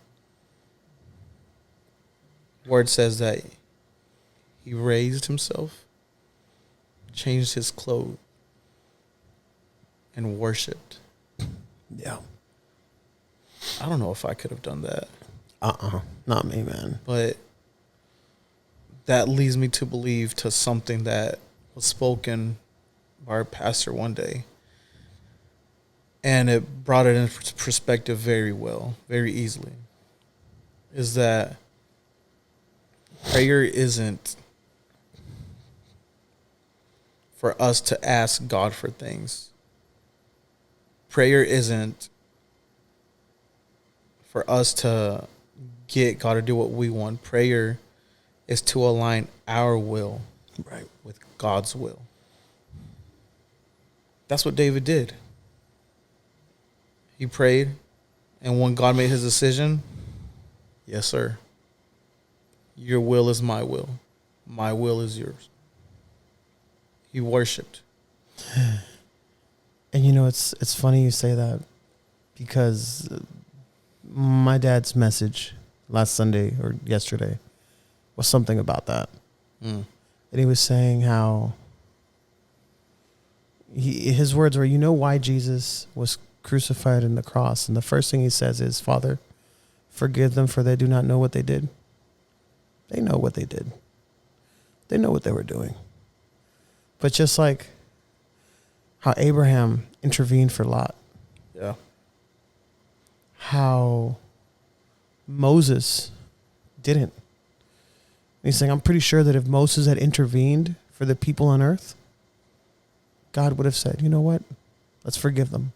Word says that he raised himself, changed his clothes, and worshipped. Yeah. I don't know if I could have done that. Not me, man. But that leads me to believe to something that was spoken by our pastor one day. And it brought it into perspective very well, very easily. Is that prayer isn't for us to ask God for things. Prayer isn't for us to get God to do what we want. Prayer is to align our will with God's will. That's what David did. He prayed, and when God made his decision, yes, sir, your will is my will. My will is yours. He worshiped. And you know, it's funny you say that, because my dad's message last Sunday or yesterday was something about that. And he was saying how his words were, you know why Jesus was crucified in the cross? And the first thing he says is, Father, forgive them, for they do not know what they did. They know what they did. They know what they were doing. But just like how Abraham intervened for Lot, Yeah. how Moses didn't. He's saying, I'm pretty sure that if Moses had intervened for the people on earth, God would have said, you know what? Let's forgive them.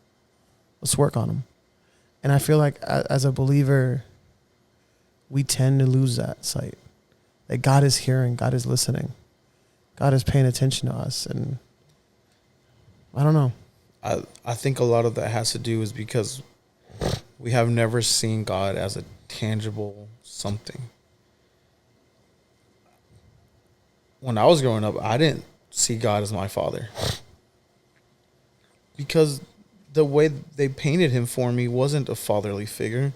Let's work on them. And I feel like as a believer, we tend to lose that sight. That God is hearing, God is listening. God is paying attention to us. And I don't know. I think a lot of that has to do is because we have never seen God as a tangible something. When I was growing up, I didn't see God as my father, because the way they painted him for me wasn't a fatherly figure.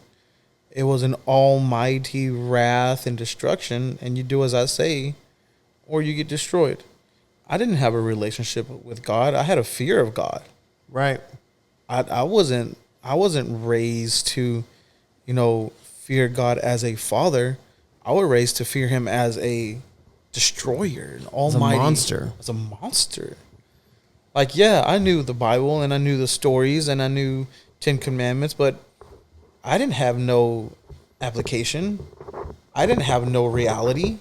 It was an almighty wrath and destruction, and you do as I say, or you get destroyed. I didn't have a relationship with God. I had a fear of God. Right. I wasn't raised to, fear God as a father. I was raised to fear him as a destroyer, an almighty monster. As a monster. Like, yeah, I knew the Bible and I knew the stories and I knew 10 Commandments, but I didn't have no application. I didn't have no reality.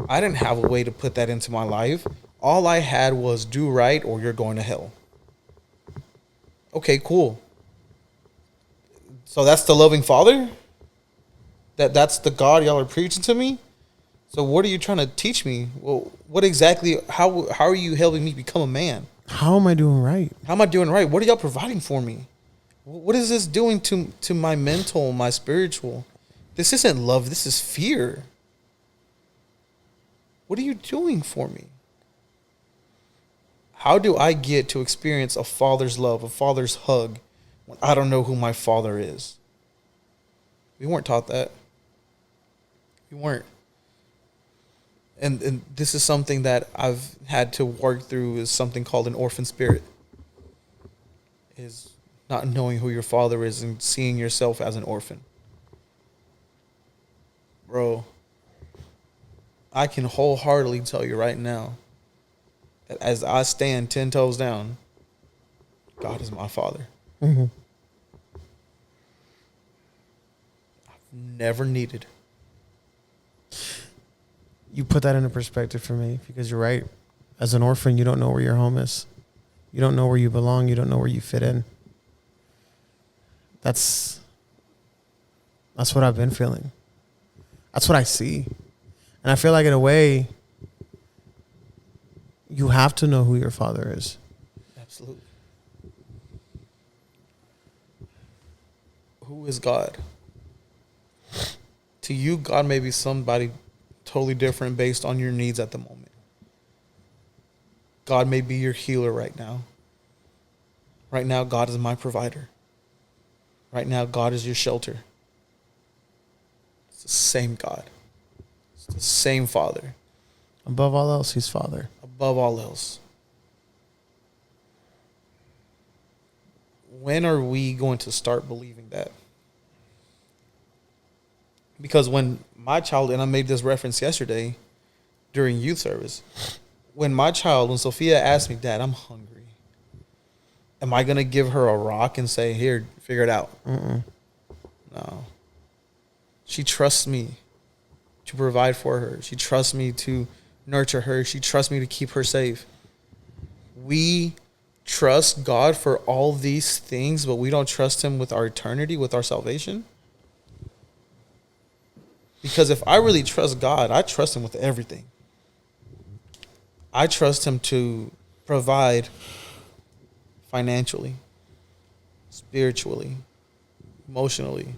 I didn't have a way to put that into my life. All I had was do right or you're going to hell. Okay, cool. So that's the loving Father? That's the God y'all are preaching to me? So what are you trying to teach me? Well, what exactly, how are you helping me become a man? How am I doing right? How am I doing right? What are y'all providing for me? What is this doing to my mental, my spiritual? This isn't love, this is fear. What are you doing for me? How do I get to experience a father's love, a father's hug, when I don't know who my father is? We weren't taught that. We weren't. And this is something that I've had to work through, is something called an orphan spirit. Is not knowing who your father is and seeing yourself as an orphan. Bro, I can wholeheartedly tell you right now that as I stand 10 toes down, God is my father. Mm-hmm. I've never needed. You put that into perspective for me, because you're right. As an orphan, you don't know where your home is. You don't know where you belong. You don't know where you fit in. That's what I've been feeling. That's what I see. And I feel like in a way, you have to know who your father is. Absolutely. Who is God? To you, God may be somebody totally different based on your needs at the moment. God may be your healer right now. Right now, God is my provider. Right now, God is your shelter. It's the same God. It's the same Father. Above all else, he's Father. Above all else. When are we going to start believing that? Because when my child, and I made this reference yesterday during youth service, when Sophia asked me, Dad, I'm hungry, am I going to give her a rock and say, here, figure it out? No. She trusts me to provide for her. She trusts me to nurture her. She trusts me to keep her safe. We trust God for all these things, but we don't trust him with our eternity, with our salvation. Because if I really trust God, I trust him with everything. I trust him to provide financially, spiritually, emotionally,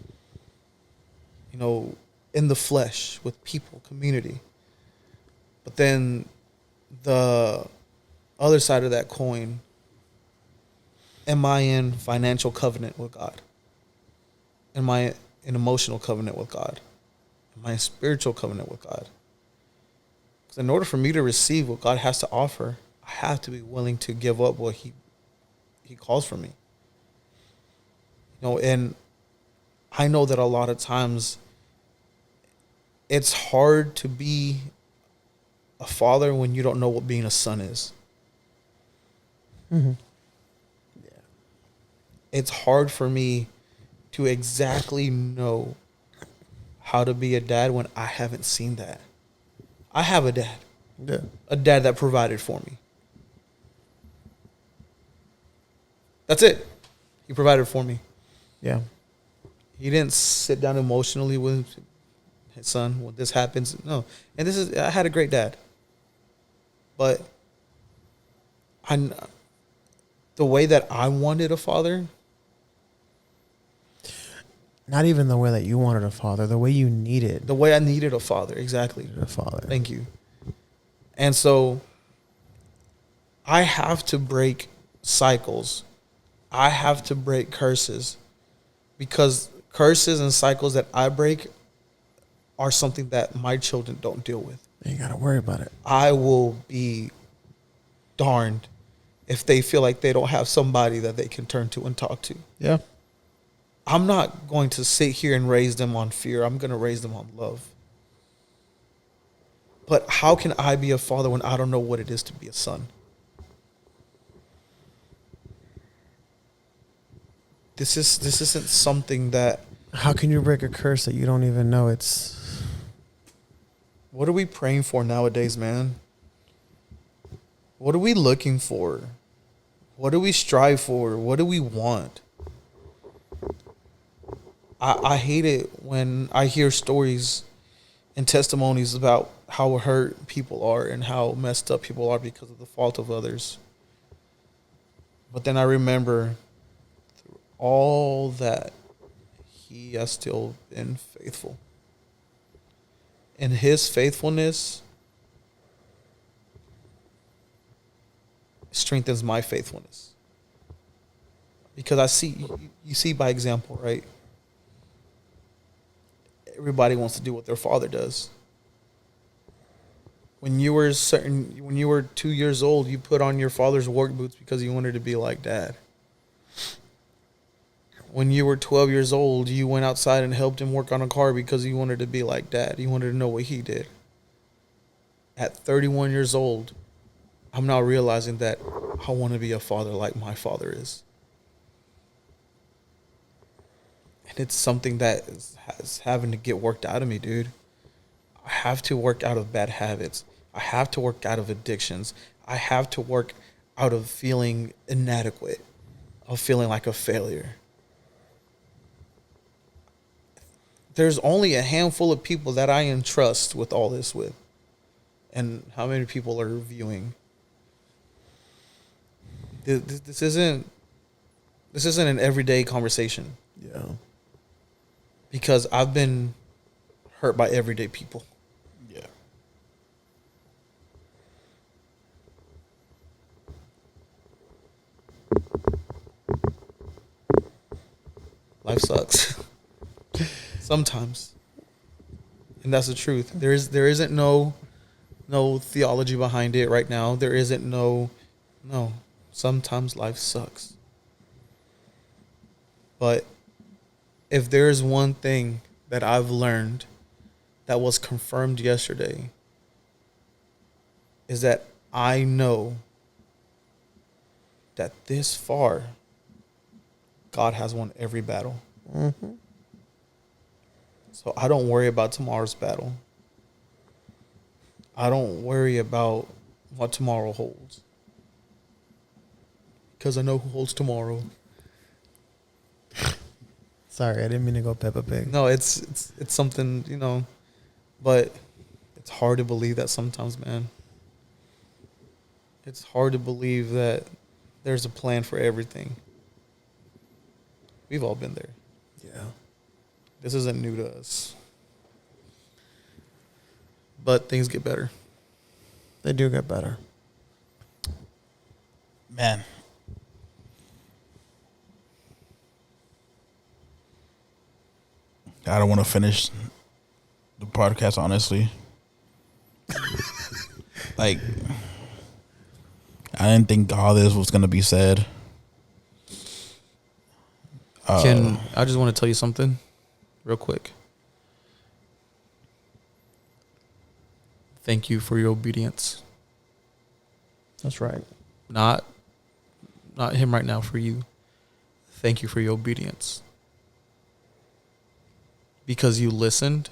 in the flesh, with people, community. But then the other side of that coin, am I in financial covenant with God? Am I in emotional covenant with God? Am I in spiritual covenant with God? Because in order for me to receive what God has to offer, I have to be willing to give up what he calls for me. And I know that a lot of times it's hard to be a father when you don't know what being a son is. Mm-hmm. Yeah. It's hard for me to exactly know how to be a dad when I haven't seen that. I have a dad. Yeah. A dad that provided for me. That's it. He provided for me. Yeah. He didn't sit down emotionally with his son when this happens. No. And I had a great dad. But the way that I wanted a father. Not even the way that you wanted a father, the way you needed. The way I needed a father, exactly. A father. Thank you. And so I have to break cycles. I have to break curses, because curses and cycles that I break are something that my children don't deal with. You got to worry about it. I will be darned if they feel like they don't have somebody that they can turn to and talk to. Yeah. I'm not going to sit here and raise them on fear. I'm going to raise them on love. But how can I be a father when I don't know what it is to be a son? This isn't something that... How can you break a curse that you don't even know it's... What are we praying for nowadays, man? What are we looking for? What do we strive for? What do we want? I hate it when I hear stories and testimonies about how hurt people are and how messed up people are because of the fault of others. But then I remember through all that, he has still been faithful. And his faithfulness strengthens my faithfulness. Because you see by example, right? Everybody wants to do what their father does. When you were 2 years old, you put on your father's work boots because you wanted to be like dad. When you were 12 years old, you went outside and helped him work on a car because you wanted to be like dad. You wanted to know what he did. At 31 years old, I'm now realizing that I want to be a father like my father is. And it's something that is having to get worked out of me, dude. I have to work out of bad habits. I have to work out of addictions. I have to work out of feeling inadequate, of feeling like a failure. There's only a handful of people that I entrust with all this with. And how many people are viewing? This isn't an everyday conversation. Yeah. Because I've been hurt by everyday people. Yeah. Life sucks. Sometimes. And that's the truth. There isn't no theology behind it right now. There isn't no. Sometimes life sucks. But if there's one thing that I've learned that was confirmed yesterday, is that I know that this far, God has won every battle. Mm-hmm. So I don't worry about tomorrow's battle. I don't worry about what tomorrow holds. Because I know who holds tomorrow. Sorry, I didn't mean to go Peppa Pig. No, it's something, you know, but it's hard to believe that sometimes, man. It's hard to believe that there's a plan for everything. We've all been there. Yeah. This isn't new to us. But things get better. They do get better. Man. I don't want to finish the podcast, honestly. Like, I didn't think all this was going to be said. I just want to tell you something real quick. Thank you for your obedience. That's right. Not him right now, for you. Thank you for your obedience. Because you listened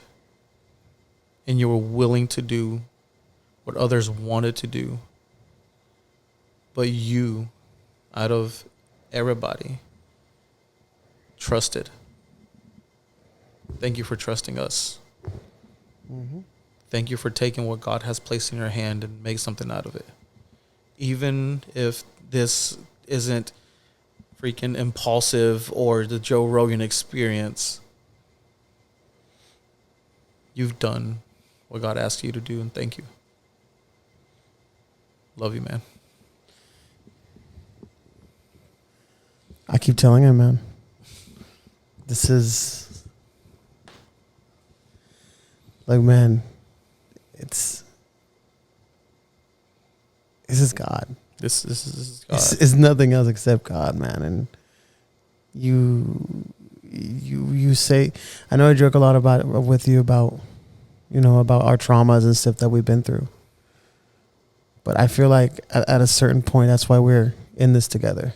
and you were willing to do what others wanted to do. But you, out of everybody, trusted. Thank you for trusting us. Mm-hmm. Thank you for taking what God has placed in your hand and make something out of it. Even if this isn't freaking impulsive or the Joe Rogan experience, you've done what God asked you to do, and thank you. Love you, man. I keep telling him, man. This is like, man, this is God. This is God. It's nothing else except God, man. And you say, I know I joke a lot with you about, you know, about our traumas and stuff that we've been through. But I feel like at a certain point, that's why we're in this together.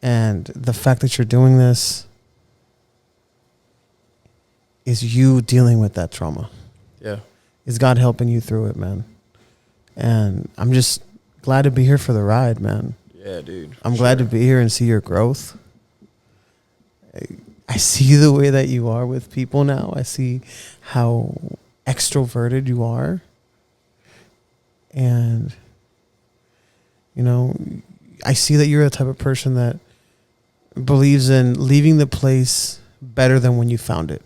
And the fact that you're doing this is you dealing with that trauma. Yeah. Is God helping you through it, man? And I'm just glad to be here for the ride, man. Yeah, dude. I'm glad to be here and see your growth. I see the way that you are with people now. I see how extroverted you are. And, you know, I see that you're the type of person that believes in leaving the place better than when you found it.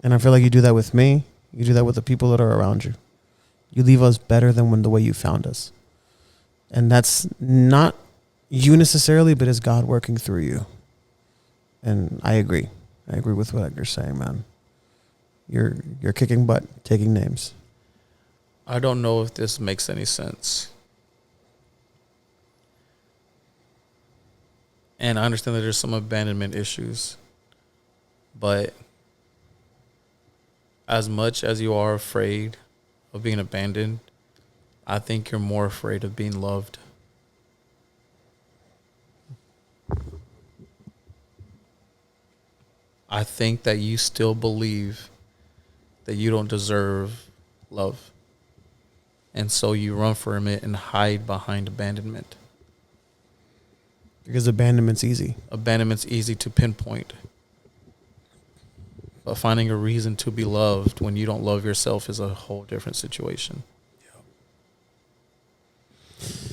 And I feel like you do that with me. You do that with the people that are around you. You leave us better than when the way you found us. And that's not you necessarily, but it's God working through you. And I agree. I agree with what Edgar's saying, man. You're kicking butt, taking names. I don't know if this makes any sense. And I understand that there's some abandonment issues. But as much as you are afraid of being abandoned, I think you're more afraid of being loved. I think that you still believe that you don't deserve love. And so you run from it and hide behind abandonment. Because abandonment's easy. Abandonment's easy to pinpoint. But finding a reason to be loved when you don't love yourself is a whole different situation. Yep.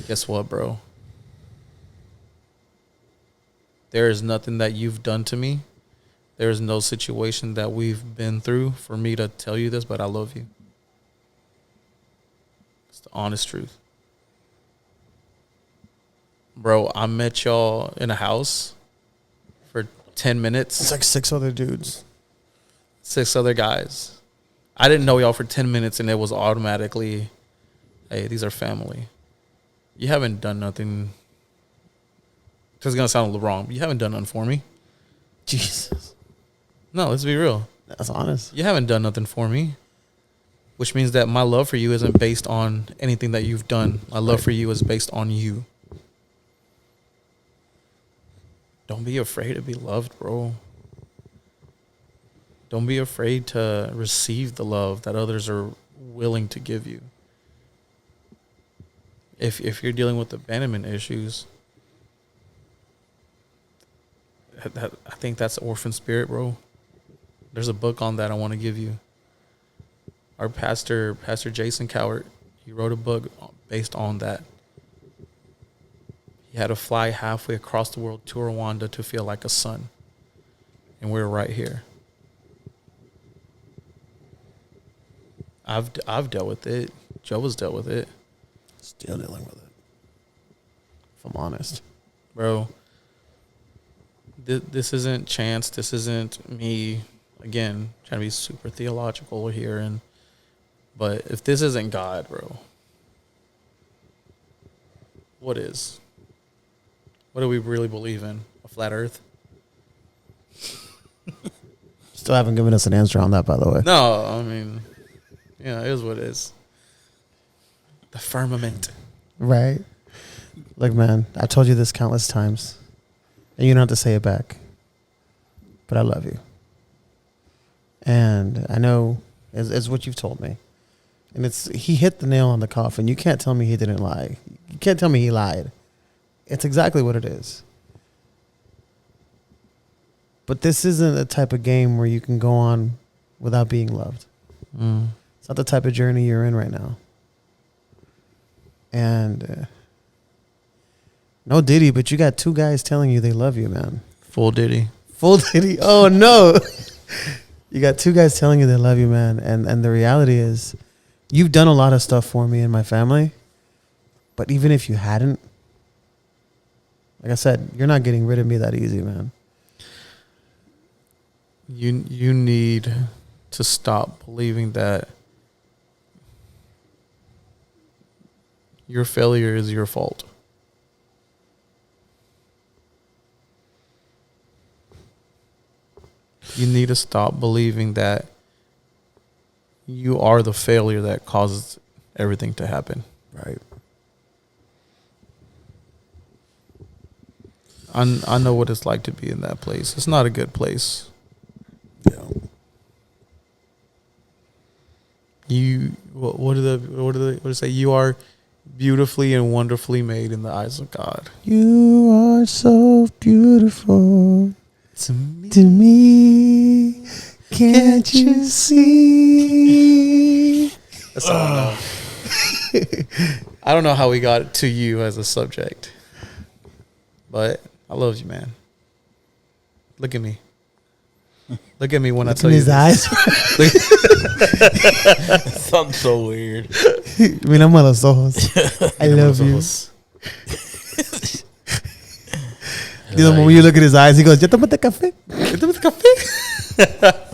Guess what, bro? There is nothing that you've done to me. There is no situation that we've been through for me to tell you this, but I love you. It's the honest truth. Bro, I met y'all in a house for 10 minutes. It's like 6 other dudes. 6 other guys. I didn't know y'all for 10 minutes, and it was automatically, hey, these are family. You haven't done nothing. This is going to sound a little wrong, but you haven't done nothing for me. Jesus. No, let's be real. That's honest. You haven't done nothing for me, which means that my love for you isn't based on anything that you've done. My love for you is based on you. Don't be afraid to be loved, bro. Don't be afraid to receive the love that others are willing to give you. If you're dealing with abandonment issues, I think that's orphan spirit, bro. There's a book on that I want to give you. Our Pastor Jason Cowart, he wrote a book based on that. He had to fly halfway across the world to Rwanda to feel like a son. And we're right here. I've dealt with it. JOVA's dealt with it. Still dealing with it. If I'm honest. Bro, this isn't chance. This isn't me, again, trying to be super theological here. But if this isn't God, bro, what is? What do we really believe in? A flat earth? Still haven't given us an answer on that, by the way. No, I mean, yeah, it is what it is. The firmament. Right. Look, man, I told you this countless times, and you don't have to say it back, but I love you. And I know it's what you've told me. And he hit the nail on the coffin. You can't tell me he didn't lie. You can't tell me he lied. It's exactly what it is. But this isn't a type of game where you can go on without being loved. It's not the type of journey you're in right now. And no Diddy, but you got 2 guys telling you they love you, man. Full Diddy. Full Diddy. Oh, no. You got 2 guys telling you they love you, man. And the reality is, you've done a lot of stuff for me and my family. But even if you hadn't, like I said, you're not getting rid of me that easy, man. You need to stop believing that your failure is your fault. You need to stop believing that you are the failure that causes everything to happen. Right. I know what it's like to be in that place. It's not a good place. Yeah. What do they say? You are beautifully and wonderfully made in the eyes of God. You are so beautiful to me. Can't you see? That's all I know. I don't know how we got to you as a subject, but I love you, man. Look at me. Look at me when I tell you his this. eyes. Sounds so weird. Mira los ojos. I love you. When you look at his eyes, he goes, "Ya tomaste café? ¿Ya tomaste café?"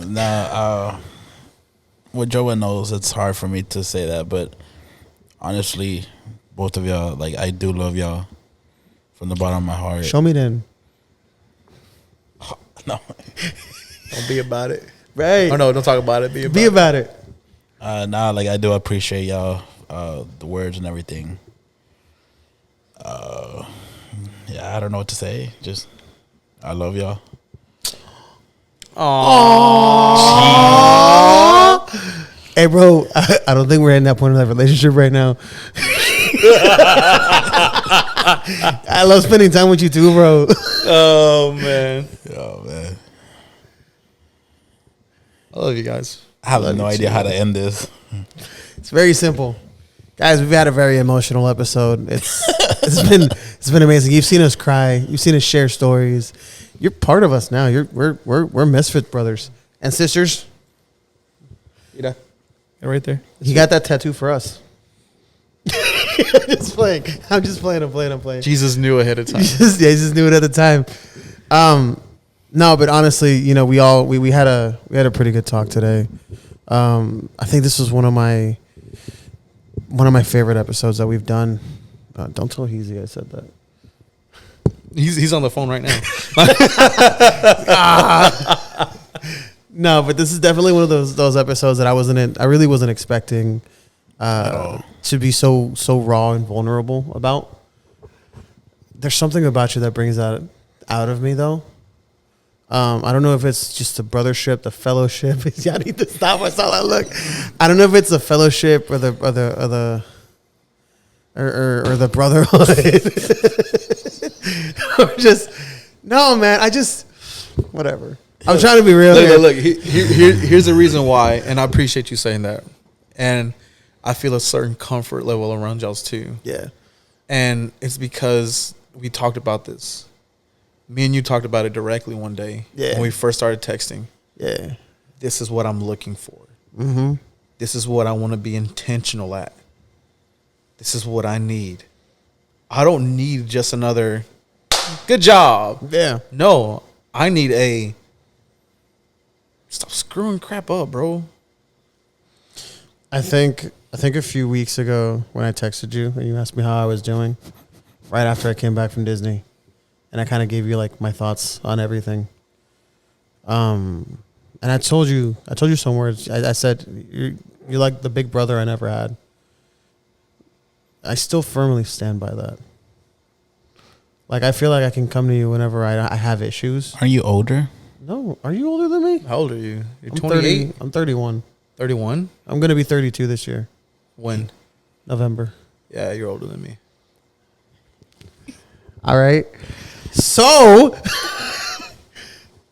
Nah, what JOVA knows, it's hard for me to say that, but honestly, both of y'all, like, I do love y'all from the bottom of my heart. Show me then. No. Don't be about it. Right. Oh, no, don't talk about it. Be about it. Nah, like, I do appreciate y'all, the words and everything. Yeah, I don't know what to say. Just, I love y'all. Aww. Hey, bro, I don't think we're in that point in that relationship right now. I love spending time with you too, bro. Oh, man. Oh, man. I love you guys. I have no idea how to end this. It's very simple. Guys, we've had a very emotional episode. It's been amazing. You've seen us cry. You've seen us share stories. You're part of us now. We're Misfit brothers and sisters. Yeah, right there. He got that tattoo for us. I'm just playing. Jesus knew ahead of time. He just knew it at the time. No, but honestly, you know, we had a pretty good talk today. I think this was one of my favorite episodes that we've done. Don't tell Heezy I said that. He's on the phone right now. No, but this is definitely one of those episodes that I really wasn't expecting to be so raw and vulnerable about. There's something about you that brings that out of me, though. I don't know if it's just the brothership, the fellowship. I need to stop myself. I look. I don't know if it's the fellowship or the brotherhood. Or just no, man. Whatever. I'm trying to be real. Look. Here's the reason why, and I appreciate you saying that. And I feel a certain comfort level around y'all's too. Yeah. And it's because we talked about this. Me and you talked about it directly one day when we first started texting. Yeah. This is what I'm looking for. Mm-hmm. This is what I want to be intentional at. This is what I need. I don't need just another good job. Yeah. No, I need a stop screwing crap up, bro. I think a few weeks ago when I texted you and you asked me how I was doing, right after I came back from Disney, and I kind of gave you like my thoughts on everything. And I told you some words. I said you're like the big brother I never had. I still firmly stand by that. Like, I feel like I can come to you whenever I have issues. Are you older? No. Are you older than me? How old are you? You're I'm 28? I'm 31. 31? I'm going to be 32 this year. When? November. Yeah, you're older than me. All right. So,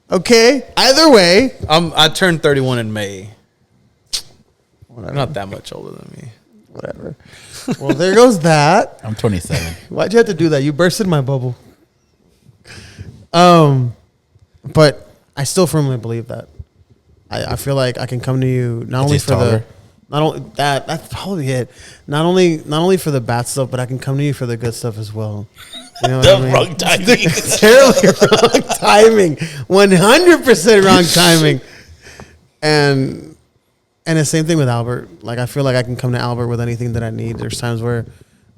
okay. Either way. I turned 31 in May. Whatever. You're not that much older than me. Whatever. Well, there goes that. I'm 27. Why'd you have to do that? You bursted my bubble. But I still firmly believe that. I feel like I can come to you not only for that's probably it. Not only for the bad stuff, but I can come to you for the good stuff as well. You know what I mean? Wrong timing. Terribly wrong timing. 100% wrong timing. And the same thing with Albert. Like, I feel like I can come to Albert with anything that I need. There's times where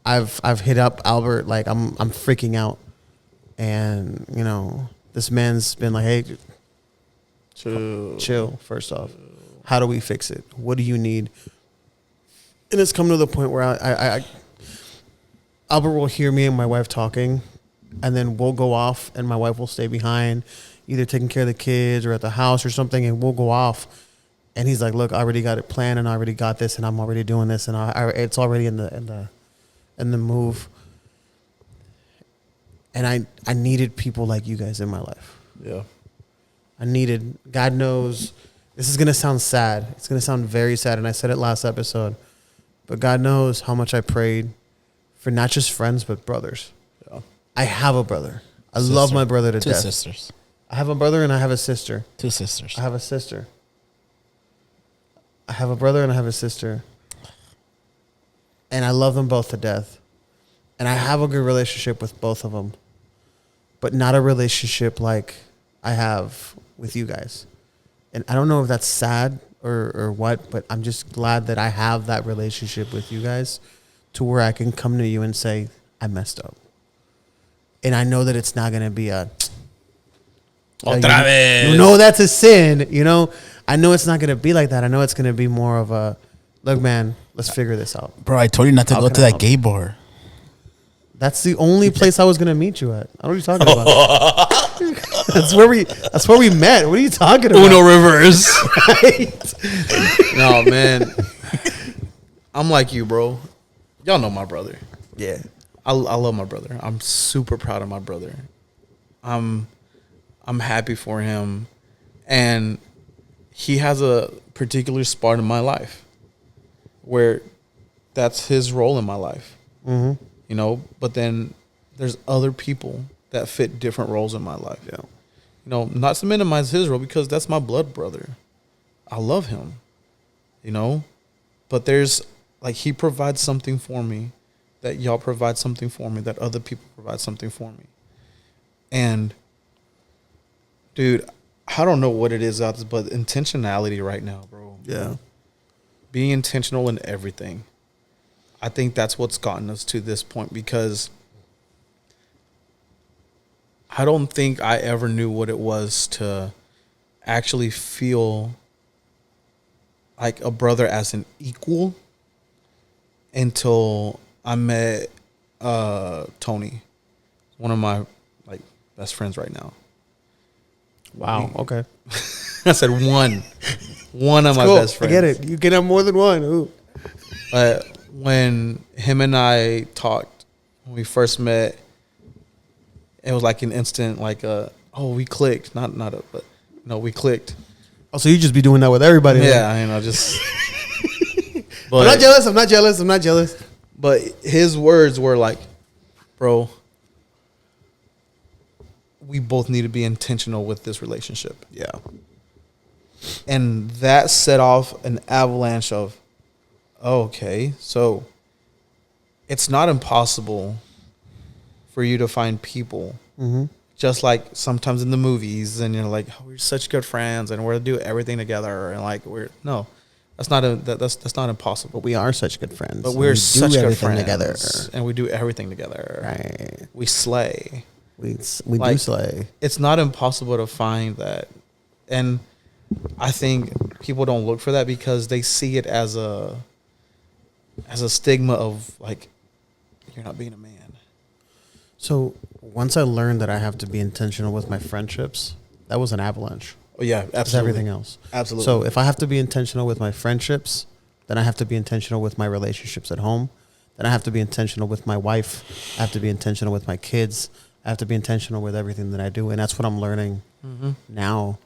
I've hit up Albert like I'm freaking out, and you know, this man's been like, hey, chill. First off, how do we fix it? What do you need? And it's come to the point where I Albert will hear me and my wife talking, and then we'll go off, and my wife will stay behind, either taking care of the kids or at the house or something, and we'll go off. And he's like, "Look, I already got it planned, and I already got this, and I'm already doing this, and it's already in the move." And I needed people like you guys in my life. Yeah. I needed. God knows, this is gonna sound sad. It's gonna sound very sad, and I said it last episode, but God knows how much I prayed for not just friends but brothers. Yeah. I have a brother. I love my brother to death. Two sisters. I have a brother and I have a sister. Two sisters. I have a sister. I have a brother and I have a sister. And I love them both to death. And I have a good relationship with both of them. But not a relationship like I have with you guys. And I don't know if that's sad or what, but I'm just glad that I have that relationship with you guys to where I can come to you and say, I messed up. And I know that it's not going to be a... Otra vez. You know that's a sin, you know? I know it's not going to be like that. I know it's going to be more of a, look, man, let's figure this out. Bro, I told you not to How go can to I that help? gay bar. That's the only place I was going to meet you at. I don't know what you're talking about. That's where we met. What are you talking about? Uno reverse. Right? No, man. I'm like you, bro. Y'all know my brother. Yeah. I love my brother. I'm super proud of my brother. I'm happy for him. And he has a particular spot in my life where that's his role in my life. Mm-hmm. You know, but then there's other people that fit different roles in my life. Yeah. You know, not to minimize his role because that's my blood brother. I love him, you know, but there's like, he provides something for me, that y'all provide something for me, that other people provide something for me. And Dude, I don't know what it is out there, but intentionality right now, bro. Yeah. Being intentional in everything. I think that's what's gotten us to this point, because I don't think I ever knew what it was to actually feel like a brother as an equal until I met Tony, one of my like best friends right now. Wow. Okay. I said one of my Cool. best friends. I get it. You can have more than one. Ooh. When him and I talked, when we first met, it was like an instant, like we clicked. But we clicked. Oh, so you just be doing that with everybody? Yeah, just. But I'm not jealous. I'm not jealous. I'm not jealous. But his words were like, bro, we both need to be intentional with this relationship. Yeah. And that set off an avalanche of, okay, so it's not impossible for you to find people, just like sometimes in the movies, and you're like, oh, we're such good friends, and we're gonna do everything together, and like that's not impossible. But we are such good friends. But we're we such do good everything friends together. and we do everything together. Right. We slay. We Like, do slay. It's not impossible to find that, and I think people don't look for that because they see it as a stigma of like, you're not being a man. So once I learned that I have to be intentional with my friendships, that was an avalanche. Oh yeah, It's absolutely. everything else. Absolutely. So if I have to be intentional with my friendships, then I have to be intentional with my relationships at home. Then I have to be intentional with my wife. I have to be intentional with my kids. I have to be intentional with everything that I do, and that's what I'm learning now.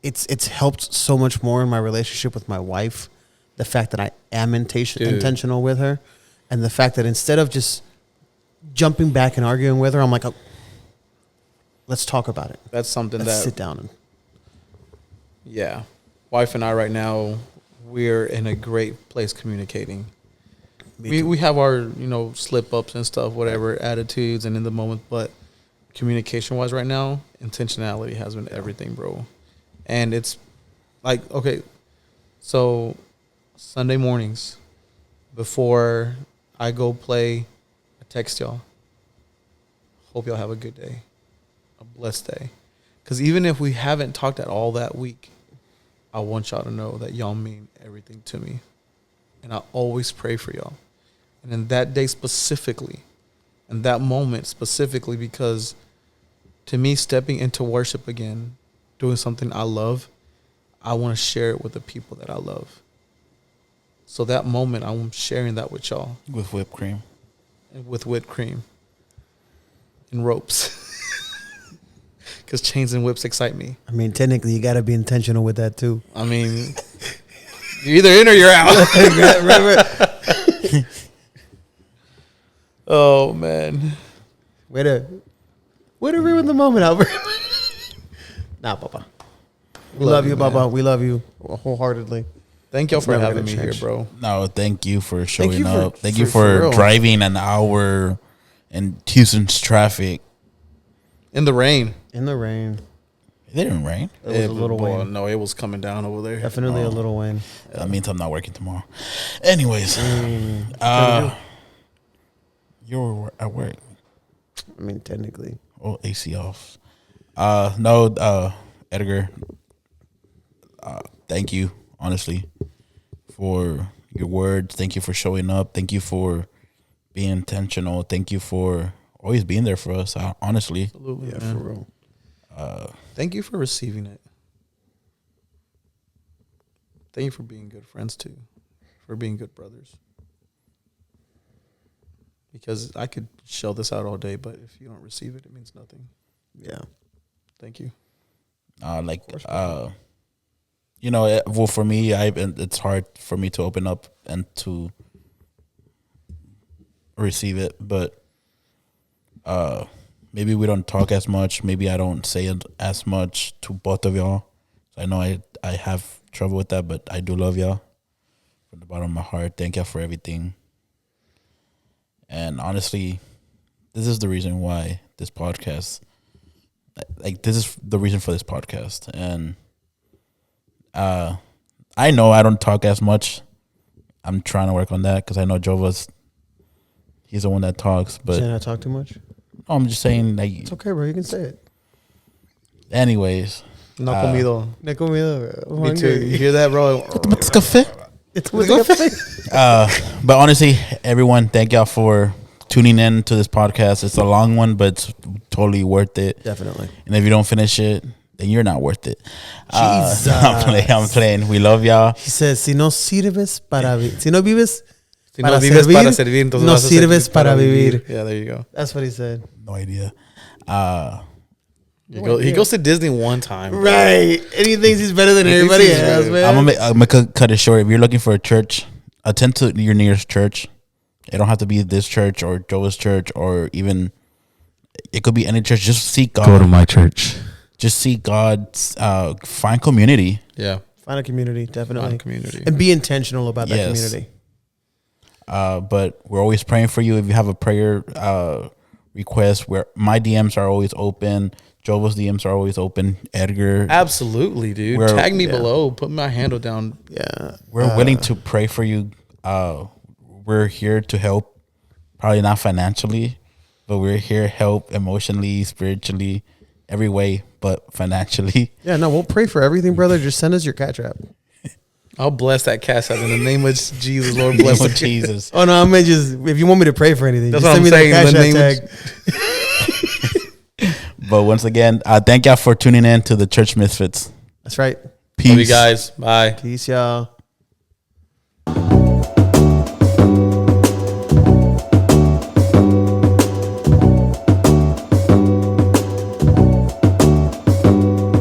It's helped so much more in my relationship with my wife. The fact that I am intentional with her, and the fact that instead of just jumping back and arguing with her, I'm like, oh, let's talk about it. That's something Let's that sit down and yeah, wife and I right now, we're in a great place communicating. We have our slip ups and stuff, whatever attitudes and in the moment, but communication wise right now, intentionality has been everything, bro. And it's like, okay, so Sunday mornings before I go play, I text y'all. Hope y'all have a good day, a blessed day. Because even if we haven't talked at all that week, I want y'all to know that y'all mean everything to me. And I always pray for y'all. And in that day specifically, and that moment specifically, because to me, stepping into worship again, doing something I love, I want to share it with the people that I love. So that moment, I'm sharing that with y'all. With whipped cream. And with whipped cream. And ropes. Because chains and whips excite me. I mean, technically, you got to be intentional with that too. I mean, you're either in or you're out. Oh, man. Way to ruin the moment, Albert. Nah, Papa. We love you, man. Papa. We love you wholeheartedly. Thank y'all It's for never having gonna me here, change. bro. No, thank you for showing you up. for- Thank you for for real. driving an hour in Houston's traffic. In the rain. In the rain. It didn't rain. It was a little boy, rain. No, it was coming down over there. Definitely a little rain. That means I'm not working tomorrow. Anyways, you were at work. I mean, technically. Oh, AC off. No, Edgar. Thank you, honestly, for your words. Thank you for showing up. Thank you for being intentional. Thank you for always being there for us. Honestly, Absolutely, Yeah, man. for real. Thank you for receiving it. Thank you for being good friends, too. For being good brothers. Because I could shell this out all day, but if you don't receive it, it means nothing. Yeah. Thank you. well, for me, it's hard for me to open up and to receive it, but maybe we don't talk as much. Maybe I don't say it as much to both of y'all. I know I have trouble with that, but I do love y'all from the bottom of my heart. Thank y'all for everything. And honestly, this is the reason why this podcast like this is the reason for this podcast, and I know I don't talk as much. I'm trying to work on that because I know he's the one that talks. But Should I talk too much? I'm just saying, like, It's okay, bro. You can say it. anyways. No comido. No comido. Me too. You hear that, bro? It's But honestly, everyone, thank y'all for tuning in to this podcast. It's a long one, but it's totally worth it. Definitely. And if you don't finish it, then you're not worth it. Jesus. I'm playing. We love y'all. He says, si no sirves para vivir. Si no vives Si no vives para servir, entonces no vas a sirves para vivir. Yeah, there you go. That's what he said. No idea. He goes to Disney one time. Right. And he thinks he's better than everybody else, man. I'm gonna cut it short. If you're looking for a church, attend to your nearest church. It don't have to be this church or Jova's church, or even it could be any church. Just seek God. Go to my church. Just seek God. Find community. Yeah. Find a community, definitely. Find a community. And be intentional about that Yes. community. But we're always praying for you. If you have a prayer request, where my DMs are always open, Jova's DMs are always open. Edgar, Absolutely, dude. We're- Tag me below. Put my handle down. Yeah. we're willing to pray for you. We're here to help. Probably not financially, but we're here to help emotionally, spiritually, every way, but financially. Yeah, no, we'll pray for everything, brother. Just send us your cash app. I'll bless that cash app in the name of Jesus, Lord. Name Bless of it. Jesus. Oh, no, I mean, just if you want me to pray for anything, That's just what send I'm me that saying, cash the app name tag. But once again, thank y'all for tuning in to the Church Misfits. That's right. Peace. Love you guys. Bye. Peace, y'all.